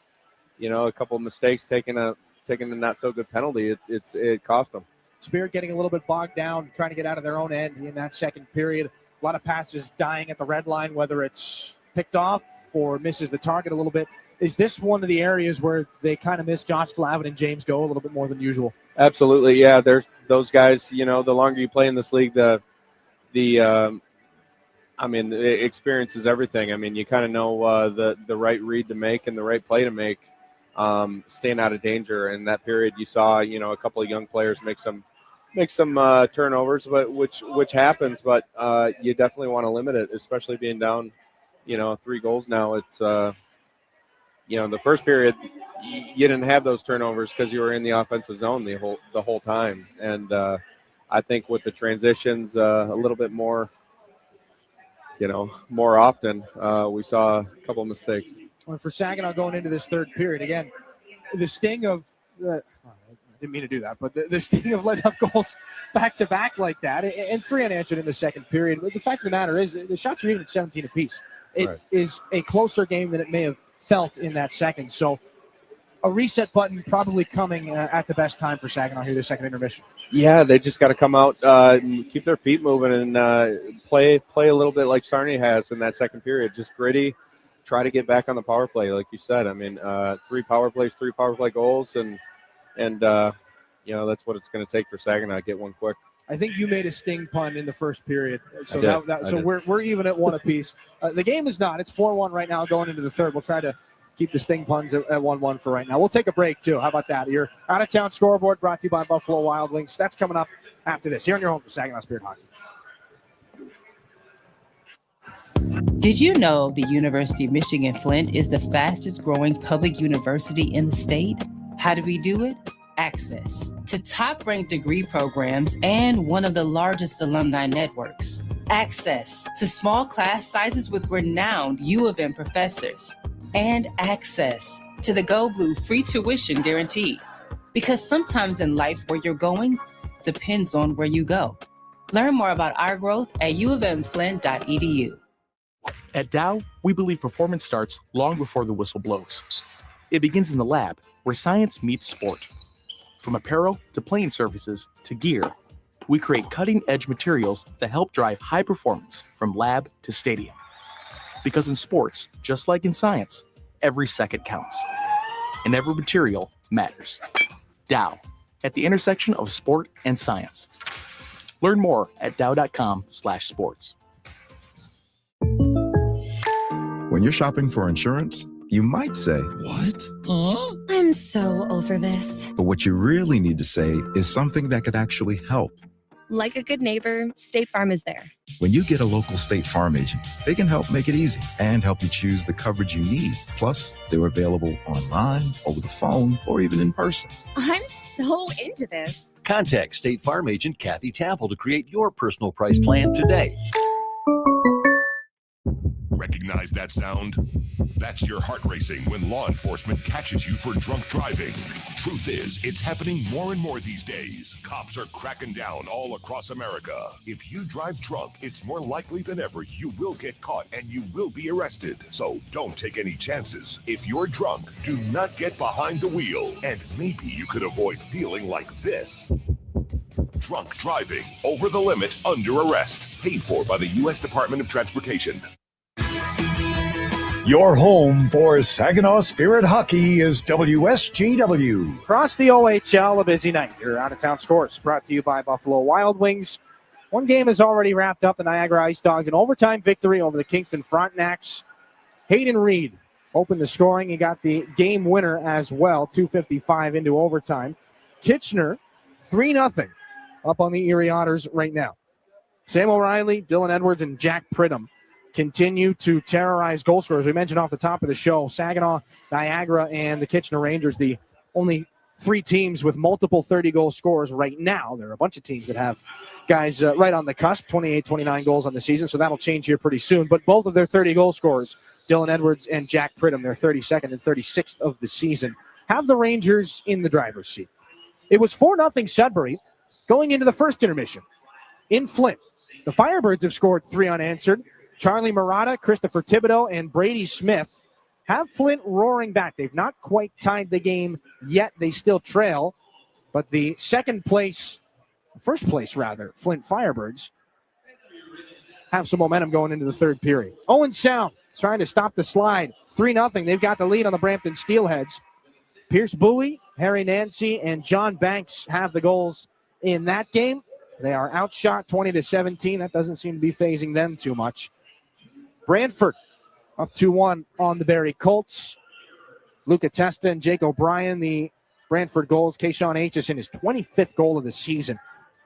a couple of mistakes, taking a not so good penalty. It cost them. Spirit getting a little bit bogged down, trying to get out of their own end in that second period. A lot of passes dying at the red line, whether it's picked off or misses the target a little bit. Is this one of the areas where they kind of miss Josh Glavin and James Go a little bit more than usual? Absolutely, yeah. There's those guys. The longer you play in this league, the experience is everything. I mean, you kind of know the right read to make and the right play to make, staying out of danger. In that period, you saw a couple of young players make some turnovers, but which happens. But you definitely want to limit it, especially being down 3 goals now. It's the first period you didn't have those turnovers because you were in the offensive zone the whole time. And I think with the transitions a little bit more. More often, we saw a couple of mistakes. Well, for Saginaw going into this third period, again, the sting of I didn't mean to do that, but the sting of letting up goals back-to-back like that, and 3 unanswered in the second period. But the fact of the matter is the shots are even at 17 apiece. It is a closer game than it may have felt in that second. So a reset button probably coming at the best time for Saginaw here this second intermission. Yeah, they just got to come out, and keep their feet moving, and play a little bit like Sarnia has in that second period. Just gritty, try to get back on the power play, like you said. I mean, 3 power plays, 3 power play goals, and that's what it's going to take for Saginaw to get one quick. I think you made a sting pun in the first period, so I did. we're even at 1 apiece. The game is not; it's 4-1 right now, going into the third. We'll try to keep the sting puns at 1-1 for right now. We'll take a break, too. How about that? Your out-of-town scoreboard brought to you by Buffalo Wild Wings. That's coming up after this. Here on your home for Saginaw Spirit Hockey. Did you know the University of Michigan Flint is the fastest growing public university in the state? How do we do it? Access to top-ranked degree programs and one of the largest alumni networks. Access to small class sizes with renowned U of M professors. And access to the Go Blue free tuition guarantee. Because sometimes in life where you're going depends on where you go. Learn more about our growth at uofmflint.edu. At Dow, we believe performance starts long before the whistle blows. It begins in the lab, where science meets sport. From apparel to playing surfaces to gear, we create cutting-edge materials that help drive high performance from lab to stadium. Because in sports, just like in science, every second counts. And every material matters. Dow, at the intersection of sport and science. Learn more at dow.com/sports. When you're shopping for insurance, you might say, "What? Huh?" I'm so over this. But what you really need to say is something that could actually help. Like a good neighbor, State Farm is there. When you get a local State Farm agent, they can help make it easy and help you choose the coverage you need. Plus, they're available online, over the phone, or even in person. I'm so into this. Contact State Farm agent Kathy Taffel to create your personal price plan today. Recognize that sound? That's your heart racing when law enforcement catches you for drunk driving. Truth is, it's happening more and more these days. Cops are cracking down all across America. If you drive drunk, it's more likely than ever you will get caught and you will be arrested. So don't take any chances. If you're drunk, do not get behind the wheel. And maybe you could avoid feeling like this. Drunk driving, over the limit, under arrest. Paid for by the U.S. Department of Transportation. Your home for Saginaw Spirit Hockey is WSGW. Across the OHL, a busy night. Your out-of-town scores brought to you by Buffalo Wild Wings. One game is already wrapped up. The Niagara Ice Dogs, an overtime victory over the Kingston Frontenacs. Hayden Reed opened the scoring. He got the game winner as well, 2:55 into overtime. Kitchener, 3-0 up on the Erie Otters right now. Sam O'Reilly, Dylan Edwards, and Jack Pridham continue to terrorize goal scorers. We mentioned off the top of the show, Saginaw, Niagara, and the Kitchener Rangers, the only three teams with multiple 30-goal scorers right now. There are a bunch of teams that have guys right on the cusp, 28, 29 goals on the season, so that'll change here pretty soon. But both of their 30-goal scorers, Dylan Edwards and Jack Pridham, their 32nd and 36th of the season, have the Rangers in the driver's seat. It was 4-0 Sudbury going into the first intermission. In Flint, the Firebirds have scored 3 unanswered. Charlie Murata, Christopher Thibodeau, and Brady Smith have Flint roaring back. They've not quite tied the game yet. They still trail. But the first place, Flint Firebirds have some momentum going into the third period. Owen Sound trying to stop the slide. 3-0. They've got the lead on the Brampton Steelheads. Pierce Bowie, Harry Nancy, and John Banks have the goals in that game. They are outshot 20-17. That doesn't seem to be phasing them too much. Brantford up 2-1 on the Barrie Colts. Luca Testa and Jake O'Brien, the Brantford goals. Keyshawn Aitchison, his 25th goal of the season.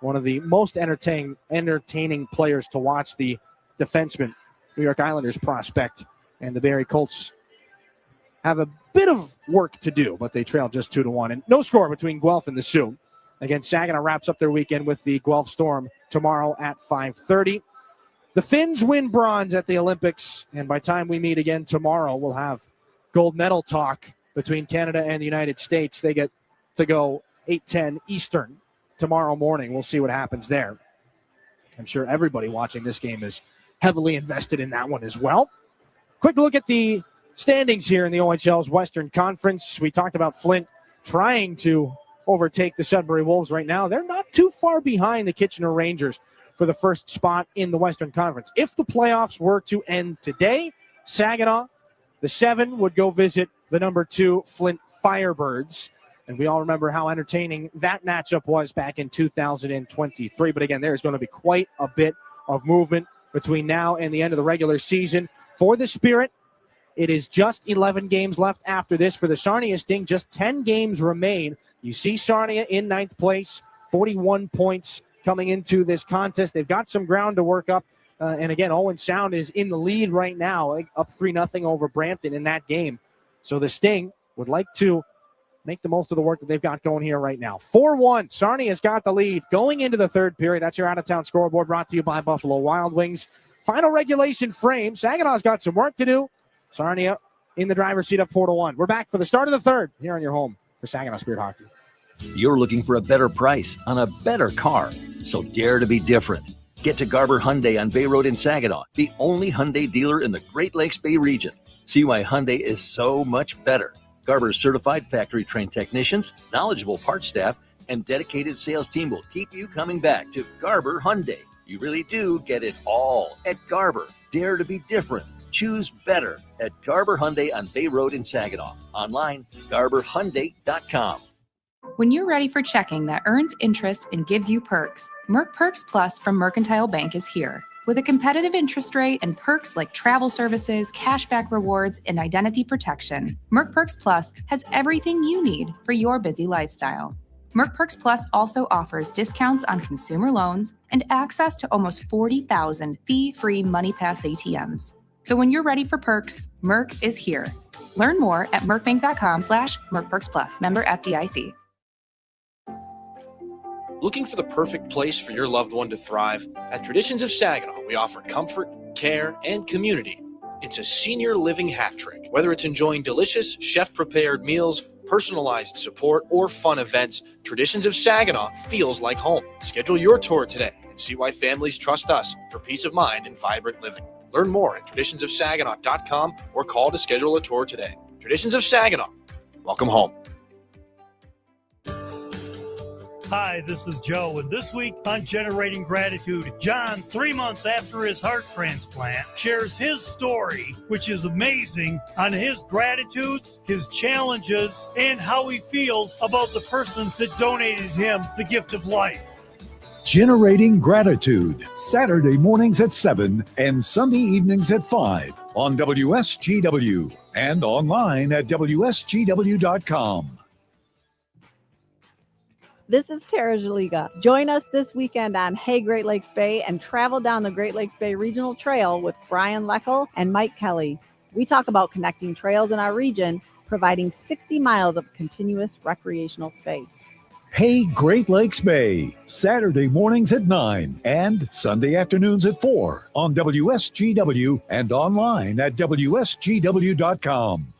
One of the most entertaining players to watch, the defenseman, New York Islanders prospect. And the Barrie Colts have a bit of work to do, but they trail just 2-1. And no score between Guelph and the Sioux. Again, Saginaw wraps up their weekend with the Guelph Storm tomorrow at 5:30. The Finns win bronze at the Olympics, and by the time we meet again tomorrow, we'll have gold medal talk between Canada and the United States. They get to go 8:10 Eastern tomorrow morning. We'll see what happens there. I'm sure everybody watching this game is heavily invested in that one as well. Quick look at the standings here in the OHL's Western Conference. We talked about Flint trying to overtake the Sudbury Wolves right now. They're not too far behind the Kitchener Rangers for the first spot in the Western Conference. If the playoffs were to end today, Saginaw, the 7, would go visit the number 2 Flint Firebirds. And we all remember how entertaining that matchup was back in 2023. But again, there's going to be quite a bit of movement between now and the end of the regular season. For the Spirit, it is just 11 games left after this. For the Sarnia Sting, just 10 games remain. You see Sarnia in 9th place, 41 points coming into this contest. They've got some ground to work up. And again, Owen Sound is in the lead right now, up 3-0 over Brampton in that game. So the Sting would like to make the most of the work that they've got going here right now. 4-1. Sarnia's got the lead going into the third period. That's your out-of-town scoreboard brought to you by Buffalo Wild Wings. Final regulation frame. Saginaw's got some work to do. Sarnia in the driver's seat up 4-1. We're back for the start of the third here on your home for Saginaw Spirit Hockey. You're looking for a better price on a better car, so dare to be different. Get to Garber Hyundai on Bay Road in Saginaw, the only Hyundai dealer in the Great Lakes Bay region. See why Hyundai is so much better. Garber's certified factory-trained technicians, knowledgeable parts staff, and dedicated sales team will keep you coming back to Garber Hyundai. You really do get it all at Garber. Dare to be different. Choose better at Garber Hyundai on Bay Road in Saginaw. Online, garberhyundai.com. When you're ready for checking that earns interest and gives you perks, Merc Perks Plus from Mercantile Bank is here. With a competitive interest rate and perks like travel services, cashback rewards, and identity protection, Merc Perks Plus has everything you need for your busy lifestyle. Merc Perks Plus also offers discounts on consumer loans and access to almost 40,000 fee-free MoneyPass ATMs. So when you're ready for perks, Merc is here. Learn more at mercbank.com/mercperksplus. Member FDIC. Looking for the perfect place for your loved one to thrive? At Traditions of Saginaw, we offer comfort, care, and community. It's It's a senior living hat trick. Whether it's enjoying delicious, chef-prepared meals, personalized support, or fun events, Traditions of Saginaw feels like home. Schedule your tour today and see why families trust us for peace of mind and vibrant living. Learn more at traditionsofsaginaw.com or call to schedule a tour today. Traditions of Saginaw. Welcome home. Hi, this is Joe, and this week on Generating Gratitude, John, 3 months after his heart transplant, shares his story, which is amazing, on his gratitudes, his challenges, and how he feels about the person that donated him the gift of life. Generating Gratitude, Saturday mornings at 7 and Sunday evenings at 5 on WSGW and online at WSGW.com. This is Tara Jaliga. Join us this weekend on Hey Great Lakes Bay and travel down the Great Lakes Bay Regional Trail with Brian Leckel and Mike Kelly. We talk about connecting trails in our region, providing 60 miles of continuous recreational space. Hey Great Lakes Bay, Saturday mornings at 9 and Sunday afternoons at 4 on WSGW and online at WSGW.com.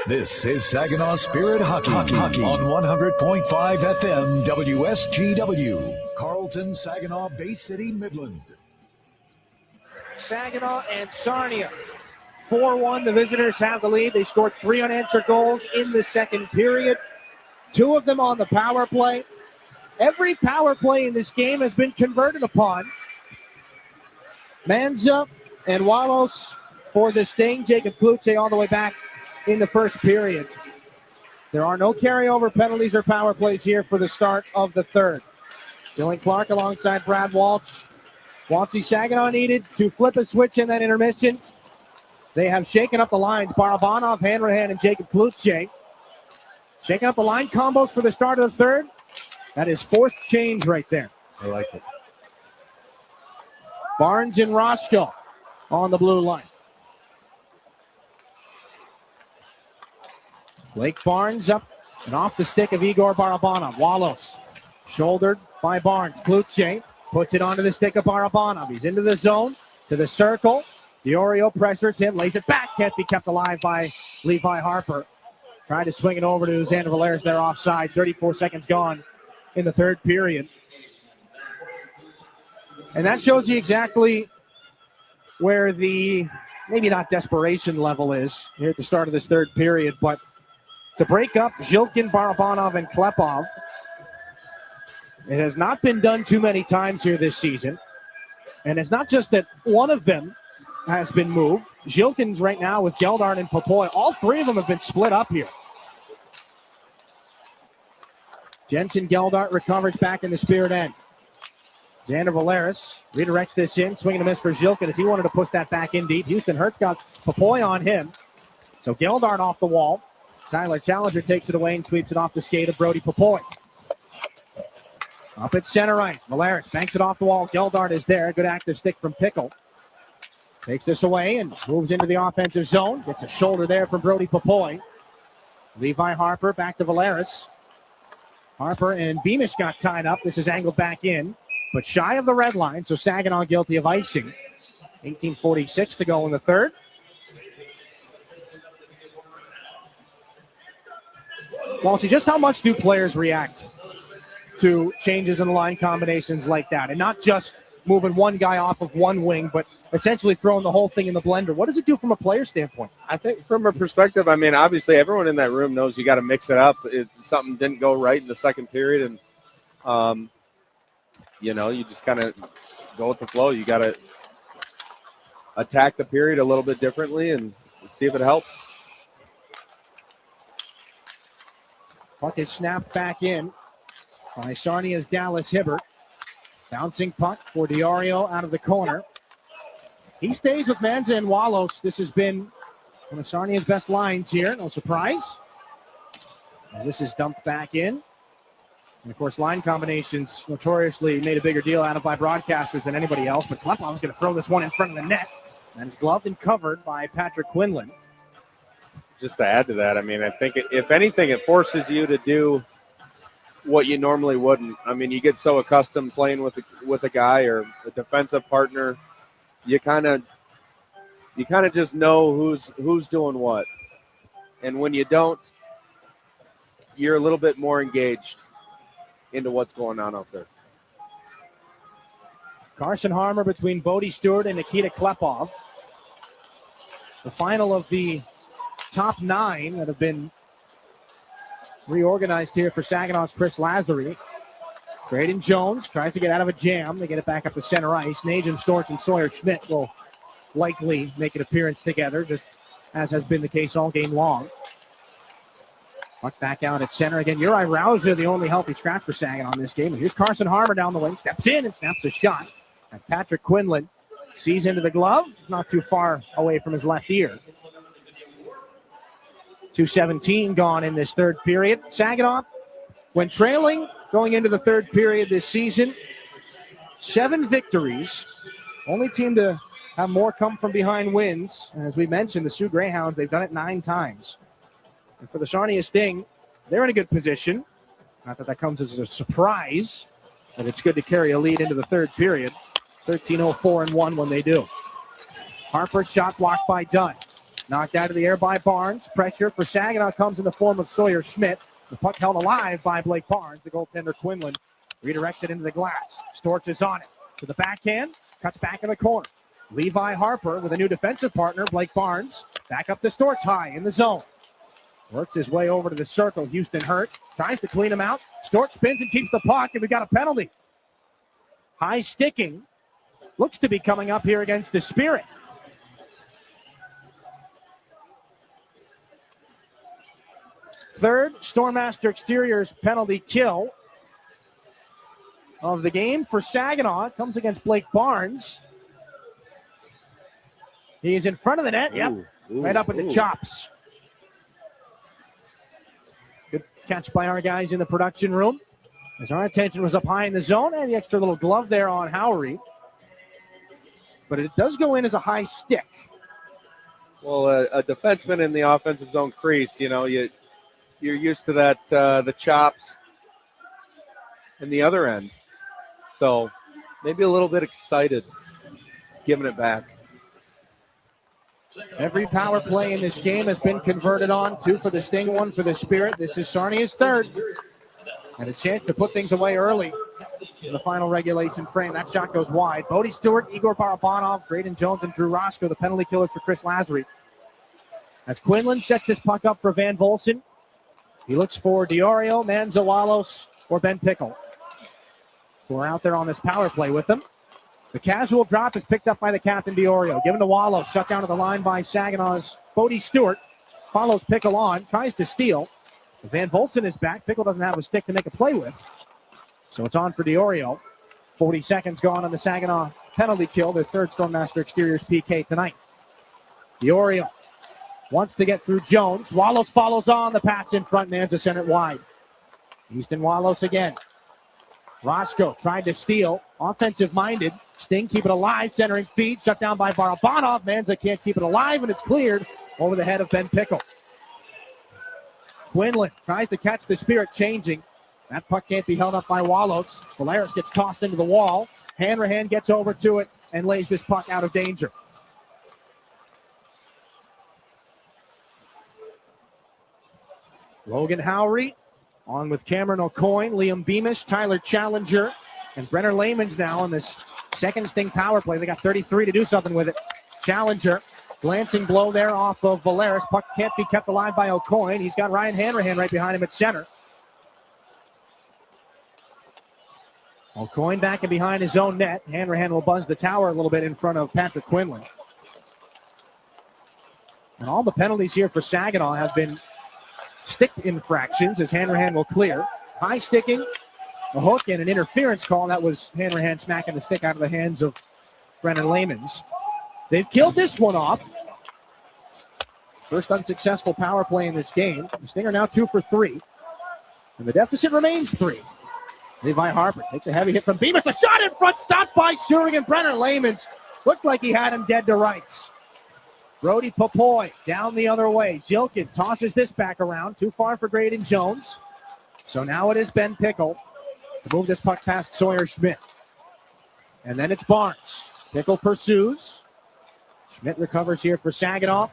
This is Saginaw Spirit Hockey on 100.5 FM WSGW, Carlton, Saginaw, Bay City, Midland. Saginaw and Sarnia. 4-1, the visitors have the lead. They scored 3 unanswered goals in the second period. 2 of them on the power play. Every power play in this game has been converted upon. Manza and Walos for the Sting. Jacob Klutze all the way back in the first period. There are no carryover penalties or power plays here for the start of the third. Dylan Clark alongside Brad Waltz. Waltzy Saginaw needed to flip a switch in that intermission. They have shaken up the lines. Barabanov, Hanrahan, and Jacob Klutze. Shaking up the line combos for the start of the third. That is forced change right there. I like it. Barnes and Roscoe on the blue line. Blake Barnes up and off the stick of Igor Barabanov. Walos shouldered by Barnes. Klutze puts it onto the stick of Barabanov. He's into the zone, to the circle. Diorio pressures him, lays it back. Can't be kept alive by Levi Harper. Trying to swing it over to Xander Valeris there offside. 34 seconds gone in the third period. And that shows you exactly where the, maybe not desperation level is here at the start of this third period, but to break up Zhilkin, Barabanov, and Klepov. It has not been done too many times here this season. And it's not just that one of them has been moved. Zhilkin's right now with Geldart and Popoy. All 3 of them have been split up here. Jensen Geldart recovers back in the Spirit end. Xander Valeris redirects this in, swinging a miss for Zhilkin as he wanted to push that back in deep. Houston Hertz got Popoy on him. So Geldart off the wall. Tyler Challenger takes it away and sweeps it off the skate of Brody Popoy. Up at center ice. Valeris banks it off the wall. Geldart is there. Good active stick from Pickle. Takes this away and moves into the offensive zone. Gets a shoulder there from Brody Popoy. Levi Harper back to Valeris. Harper and Beamish got tied up. This is angled back in, but shy of the red line, so Saginaw guilty of icing. 18:46 to go in the third. Walshy, just how much do players react to changes in line combinations like that? And not just moving one guy off of one wing, but essentially throwing the whole thing in the blender. What does it do from a player standpoint? I think from a perspective, I mean, obviously everyone in that room knows you got to mix it up. Something didn't go right in the second period, and, you just kind of go with the flow. You got to attack the period a little bit differently and see if it helps. Puck is snapped back in by Sarnia's Dallas Hibbert. Bouncing puck for Diorio out of the corner. He stays with Manza and Walos. This has been one of Sarnia's best lines here. No surprise. As this is dumped back in. And, of course, line combinations notoriously made a bigger deal out of by broadcasters than anybody else. But Klepov's going to throw this one in front of the net. And it's gloved and covered by Patrick Quinlan. Just to add to that, I mean, I think if anything, it forces you to do what you normally wouldn't. I mean, you get so accustomed playing with a guy or a defensive partner, you kind of you kind of just know who's doing what. And when you don't, you're a little bit more engaged into what's going on out there. Carson Harmer between Bodie Stewart and Nikita Klepov. The final of the top 9 that have been reorganized here for Saginaw's Chris Lazary. Braden Jones tries to get out of a jam. They get it back up to center ice. Najin Storch and Sawyer Schmidt will likely make an appearance together, just as has been the case all game long. Puck back out at center again. Uri Rouser, the only healthy scratch for Saginaw in this game. And here's Carson Harmer down the wing, steps in and snaps a shot. And Patrick Quinlan sees into the glove, not too far away from his left ear. 2:17 gone in this third period. Saginaw, when trailing going into the third period this season, 7 victories. Only team to have more come from behind wins. And as we mentioned, the Sioux Greyhounds, they've done it 9 times. And for the Sarnia Sting, they're in a good position. Not that comes as a surprise, but it's good to carry a lead into the third period. 13:04-1 when they do. Harper's shot blocked by Dunn. Knocked out of the air by Barnes. Pressure for Saginaw comes in the form of Sawyer Schmidt. The puck held alive by Blake Barnes. The goaltender Quinlan redirects it into the glass. Storch is on it. To the backhand. Cuts back in the corner. Levi Harper with a new defensive partner, Blake Barnes. Back up to Storch high in the zone. Works his way over to the circle. Houston Hurt tries to clean him out. Storch spins and keeps the puck, and we got a penalty. High sticking looks to be coming up here against the Spirit. Third Stormmaster Exteriors penalty kill of the game for Saginaw. It comes against Blake Barnes. He's in front of the net. Yep. Right up in the chops. Good catch by our guys in the production room. As our attention was up high in the zone, and the extra little glove there on Howery. But it does go in as a high stick. Well, a defenseman in the offensive zone crease, you're used to that, the chops and the other end. So maybe a little bit excited giving it back. Every power play in this game has been converted on. 2 for the Sting, 1 for the Spirit. This is Sarnia's third. And a chance to put things away early in the final regulation frame. That shot goes wide. Bodie Stewart, Igor Barabanov, Braden Jones, and Drew Roscoe, the penalty killers for Chris Lazary. As Quinlan sets this puck up for Van Volsen, he looks for Diorio, Manzawalos, or Ben Pickle, who are out there on this power play with them. The casual drop is picked up by the captain, Diorio. Given to Wallow, shut down to the line by Saginaw's Bodie Stewart. Follows Pickle on, tries to steal. Van Volsen is back. Pickle doesn't have a stick to make a play with. So it's on for Diorio. 40 seconds gone on the Saginaw penalty kill, their third Stormmaster Exteriors PK tonight. Diorio wants to get through Jones. Wallows follows on. The pass in front. Manza sent it wide. Easton Wallows again. Roscoe tried to steal. Offensive-minded. Sting keep it alive. Centering feed. Shut down by Barabanov. Manza can't keep it alive, and it's cleared over the head of Ben Pickle. Quinlan tries to catch the Spirit changing. That puck can't be held up by Wallows. Valeris gets tossed into the wall. Hanrahan gets over to it and lays this puck out of danger. Logan Howery on with Cameron O'Coin, Liam Beamish, Tyler Challenger, and Brenner Layman's now on this second Sting power play. They got 33 to do something with it. Challenger, glancing blow there off of Valeris. Puck can't be kept alive by O'Coin. He's got Ryan Hanrahan right behind him at center. O'Coin back and behind his own net. Hanrahan will buzz the tower a little bit in front of Patrick Quinlan. And all the penalties here for Saginaw have been stick infractions, as Hanrahan will clear. High sticking, a hook, and an interference call. That was Hanrahan smacking the stick out of the hands of Brennan Layman's. They've killed this one off. First unsuccessful power play in this game. The Sting are now 2 for 3. And the deficit remains 3. Levi Harper takes a heavy hit from Beamish. A shot in front, stopped by Schuring, Brennan Layman's. Looked like he had him dead to rights. Brody Papoy down the other way. Jilkin tosses this back around. Too far for Braden Jones. So now it is Ben Pickle to move this puck past Sawyer Schmidt. And then it's Barnes. Pickle pursues. Schmidt recovers here for Saginaw.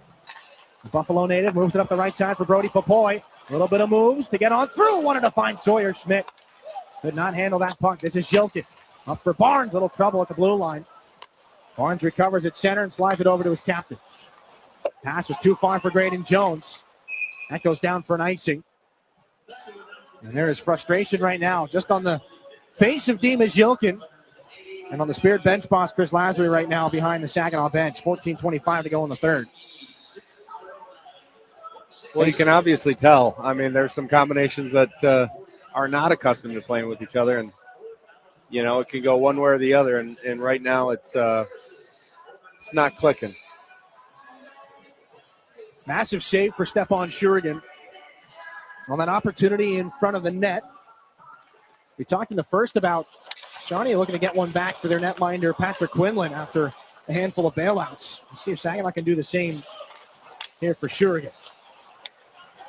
The Buffalo native moves it up the right side for Brody Papoy. A little bit of moves to get on through. Wanted to find Sawyer Schmidt. Could not handle that puck. This is Jilkin. Up for Barnes. Little trouble at the blue line. Barnes recovers at center and slides it over to his captain. Pass was too far for Graydon Jones. That goes down for an icing. And there is frustration right now just on the face of Dimas Jilkin. And on the Spirit bench boss, Chris Lazary right now behind the Saginaw bench. 14:25 to go in the third. Well, you can obviously tell. I mean, there's some combinations that are not accustomed to playing with each other. And, you know, it can go one way or the other. And right now it's not clicking. Massive save for Stepan Shurigan on that opportunity in front of the net. We talked in the first about Sarnia looking to get one back for their netminder, Patrick Quinlan, after a handful of bailouts. We'll see if Saginaw can do the same here for Shurigan.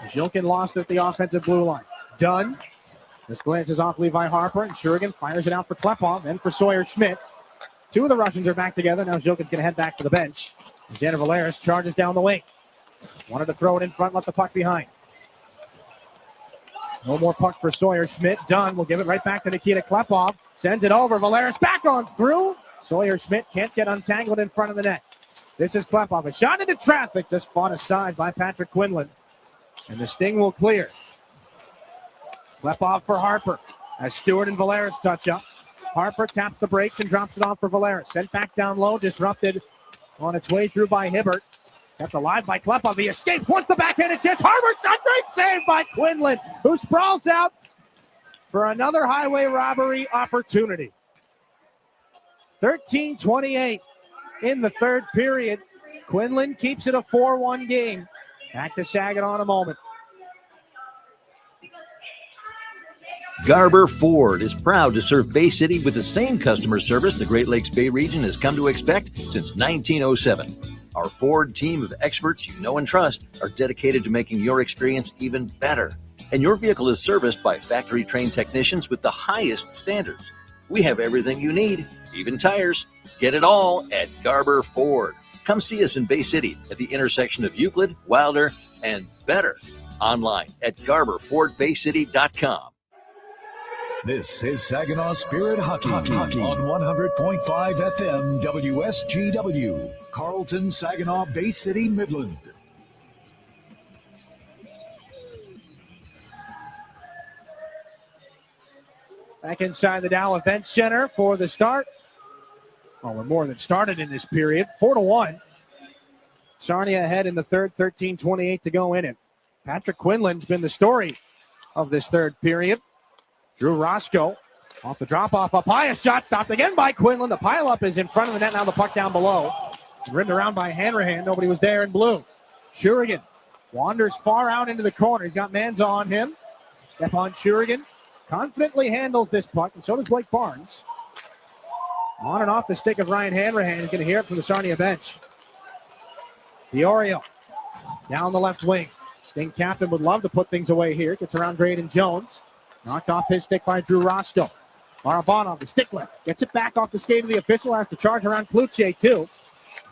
Jilkin lost it at the offensive blue line. Dunn. This glances off Levi Harper, and Shurigan fires it out for Klepov, then for Sawyer Schmidt. Two of the Russians are back together. Now Jilkin's going to head back to the bench. Xander Valeris charges down the wing. Wanted to throw it in front, left the puck behind. No more puck for Sawyer Schmidt. Dunn will give it right back to Nikita Klepov. Sends it over. Valeris back on through. Sawyer Schmidt can't get untangled in front of the net. This is Klepov. A shot into traffic, just fought aside by Patrick Quinlan. And the Sting will clear. Klepov for Harper as Stewart and Valeris touch up. Harper taps the brakes and drops it off for Valeris. Sent back down low, disrupted on its way through by Hibbert. Kept alive by Klepov. He escapes. Wants the backhanded chance. Harper shot. Great save by Quinlan, who sprawls out for another highway robbery opportunity. 13:28 in the third period. Quinlan keeps it a 4-1 game. Back to Saginaw in a moment. Garber Ford is proud to serve Bay City with the same customer service the Great Lakes Bay region has come to expect since 1907. Our Ford team of experts you know and trust are dedicated to making your experience even better. And your vehicle is serviced by factory-trained technicians with the highest standards. We have everything you need, even tires. Get it all at Garber Ford. Come see us in Bay City at the intersection of Euclid, Wilder, and Better. Online at GarberFordBayCity.com. This is Saginaw Spirit Hockey on 100.5 FM WSGW. Carlton, Saginaw, Bay City, Midland. Back inside the Dow Event Center for the start. Well, we're more than started in this period. 4-1. Sarnia ahead in the third, 13:28 to go in it. Patrick Quinlan's been the story of this third period. Drew Roscoe off the drop-off up high. A shot stopped again by Quinlan. The pile-up is in front of the net. Now the puck down below. Rimmed around by Hanrahan. Nobody was there in blue. Shurigan wanders far out into the corner. He's got Manza on him. Stepan Shurigan confidently handles this puck, and so does Blake Barnes. On and off the stick of Ryan Hanrahan. He's going to hear it from the Sarnia bench. Diorio down the left wing. Sting captain would love to put things away here. Gets around Graydon Jones. Knocked off his stick by Drew Roscoe. Barabanov, the stick lift. Gets it back off the skate of the official. Has to charge around Kluche, too.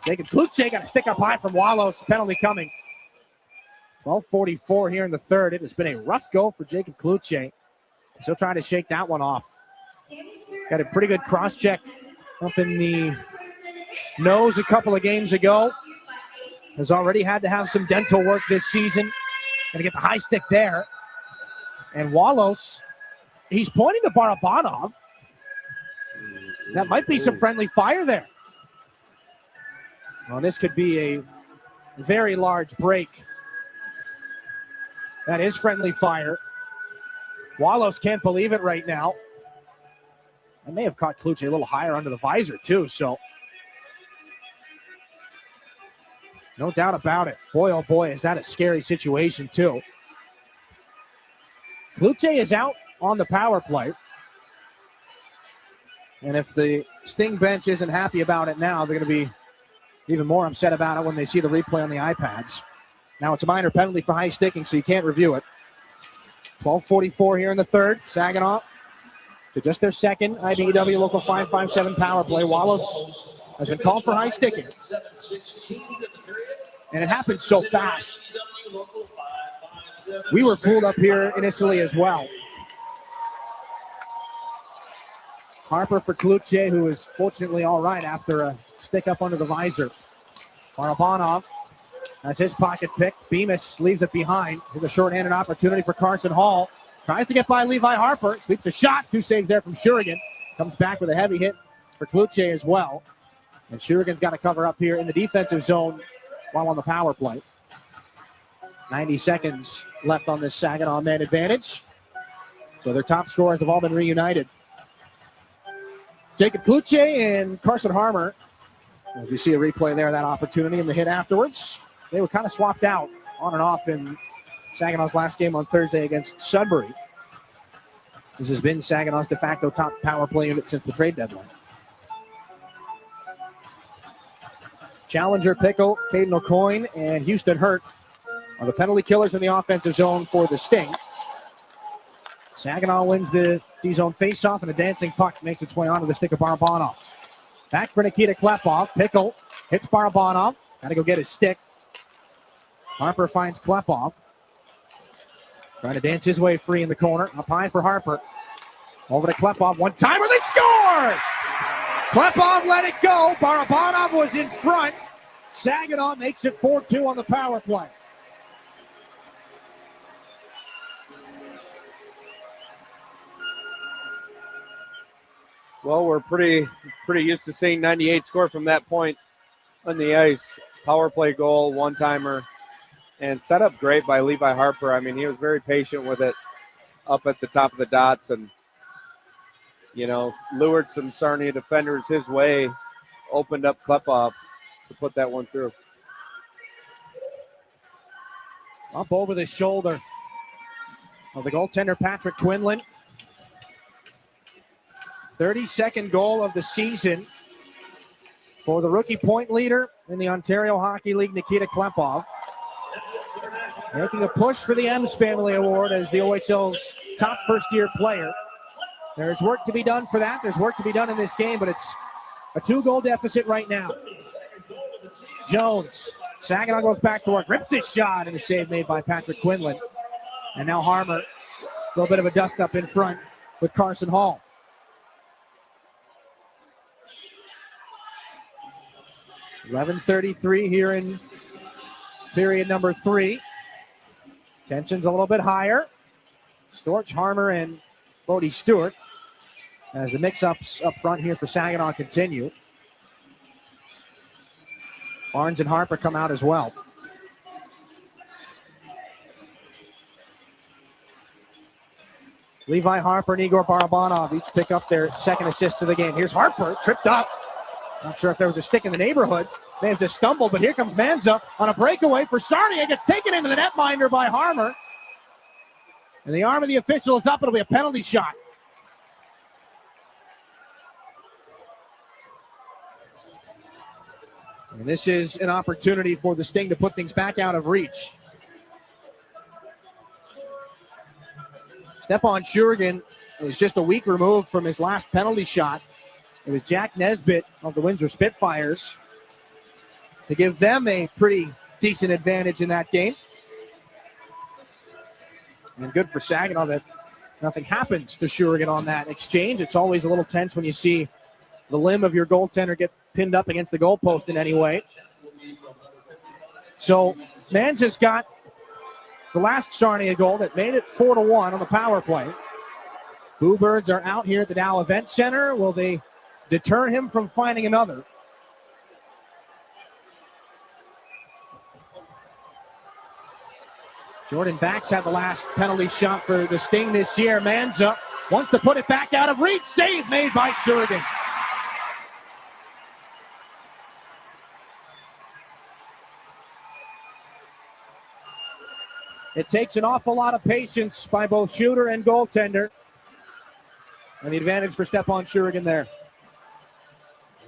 Jacob Kluche got a stick up high from Wallace. Penalty coming. 12:44 here in the third. It has been a rough go for Jacob Kluche. He'll try to shake that one off. Got a pretty good cross-check up in the nose a couple of games ago. Has already had to have some dental work this season. Going to get the high stick there. And Wallace, he's pointing to Barabanov. That might be some friendly fire there. Well, this could be a very large break. That is friendly fire. Wallace can't believe it right now. I may have caught Kluche a little higher under the visor, too, so no doubt about it. Boy, oh boy, is that a scary situation, too. Kluche is out on the power play. And if the Sting bench isn't happy about it now, they're going to be even more upset about it when they see the replay on the iPads. Now it's a minor penalty for high sticking, so you can't review it. 12:44 here in the third. Saginaw to just their second IBEW Local 557 power play. Wallace has been called for high sticking. And it happened so fast. We were fooled up here initially as well. Harper for Kluche, who is fortunately all right after a stick up under the visor. Barabanov has his pocket pick. Beamish leaves it behind. Here's a short-handed opportunity for Carson Hall. Tries to get by Levi Harper. Sweeps a shot. 2 saves there from Shurigan. Comes back with a heavy hit for Kluche as well. And Shurigan's got to cover up here in the defensive zone while on the power play. 90 seconds left on this Saginaw man advantage. So their top scorers have all been reunited. Jacob Kluche and Carson Harmer. As we see a replay there, that opportunity and the hit afterwards. They were kind of swapped out on and off in Saginaw's last game on Thursday against Sudbury. This has been Saginaw's de facto top power play unit since the trade deadline. Challenger, Pickle, Caden O'Coin, and Houston Hurt are the penalty killers in the offensive zone for the Sting. Saginaw wins the D-zone faceoff, and a dancing puck makes its way onto the stick of Barabanov. Back for Nikita Klepov. Pickle hits Barabanov. Got to go get his stick. Harper finds Klepov. Trying to dance his way free in the corner. Up high for Harper. Over to Klepov. One timer. They score! Klepov let it go. Barabanov was in front. Saginaw makes it 4-2 on the power play. Well, we're pretty used to seeing 98 score from that point on the ice. Power play goal, one-timer, and set up great by Levi Harper. I mean, he was very patient with it up at the top of the dots and, lured some Sarnia defenders his way, opened up Klepov to put that one through. Up over the shoulder of the goaltender, Patrick Quinlan. 32nd goal of the season for the rookie point leader in the Ontario Hockey League, Nikita Klepov. Making a push for the Ems Family Award as the OHL's top first-year player. There's work to be done for that. There's work to be done in this game, but it's a 2-goal deficit right now. Jones. Saginaw goes back to work. Rips his shot, and a save made by Patrick Quinlan. And now Harmer. A little bit of a dust-up in front with Carson Hall. .11:33 here in period number 3. Tension's a little bit higher. Storch, Harmer, and Bodie Stewart as the mix-ups up front here for Saginaw continue. Barnes and Harper come out as well. Levi Harper and Igor Barabanov each pick up their second assist of the game. Here's Harper, tripped up. Not sure if there was a stick in the neighborhood. May have just stumbled, but here comes Manza on a breakaway for Sarnia. Gets taken into the netminder by Harmer. And the arm of the official is up. It'll be a penalty shot. And this is an opportunity for the Sting to put things back out of reach. Stepan Shurigan is just a week removed from his last penalty shot. It was Jack Nesbitt of the Windsor Spitfires to give them a pretty decent advantage in that game. And good for Saginaw that nothing happens to Shurigan on that exchange. It's always a little tense when you see the limb of your goaltender get pinned up against the goalpost in any way. So Manza's got the last Sarnia goal that made it 4-1 on the power play. Bluebirds are out here at the Dow Event Center. Will they deter him from finding another? Jordan Bax had the last penalty shot for the Sting this year. Manza wants to put it back out of reach. Save made by Shurigan. It takes an awful lot of patience by both shooter and goaltender. And the advantage for Stepan Shurigan there.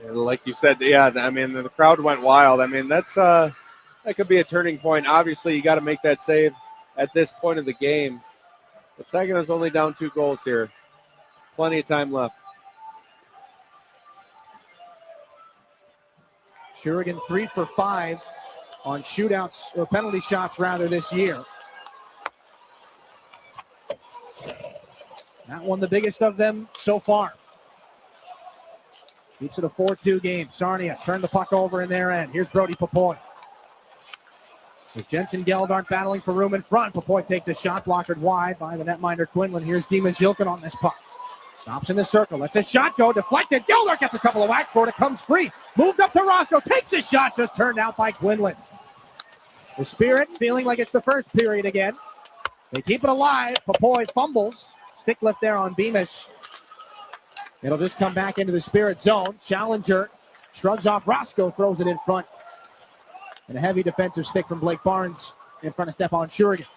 Yeah, like you said, yeah, I mean, the crowd went wild. I mean, that could be a turning point. Obviously, you got to make that save at this point of the game. But Saginaw's only down 2 goals here. Plenty of time left. Shurigan 3 for 5 on shootouts or penalty shots rather this year. That one the biggest of them so far. Keeps it a 4-2 game. Sarnia turn the puck over in their end. Here's Brody Papoy. With Jensen Geldart battling for room in front, Papoy takes a shot blockered wide by the netminder Quinlan. Here's Dimas Jilkin on this puck. Stops in the circle. Lets a shot go. Deflected. Geldart gets a couple of whacks for it. It comes free. Moved up to Roscoe. Takes a shot. Just turned out by Quinlan. The Spirit feeling like it's the first period again. They keep it alive. Papoy fumbles. Stick lift there on Beamish. It'll just come back into the Spirit zone. Challenger shrugs off Roscoe, throws it in front. And a heavy defensive stick from Blake Barnes in front of Stepan Shurigan.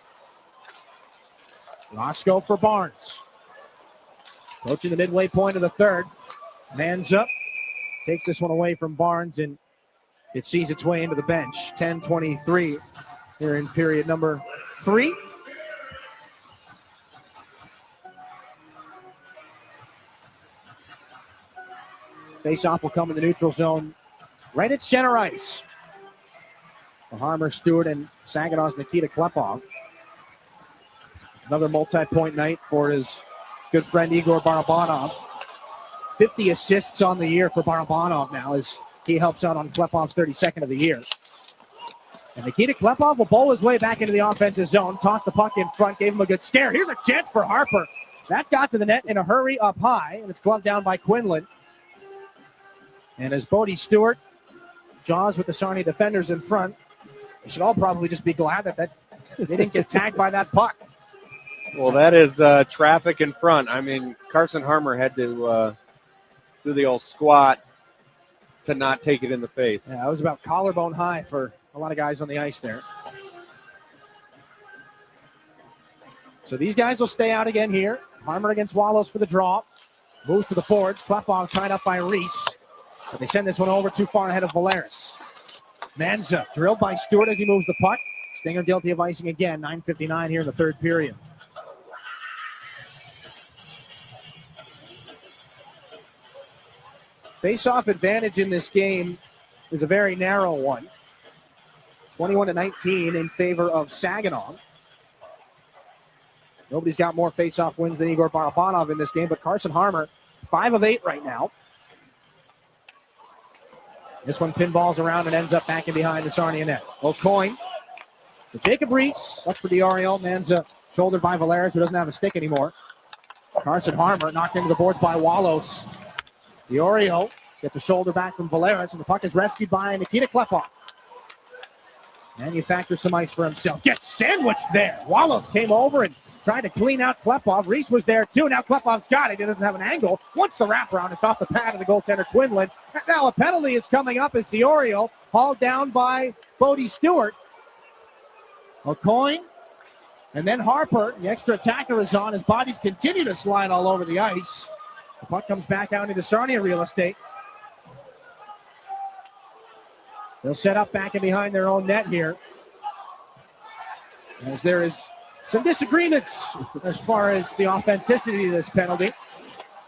Roscoe for Barnes. Approaching the midway point of the third. Manza takes this one away from Barnes, and it sees its way into the bench. 10:23 here in period number 3. Face-off will come in the neutral zone right at center ice. For Harmer, Stewart, and Saginaw's Nikita Klepov. Another multi-point night for his good friend Igor Barabanov. 50 assists on the year for Barabanov now as he helps out on Klepov's 32nd of the year. And Nikita Klepov will bowl his way back into the offensive zone, toss the puck in front, gave him a good scare. Here's a chance for Harper. That got to the net in a hurry up high, and it's gloved down by Quinlan. And as Bodie Stewart jaws with the Sarnia defenders in front, they should all probably just be glad that they didn't get tagged by that puck. Well, that is traffic in front. I mean, Carson Harmer had to do the old squat to not take it in the face. Yeah, it was about collarbone high for a lot of guys on the ice there. So these guys will stay out again here. Harmer against Wallows for the draw. Moves to the boards. Klepov tied up by Reese. But they send this one over too far ahead of Valeris. Manza drilled by Stewart as he moves the puck. Stinger guilty of icing again. 9:59 here in the third period. Face-off advantage in this game is a very narrow one. 21-19 in favor of Saginaw. Nobody's got more face-off wins than Igor Barabanov in this game, but Carson Harmer, 5 of 8 right now. This one pinballs around and ends up back in behind the Sarnia net. O'Coin to Jacob Reese. Up for Diorio. Manza shouldered by Valeris, who doesn't have a stick anymore. Carson Harmer knocked into the boards by Wallows. Diorio gets a shoulder back from Valeris, and the puck is rescued by Nikita Klepov. Manufactures some ice for himself. Gets sandwiched there. Wallows came over and tried to clean out Klepov. Reese was there too. Now Klepov's got it. He doesn't have an angle. Wants the wraparound. It's off the pad of the goaltender Quinlan. Now a penalty is coming up as Diorio hauled down by Bodie Stewart. O'Coin and then Harper. The extra attacker is on. His bodies continue to slide all over the ice. The puck comes back out into Sarnia real estate. They'll set up back and behind their own net here, as there is some disagreements as far as the authenticity of this penalty.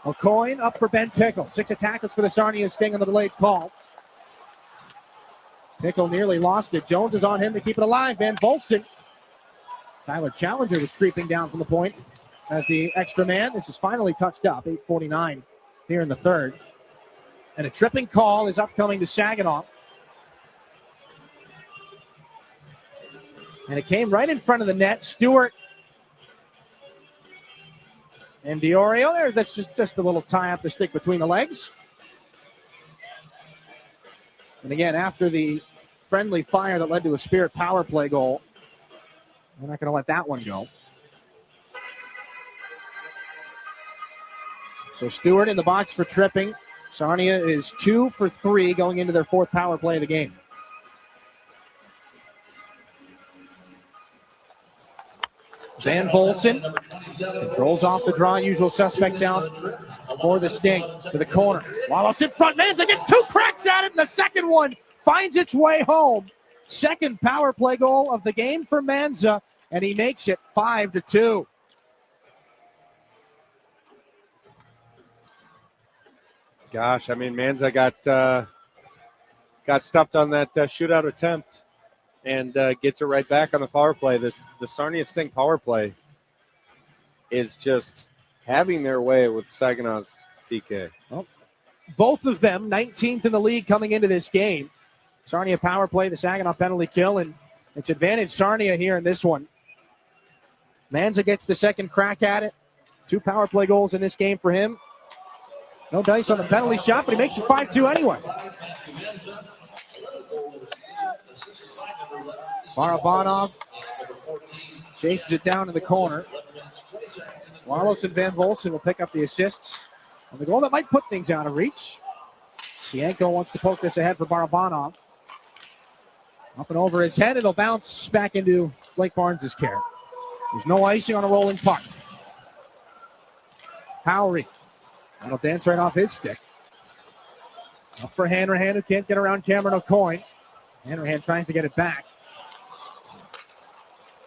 O'Coin up for Ben Pickle. 6 attackers for the Sarnia Sting on the delayed call. Pickle nearly lost it. Jones is on him to keep it alive. Van Volson. Tyler Challenger was creeping down from the point as the extra man. This is finally touched up. 8:49 here in the third. And a tripping call is upcoming to Saginaw. And it came right in front of the net. Stewart and Diorio there. That's just a little tie up the stick between the legs. And again, after the friendly fire that led to a Spirit power play goal, we're not going to let that one go. So Stewart in the box for tripping. Sarnia is 2 for 3 going into their 4th power play of the game. Van Volson controls off the draw. Usual suspects out for the Sting to the corner. Wallace in front. Manza gets 2 cracks at it. And the second one finds its way home. Second power play goal of the game for Manza, and he makes it 5-2. Gosh, I mean, Manza got stuffed on that shootout attempt. and gets it right back on the power play. The Sarnia Sting power play is just having their way with Saginaw's PK. Well, both of them 19th in the league coming into this game. Sarnia power play, the Saginaw penalty kill, and it's advantage Sarnia here in this one. Manza gets the second crack at it. 2 power play goals in this game for him. No dice on the penalty shot, but he makes it 5-2 anyway. Barabanov chases it down in the corner. Wallace and Van Volsen will pick up the assists on the goal that might put things out of reach. Sienko wants to poke this ahead for Barabanov. Up and over his head, it'll bounce back into Blake Barnes' care. There's no icing on a rolling puck. Howry. That'll dance right off his stick. Up for Hanrahan, who can't get around Cameron O'Coin. Hanrahan tries to get it back.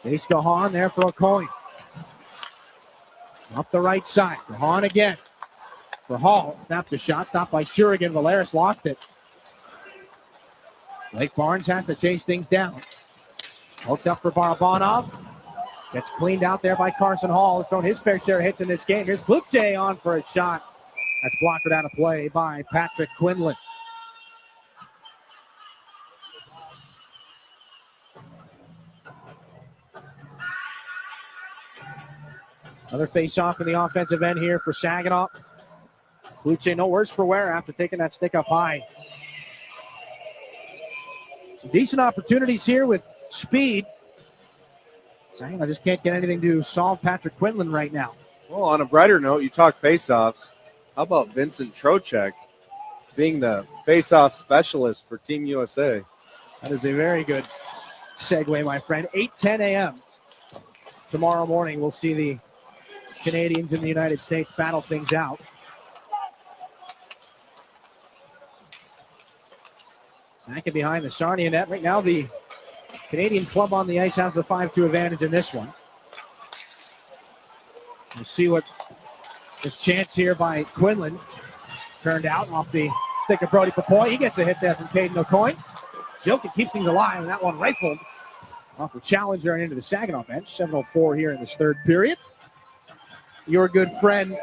Chase Gahan there for O'Coin. Up the right side. Gahan again. For Hall. Snaps a shot. Stopped by Shurigan. Valeris lost it. Blake Barnes has to chase things down. Hooked up for Barabanov. Gets cleaned out there by Carson Hall. Has thrown his fair share of hits in this game. Here's Klukje on for a shot. That's blocked out of play by Patrick Quinlan. Another face-off in the offensive end here for Saginaw. Klukje no worse for wear after taking that stick up high. Some decent opportunities here with speed. Saginaw just can't get anything to solve Patrick Quinlan right now. Well, on a brighter note, you talk face-offs. How about Vincent Trocheck being the face-off specialist for Team USA? That is a very good segue, my friend. 8:10 a.m. tomorrow morning, we'll see the Canadians in the United States battle things out. Back and behind the Sarnia net. Right now, the Canadian club on the ice has a 5-2 advantage in this one. We'll see what this chance here by Quinlan turned out off the stick of Brody Papoy. He gets a hit there from Caden O'Coin. Jilkin keeps things alive, and that one rifled off a challenger and into the Saginaw bench. 7:04 here in this third period. Your good friend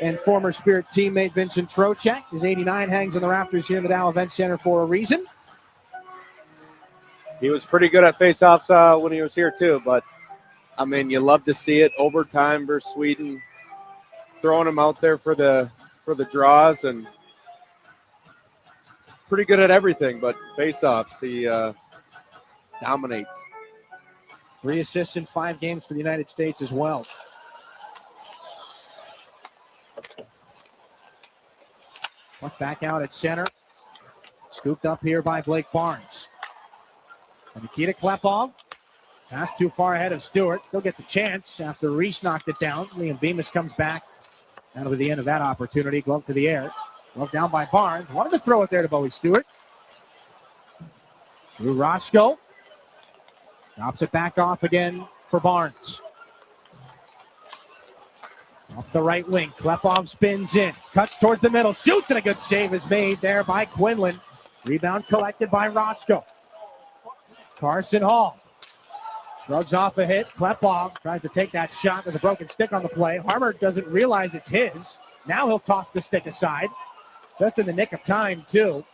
and former Spirit teammate Vincent Trocheck. His 89 hangs in the rafters here in the Dow Event Center for a reason. He was pretty good at face-offs when he was here too, but I mean, you love to see it. Overtime versus Sweden, throwing him out there for the draws, and pretty good at everything. But face-offs, he dominates. 3 assists in 5 games for the United States as well. Puck back out at center. Scooped up here by Blake Barnes. And Nikita Klepov. Pass too far ahead of Stewart. Still gets a chance after Reese knocked it down. Liam Bemis comes back. That'll be the end of that opportunity. Glove to the air. Glove down by Barnes. Wanted to throw it there to Bowie Stewart. Through Roscoe. Drops it back off again for Barnes. Off the right wing. Klepov spins in. Cuts towards the middle. Shoots, and a good save is made there by Quinlan. Rebound collected by Roscoe. Carson Hall shrugs off a hit. Klepov tries to take that shot with a broken stick on the play. Harmer doesn't realize it's his. Now he'll toss the stick aside. Just in the nick of time, too.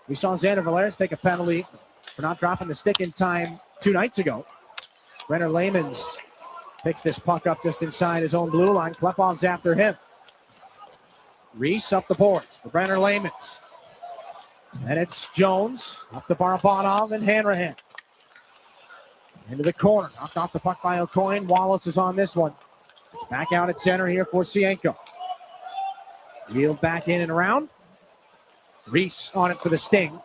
We saw Xander Valeris take a penalty for not dropping the stick in time 2 nights ago. Brenner Lamans picks this puck up just inside his own blue line. Klepov's after him. Reese up the boards for Brenner Lamans. And it's Jones up to Barabanov and Hanrahan. Into the corner. Knocked off the puck by O'Coin. Wallace is on this one. It's back out at center here for Sienko. Wheeled back in and around. Reese on it for the sting.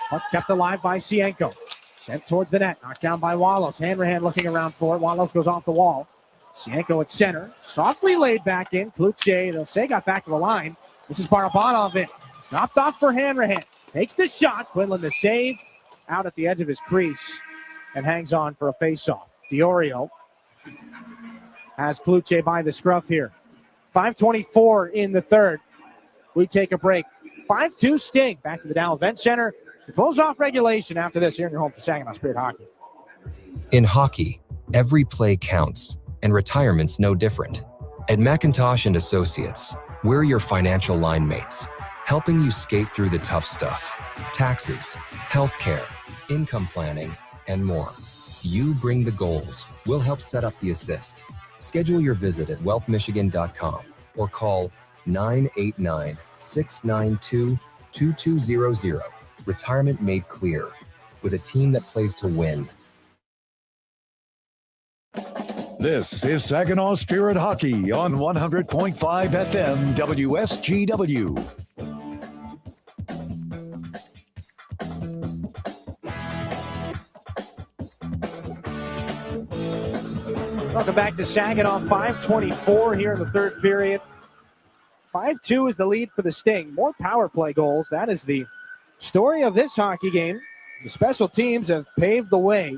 Puck kept alive by Sienko. Sent towards the net. Knocked down by Wallace. Hanrahan looking around for it. Wallace goes off the wall. Sienko at center. Softly laid back in. Klukje, they'll say, got back to the line. This is Barabanov in. Dropped off for Hanrahan. Takes the shot. Quinlan the save. Out at the edge of his crease. And hangs on for a faceoff. Diorio has Klukje by the scruff here. 5:24 in the third. We take a break. 5-2 Sting. Back to the Dow Event Center. to close off regulation after this here in your home for Saginaw Spirit Hockey. In hockey, every play counts, and retirement's no different. At McIntosh and Associates, we're your financial line mates, helping you skate through the tough stuff. Taxes, healthcare, income planning, and more. You bring the goals. We'll help set up the assist. Schedule your visit at wealthmichigan.com or call 989-692-2200. Retirement made clear, with a team that plays to win. This is Saginaw Spirit Hockey on 100.5 FM WSGW. Welcome back to Saginaw. 5:24 here in the third period. 5-2 is the lead for the Sting. More power play goals. That is the story of this hockey game. The special teams have paved the way.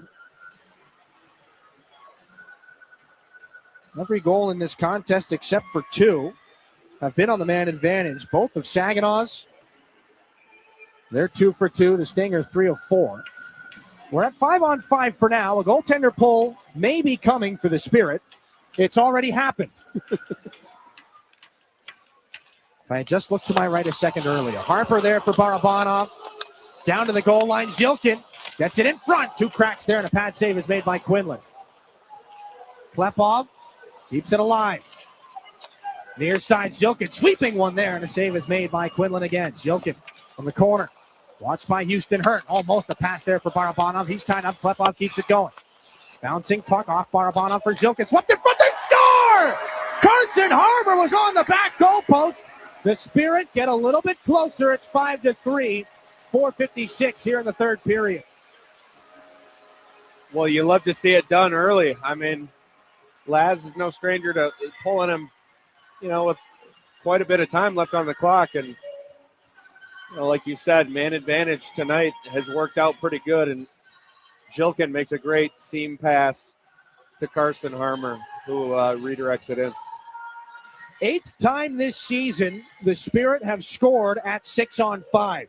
Every goal in this contest except for 2 have been on the man advantage. Both of Saginaw's. They're 2 for 2. The Sting are 3 of 4. We're at 5-on-5 for now. A goaltender pull may be coming for the Spirit. It's already happened. If I had just looked to my right a second earlier. Harper there for Barabanov. Down to the goal line. Zhilkin gets it in front. 2 cracks there, and a pad save is made by Quinlan. Klepov keeps it alive. Near side, Zhilkin sweeping one there, and a save is made by Quinlan again. Zhilkin from the corner. Watched by Houston Hurt. Almost a pass there for Barabanov. He's tied up. Klepov keeps it going. Bouncing puck off Barabanov for Zhilkin. Swept in front. They score! Carson Harbour was on the back goalpost. The Spirit get a little bit closer. It's 5-3. 4:56 here in the third period. Well, you love to see it done early. I mean, Laz is no stranger to pulling him, with quite a bit of time left on the clock. And, like you said, man advantage tonight has worked out pretty good. And Zhilkin makes a great seam pass to Carson Harmer, who redirects it in. 8th time this season, the Spirit have scored at 6-on-5.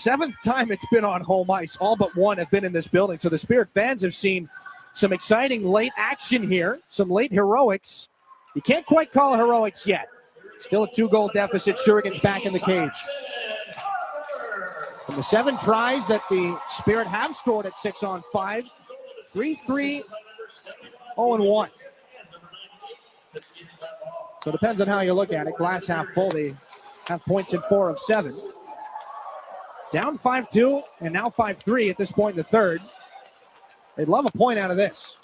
7th time it's been on home ice. All but 1 have been in this building. So the Spirit fans have seen some exciting late action here, some late heroics. You can't quite call it heroics yet. Still a 2-goal deficit. Shurigan's back in the cage. From the 7 tries that the Spirit have scored at 6-on-5, 3-3, 0-1. So it depends on how you look at it. Glass half full. They have points in 4 of 7. Down 5-2 and now 5-3 at this point in the third. They'd love a point out of this.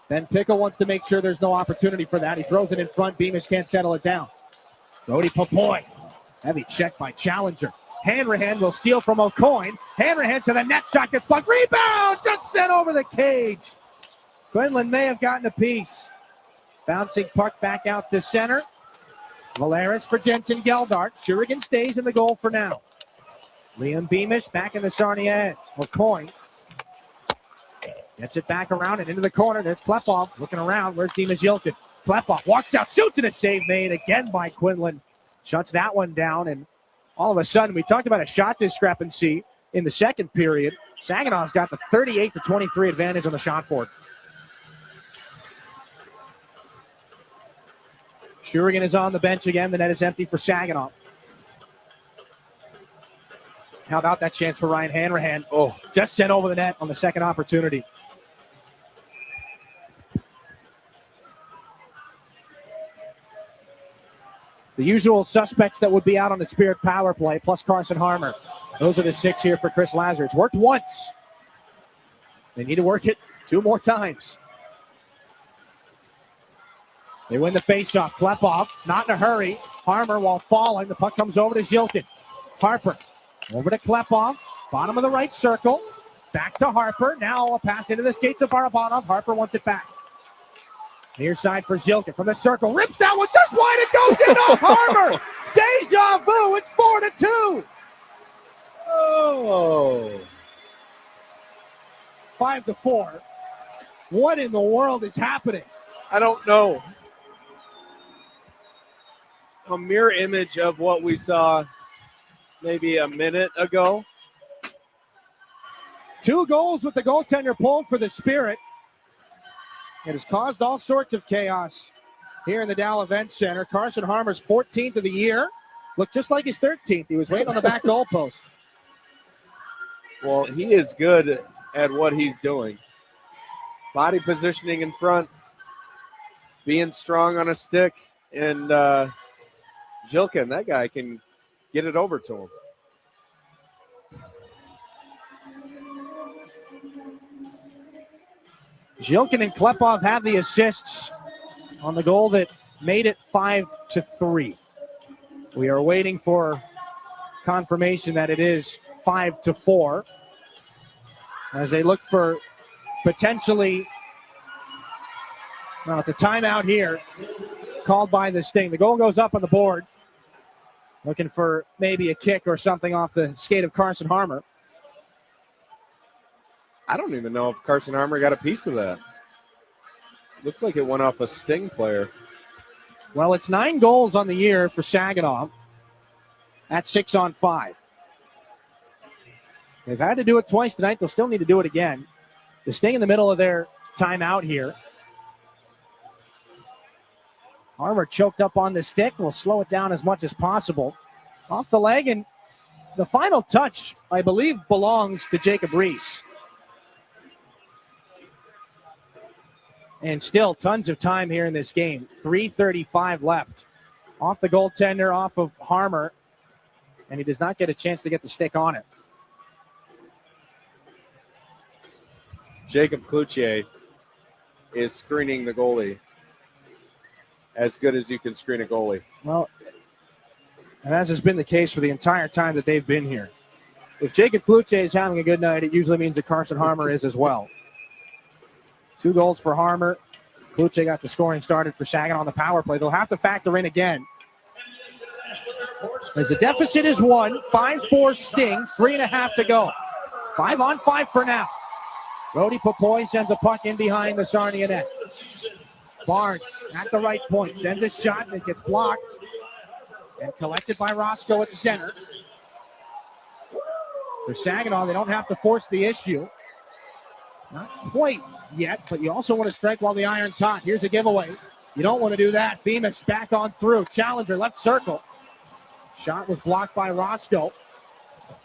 Ben Pickle wants to make sure there's no opportunity for that. He throws it in front. Beamish can't settle it down. Brody Papoy. Heavy check by Challenger. Hanrahan will steal from O'Coin. Hanrahan to the net. Shot gets blocked. Rebound! Just sent over the cage. Quinlan may have gotten a piece. Bouncing puck back out to center. Valeris for Jensen Geldart. Shurigan stays in the goal for now. Liam Beamish back in the Sarnia end. O'Coin gets it back around and into the corner. There's Klepov looking around. Where's Dimas Zhilkin? Klepov walks out, shoots, and a save made again by Quinlan. Shuts that one down, and all of a sudden, we talked about a shot discrepancy in the second period. Saginaw's got the 38-23 advantage on the shot board. Shurigan is on the bench again. The net is empty for Saginaw. How about that chance for Ryan Hanrahan? Oh, just sent over the net on the second opportunity. The usual suspects that would be out on the Spirit power play, plus Carson Harmer. Those are the 6 here for Chris Lazar. It's worked once. They need to work it 2 more times. They win the faceoff. Klepov, not in a hurry. Harmer, while falling, the puck comes over to Zhilkin. Harper, over to Klepov, bottom of the right circle. Back to Harper. Now a pass into the skates of Barabanov. Harper wants it back. Near side for Zhilkin from the circle. Rips that one just wide. It goes in off Harmer. Deja vu. It's 4-2. Oh. 5-4. What in the world is happening? I don't know. A mirror image of what we saw maybe a minute ago. 2 goals with the goaltender pulled for the Spirit. It has caused all sorts of chaos here in the Dow Event Center. Carson Harmer's 14th of the year. Looked just like his 13th. He was waiting on the back goalpost. Well, he is good at what he's doing. Body positioning in front, being strong on a stick, and Jilkin, that guy can get it over to him. Jilkin and Klepov have the assists on the goal that made it 5-3. We are waiting for confirmation that it is 5-4 as they look for potentially, well, it's a timeout here called by the Sting. The goal goes up on the board, looking for maybe a kick or something off the skate of Carson Harmer. I don't even know if Carson Harmer got a piece of that. Looked like it went off a Sting player. Well, it's 9 goals on the year for Saginaw at 6 on 5. They've had to do it twice tonight. They'll still need to do it again. The Sting in the middle of their timeout here. Harmer choked up on the stick. We'll slow it down as much as possible. Off the leg, and the final touch, I believe, belongs to Jacob Reese. And still tons of time here in this game. 3:35 left. Off the goaltender, off of Harmer. And he does not get a chance to get the stick on it. Jacob Cloutier is screening the goalie as good as you can screen a goalie. Well, and as has been the case for the entire time that they've been here. If Jacob Cloutier is having a good night, it usually means that Carson Harmer is as well. 2 goals for Harmer. Cloutier got the scoring started for Saginaw on the power play. They'll have to factor in again, as the deficit is 1, 5-4 Sting, 3.5 to go. 5 on 5 for now. Brody Popoy sends a puck in behind the Sarnia net. Barnes at the right point, sends a shot that gets blocked and collected by Roscoe at center. For Saginaw, they don't have to force the issue. Not quite yet, but you also want to strike while the iron's hot. Here's a giveaway. You don't want to do that. Beamish back on through. Challenger left circle. Shot was blocked by Roscoe.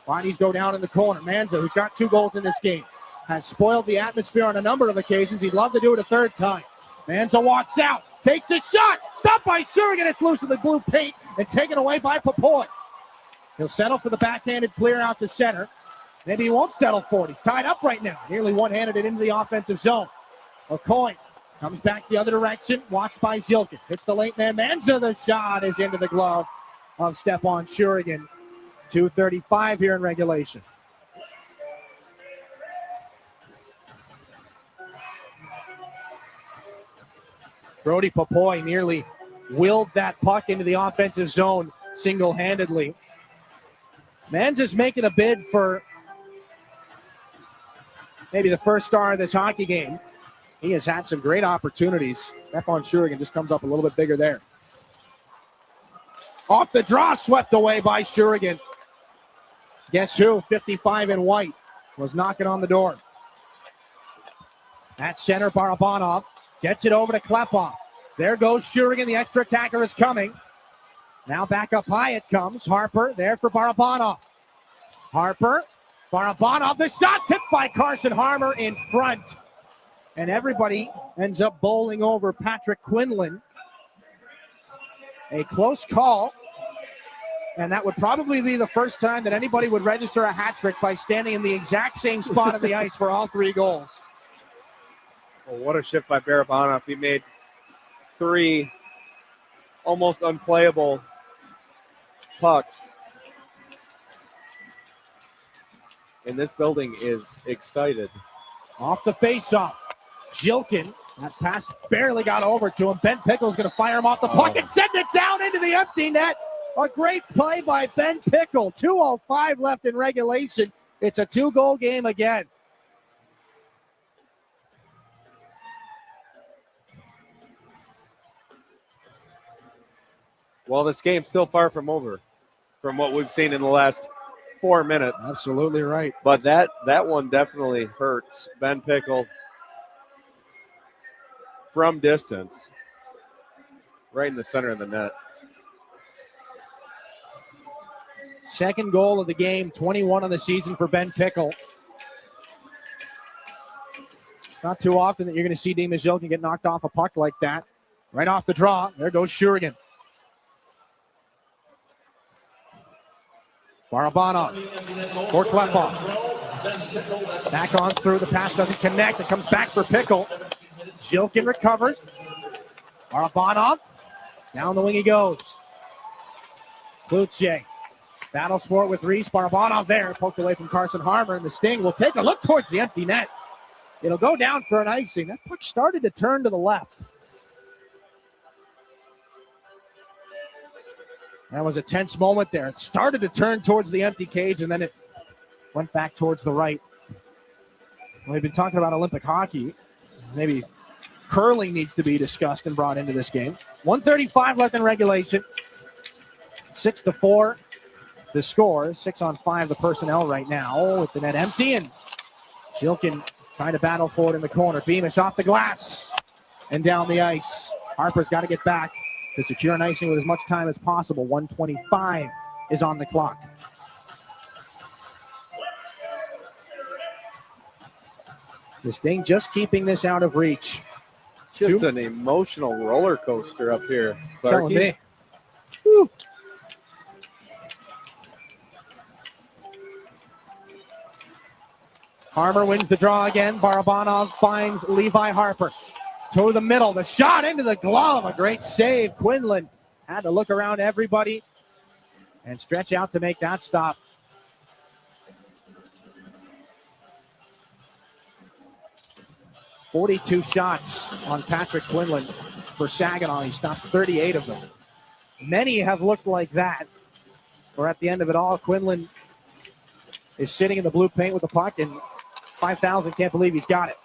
Bodies go down in the corner. Manza, who's got 2 goals in this game, has spoiled the atmosphere on a number of occasions. He'd love to do it a third time. Manza walks out, takes a shot, stopped by Shurigan. It's loose in the blue paint and taken away by Popoy. He'll settle for the backhanded clear out to center. Maybe he won't settle for it. He's tied up right now. Nearly one-handed it into the offensive zone. O'Coin comes back the other direction, watched by Zilkin. Hits the late man. Manza, the shot is into the glove of Stepan Shurigan. 2:35 here in regulation. Brody Popoy nearly willed that puck into the offensive zone single-handedly. Manza's making a bid for maybe the first star of this hockey game. He has had some great opportunities. Stepan Shurigan just comes up a little bit bigger there. Off the draw, swept away by Shurigan. Guess who? 55 in white was knocking on the door. At center, Barabanov gets it over to Klepov. There goes Shurigan. The extra attacker is coming. Now back up high it comes. Harper there for Barabanov. Harper, Barabanov, the shot tipped by Carson Harmer in front. And everybody ends up bowling over Patrick Quinlan. A close call. And that would probably be the first time that anybody would register a hat trick by standing in the exact same spot on the ice for all 3 goals. Well, what a shift by Barabanov. He made 3 almost unplayable pucks. And this building is excited. Off the faceoff. Jilkin, that pass barely got over to him. Ben Pickle's going to fire him off the puck and send it down into the empty net. A great play by Ben Pickle. 2:05 left in regulation. It's a 2-goal game again. Well, this game's still far from over. from what we've seen in the last 4 minutes. Absolutely right. But that one definitely hurts. Ben Pickle from distance, right in the center of the net. Second goal of the game, 21 on the season for Ben Pickle. It's not too often that you're going to see Dima Zilkin get knocked off a puck like that. Right off the draw. There goes Shurigan. Barabanov for Klepov. Back on through. The pass doesn't connect. It comes back for Pickle. Zilkin recovers. Barabanov. Down the wing he goes. Kluche battles for it with Reese. Barabanov there. Poked away from Carson Harmer. And the Sting will take a look towards the empty net. It'll go down for an icing. That puck started to turn to the left. That was a tense moment there. It started to turn towards the empty cage, and then it went back towards the right. We've been talking about Olympic hockey. Maybe curling needs to be discussed and brought into this game. 1:35 left in regulation. 6-4 the score. 6-on-5 the personnel right now with the net empty, and Zilkin trying to battle for it in the corner. Beamish off the glass and down the ice. Harper's got to get back to secure an icing with as much time as possible. 1:25 is on the clock. This thing just keeping this out of reach. Just an emotional roller coaster up here. Telling me. Woo. Harmer wins the draw again. Barabanov finds Levi Harper. To the middle, the shot into the glove, a great save. Quinlan had to look around everybody and stretch out to make that stop. .42 shots on Patrick Quinlan for Saginaw. He stopped 38 of them. Many have looked like that. Or at the end of it all, Quinlan is sitting in the blue paint with the puck, and 5,000 can't believe he's got it.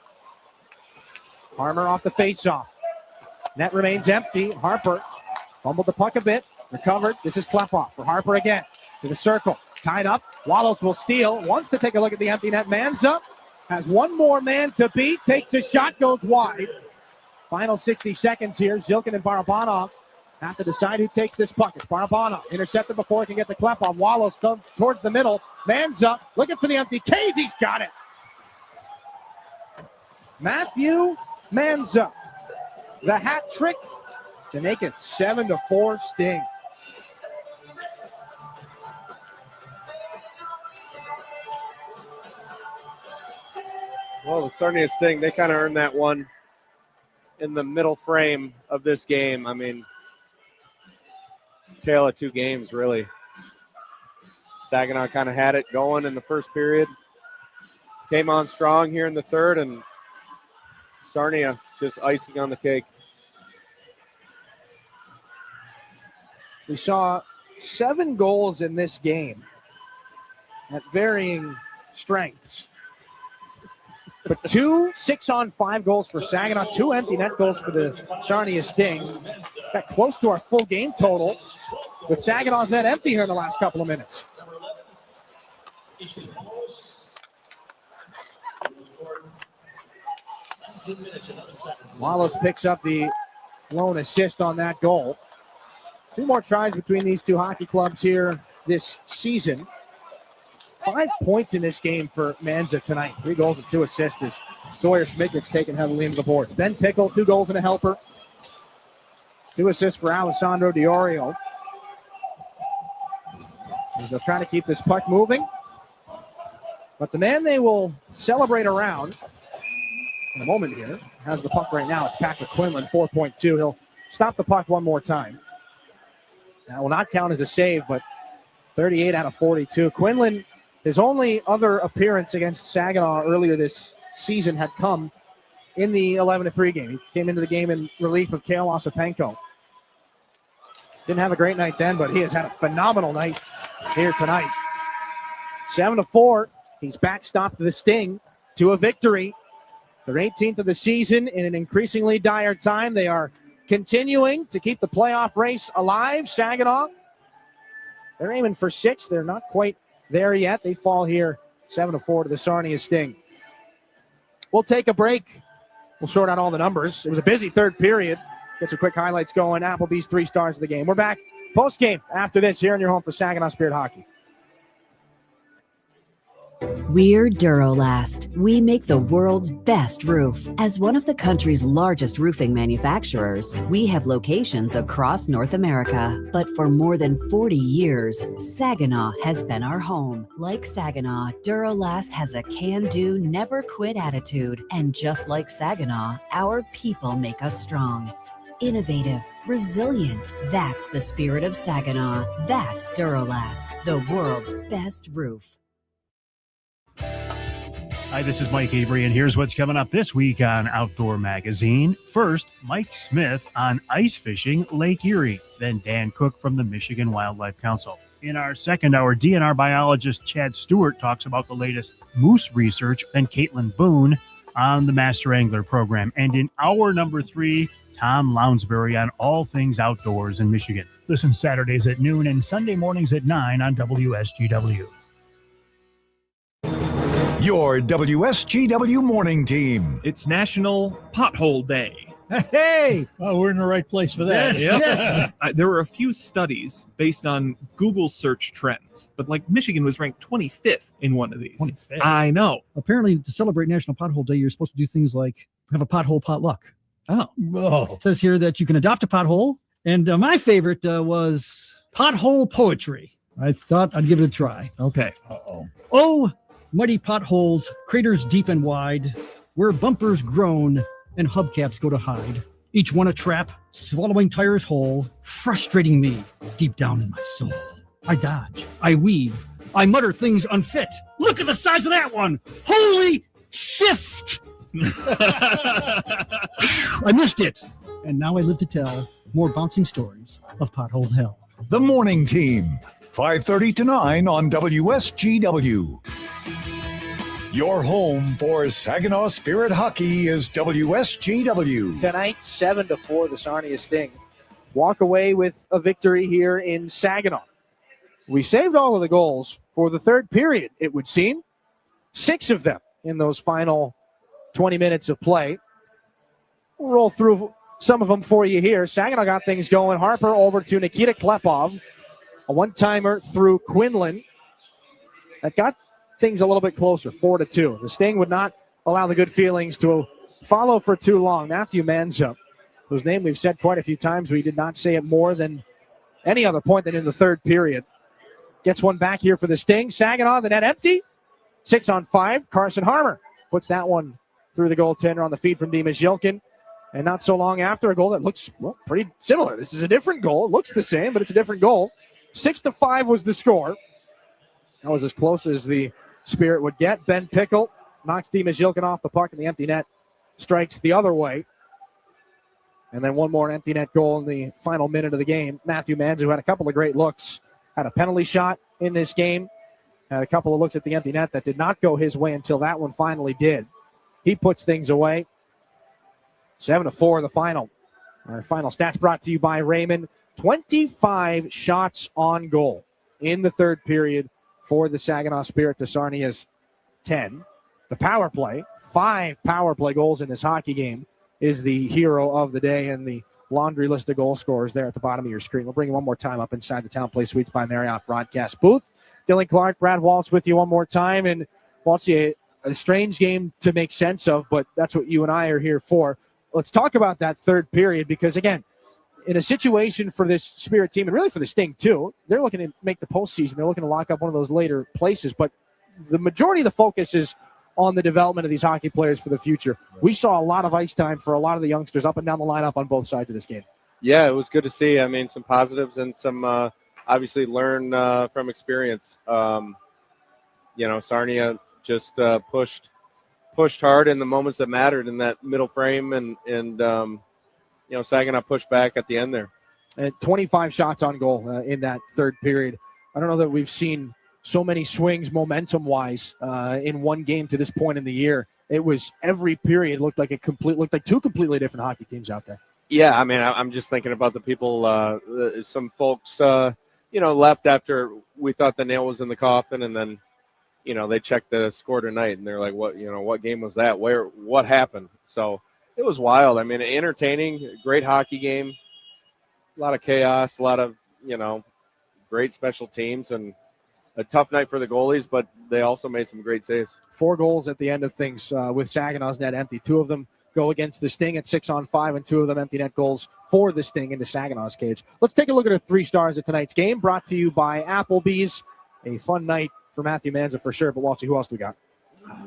Harmer off the faceoff. Net remains empty. Harper fumbled the puck a bit. Recovered. This is Klepov for Harper again. To the circle. Tied up. Wallows will steal. Wants to take a look at the empty net. Man's up. Has one more man to beat. Takes a shot. Goes wide. Final 60 seconds here. Zilkin and Barabanov have to decide who takes this puck. It's Barabanov. Intercepted before he can get the Klepov. Wallows towards the middle. Man's up. Looking for the empty cage. He's got it. Matthew Manza, the hat trick to make it 7-4 Sting. Well, the Sarnia Sting, they kind of earned that one in the middle frame of this game. I mean, tale of two games, really. Saginaw kind of had it going in the first period. Came on strong here in the third, and Sarnia just icing on the cake. We saw 7 goals in this game at varying strengths. But 2 6-on-5 goals for Saginaw, 2 empty net goals for the Sarnia Sting. Got close to our full game total with Saginaw's net empty here in the last couple of minutes. Wallows picks up the lone assist on that goal. 2 more tries between these two hockey clubs here this season. 5 points in this game for Manza tonight. 3 goals and 2 assists as Sawyer Schmidt gets taken heavily into the boards. Ben Pickle, 2 goals and a helper. 2 assists for Alessandro Diorio. As they'll try to keep this puck moving. But the man they will celebrate around in a moment here has the puck right now. It's Patrick Quinlan, 4.2. He'll stop the puck one more time. That will not count as a save, but 38 out of 42. Quinlan, his only other appearance against Saginaw earlier this season had come in the 11-3 game. He came into the game in relief of Kale Ossipenko. Didn't have a great night then, but he has had a phenomenal night here tonight. 7-4. He's backstopped the Sting to a victory. Their 18th of the season in an increasingly dire time. They are continuing to keep the playoff race alive. Saginaw They're aiming for 6. They're not quite there yet. They fall here 7-4 to the Sarnia Sting. We'll take a break. We'll sort out all the numbers. It was a busy third period. Get some quick highlights going. Applebee's 3 stars of the game. We're back post-game after this here in your home for Saginaw Spirit Hockey. We're Durolast. We make the world's best roof. As one of the country's largest roofing manufacturers, we have locations across North America. But for more than 40 years, Saginaw has been our home. Like Saginaw, Durolast has a can-do, never-quit attitude. And just like Saginaw, our people make us strong. Innovative, resilient. That's the spirit of Saginaw. That's Durolast, the world's best roof. Hi, this is Mike Avery, and here's what's coming up this week on Outdoor Magazine. First, Mike Smith on ice fishing Lake Erie. Then Dan Cook from the Michigan Wildlife Council. In our second hour, DNR biologist Chad Stewart talks about the latest moose research. Then Caitlin Boone on the Master Angler program. And in hour number 3, Tom Lounsbury on all things outdoors in Michigan. Listen Saturdays at noon and Sunday mornings at 9 on WSGW. Your WSGW morning team. It's National Pothole Day. Hey! Oh, we're in the right place for that. Yes. There were a few studies based on Google search trends, but like Michigan was ranked 25th in one of these. 25th. I know. Apparently, to celebrate National Pothole Day, you're supposed to do things like have a pothole potluck. Oh. It says here that you can adopt a pothole. And my favorite was pothole poetry. I thought I'd give it a try. Okay. Oh, muddy potholes, craters deep and wide, where bumpers groan and hubcaps go to hide. Each one a trap, swallowing tires whole, frustrating me deep down in my soul. I dodge, I weave, I mutter things unfit. Look at the size of that one! Holy shift! I missed it. And now I live to tell more bouncing stories of pothole hell. The morning team, 5:30 to 9 on WSGW. Your home for Saginaw Spirit Hockey is WSGW. Tonight, 7-4, the Sarnia Sting walk away with a victory here in Saginaw. We saved all of the goals for the third period, it would seem. 6 of them in those final 20 minutes of play. We'll roll through some of them for you here. Saginaw got things going. Harper over to Nikita Klepov. A one-timer through Quinlan. That got things a little bit closer, 4-2. The Sting would not allow the good feelings to follow for too long. Matthew Manza, whose name we've said quite a few times, we did not say it more than any other point than in the third period. Gets one back here for the Sting. Saginaw, the net empty. 6-on-5. Carson Harmer puts that one through the goaltender on the feed from Dimas Yilkin. And not so long after, a goal that looks pretty similar. This is a different goal. It looks the same, but it's a different goal. 6-5 was the score. That was as close as the Spirit would get. Ben Pickle knocks Dimas Yilkin off the puck in the empty net. Strikes the other way. And then one more empty net goal in the final minute of the game. Matthew Manza, who had a couple of great looks, had a penalty shot in this game. Had a couple of looks at the empty net that did not go his way until that one finally did. He puts things away. 7-4 the final. Our final stats brought to you by Raymond. 25 shots on goal in the third period for the Saginaw Spirit to Sarnia's 10. The power play, 5 power play goals in this hockey game, is the hero of the day, and the laundry list of goal scorers there at the bottom of your screen. We'll bring you one more time up inside the Town Place Suites by Marriott broadcast booth. Dylan Clark, Brad Waltz with you one more time. And Waltz, a strange game to make sense of, but that's what you and I are here for. Let's talk about that third period, because, again, in a situation for this Spirit team, and really for the Sting too, they're looking to make the postseason. They're looking to lock up one of those later places. But the majority of the focus is on the development of these hockey players for the future. We saw a lot of ice time for a lot of the youngsters up and down the lineup on both sides of this game. Yeah, it was good to see. I mean, some positives and some obviously learn from experience. Sarnia just pushed hard in the moments that mattered in that middle frame, and Saginaw pushed back at the end there. And 25 shots on goal in that third period. I don't know that we've seen so many swings momentum-wise in one game to this point in the year. It was every period looked like two completely different hockey teams out there. Yeah, I mean, I'm just thinking about the people, some folks left after we thought the nail was in the coffin, and then, they checked the score tonight, and they're like, what game was that? What happened? So it was wild. I mean, entertaining, great hockey game, a lot of chaos, a lot of, great special teams, and a tough night for the goalies, but they also made some great saves. 4 goals at the end of things with Saginaw's net empty. 2 of them go against the Sting at 6-on-5, and 2 of them empty net goals for the Sting into Saginaw's cage. Let's take a look at our 3 stars of tonight's game, brought to you by Applebee's. A fun night for Matthew Manza for sure, but Walter, who else do we got?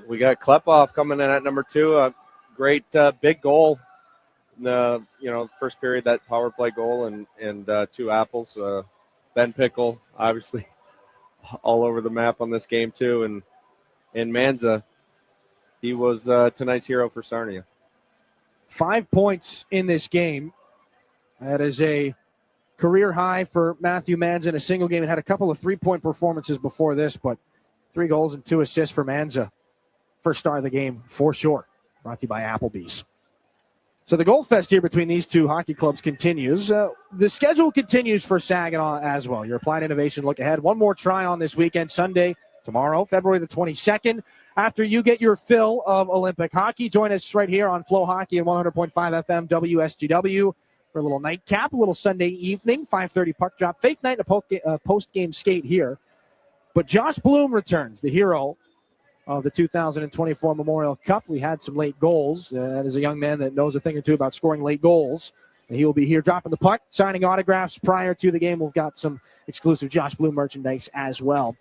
We got Klepov coming in at number 2. A great big goal in the first period, that power play goal, and 2 apples. Ben Pickle, obviously, all over the map on this game too, and Manza, he was tonight's hero for Sarnia. 5 points in this game. That is a career high for Matthew Manza in a single game. It had a couple of 3-point performances before this, but 3 goals and 2 assists for Manza. First star of the game for sure. Brought to you by Applebee's. So the goal fest here between these 2 hockey clubs continues. The schedule continues for Saginaw as well. Your Applied Innovation look ahead. One more try on this weekend, Sunday, tomorrow, February the 22nd. After you get your fill of Olympic hockey, join us right here on Flow Hockey at 100.5 FM WSGW for a little nightcap, a little Sunday evening, 5:30 puck drop, faith night, and a post-game skate here. But Josh Bloom returns, the hero of the 2024 Memorial Cup. We had some late goals. That is a young man that knows a thing or two about scoring late goals. And he will be here dropping the puck, signing autographs prior to the game. We've got some exclusive Josh Bloom merchandise as well.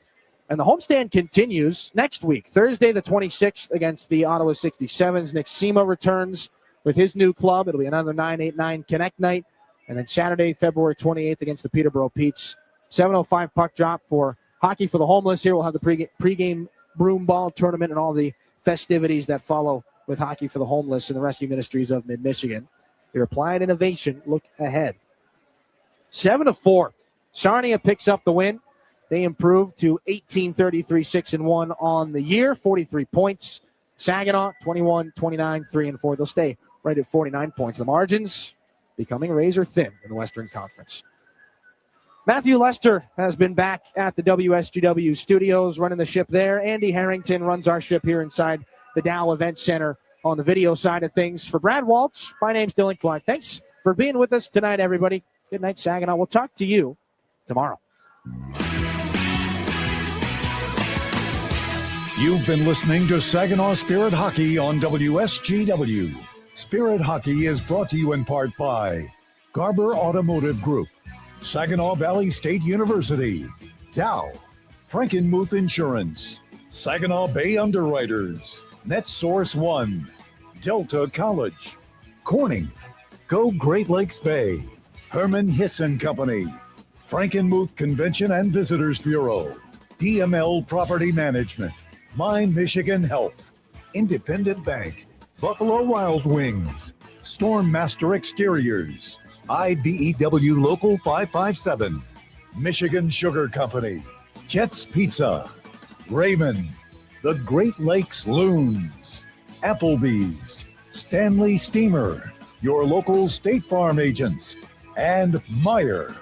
And the homestand continues next week, Thursday the 26th against the Ottawa 67s. Nick Sema returns with his new club. It'll be another 989 Connect night. And then Saturday, February 28th against the Peterborough Petes. 7:05 puck drop for Hockey for the Homeless. Here we'll have the pregame broom ball tournament and all the festivities that follow with Hockey for the Homeless and the Rescue Ministries of Mid-Michigan. Your Applied Innovation look ahead. 7-4. Sarnia picks up the win. They improved to 18-33, 6-1 on the year, 43 points. Saginaw, 21-29, 3-4. They'll stay right at 49 points. The margins becoming razor thin in the Western Conference. Matthew Lester has been back at the WSGW studios running the ship there. Andy Harrington runs our ship here inside the Dow Event Center on the video side of things. For Brad Walsh, my name's Dylan Clark. Thanks for being with us tonight, everybody. Good night, Saginaw. We'll talk to you tomorrow. You've been listening to Saginaw Spirit Hockey on WSGW. Spirit Hockey is brought to you in part by Garber Automotive Group, Saginaw Valley State University, Dow, Frankenmuth Insurance, Saginaw Bay Underwriters, NetSource One, Delta College, Corning, Go Great Lakes Bay, Herman Hisson Company, Frankenmuth Convention and Visitors Bureau, DML Property Management, My Michigan Health, Independent Bank, Buffalo Wild Wings, Stormmaster Exteriors, IBEW Local 557, Michigan Sugar Company, Jets Pizza, Raymond, the Great Lakes Loons, Applebee's, Stanley Steamer, your local State Farm agents, and Meyer.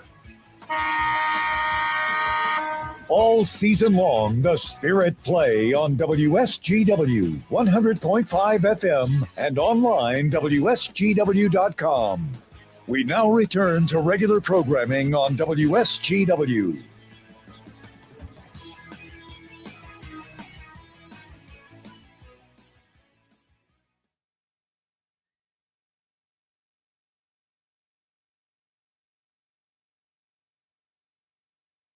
All season long, the Spirit play on WSGW 100.5 FM and online WSGW.com. We now return to regular programming on WSGW.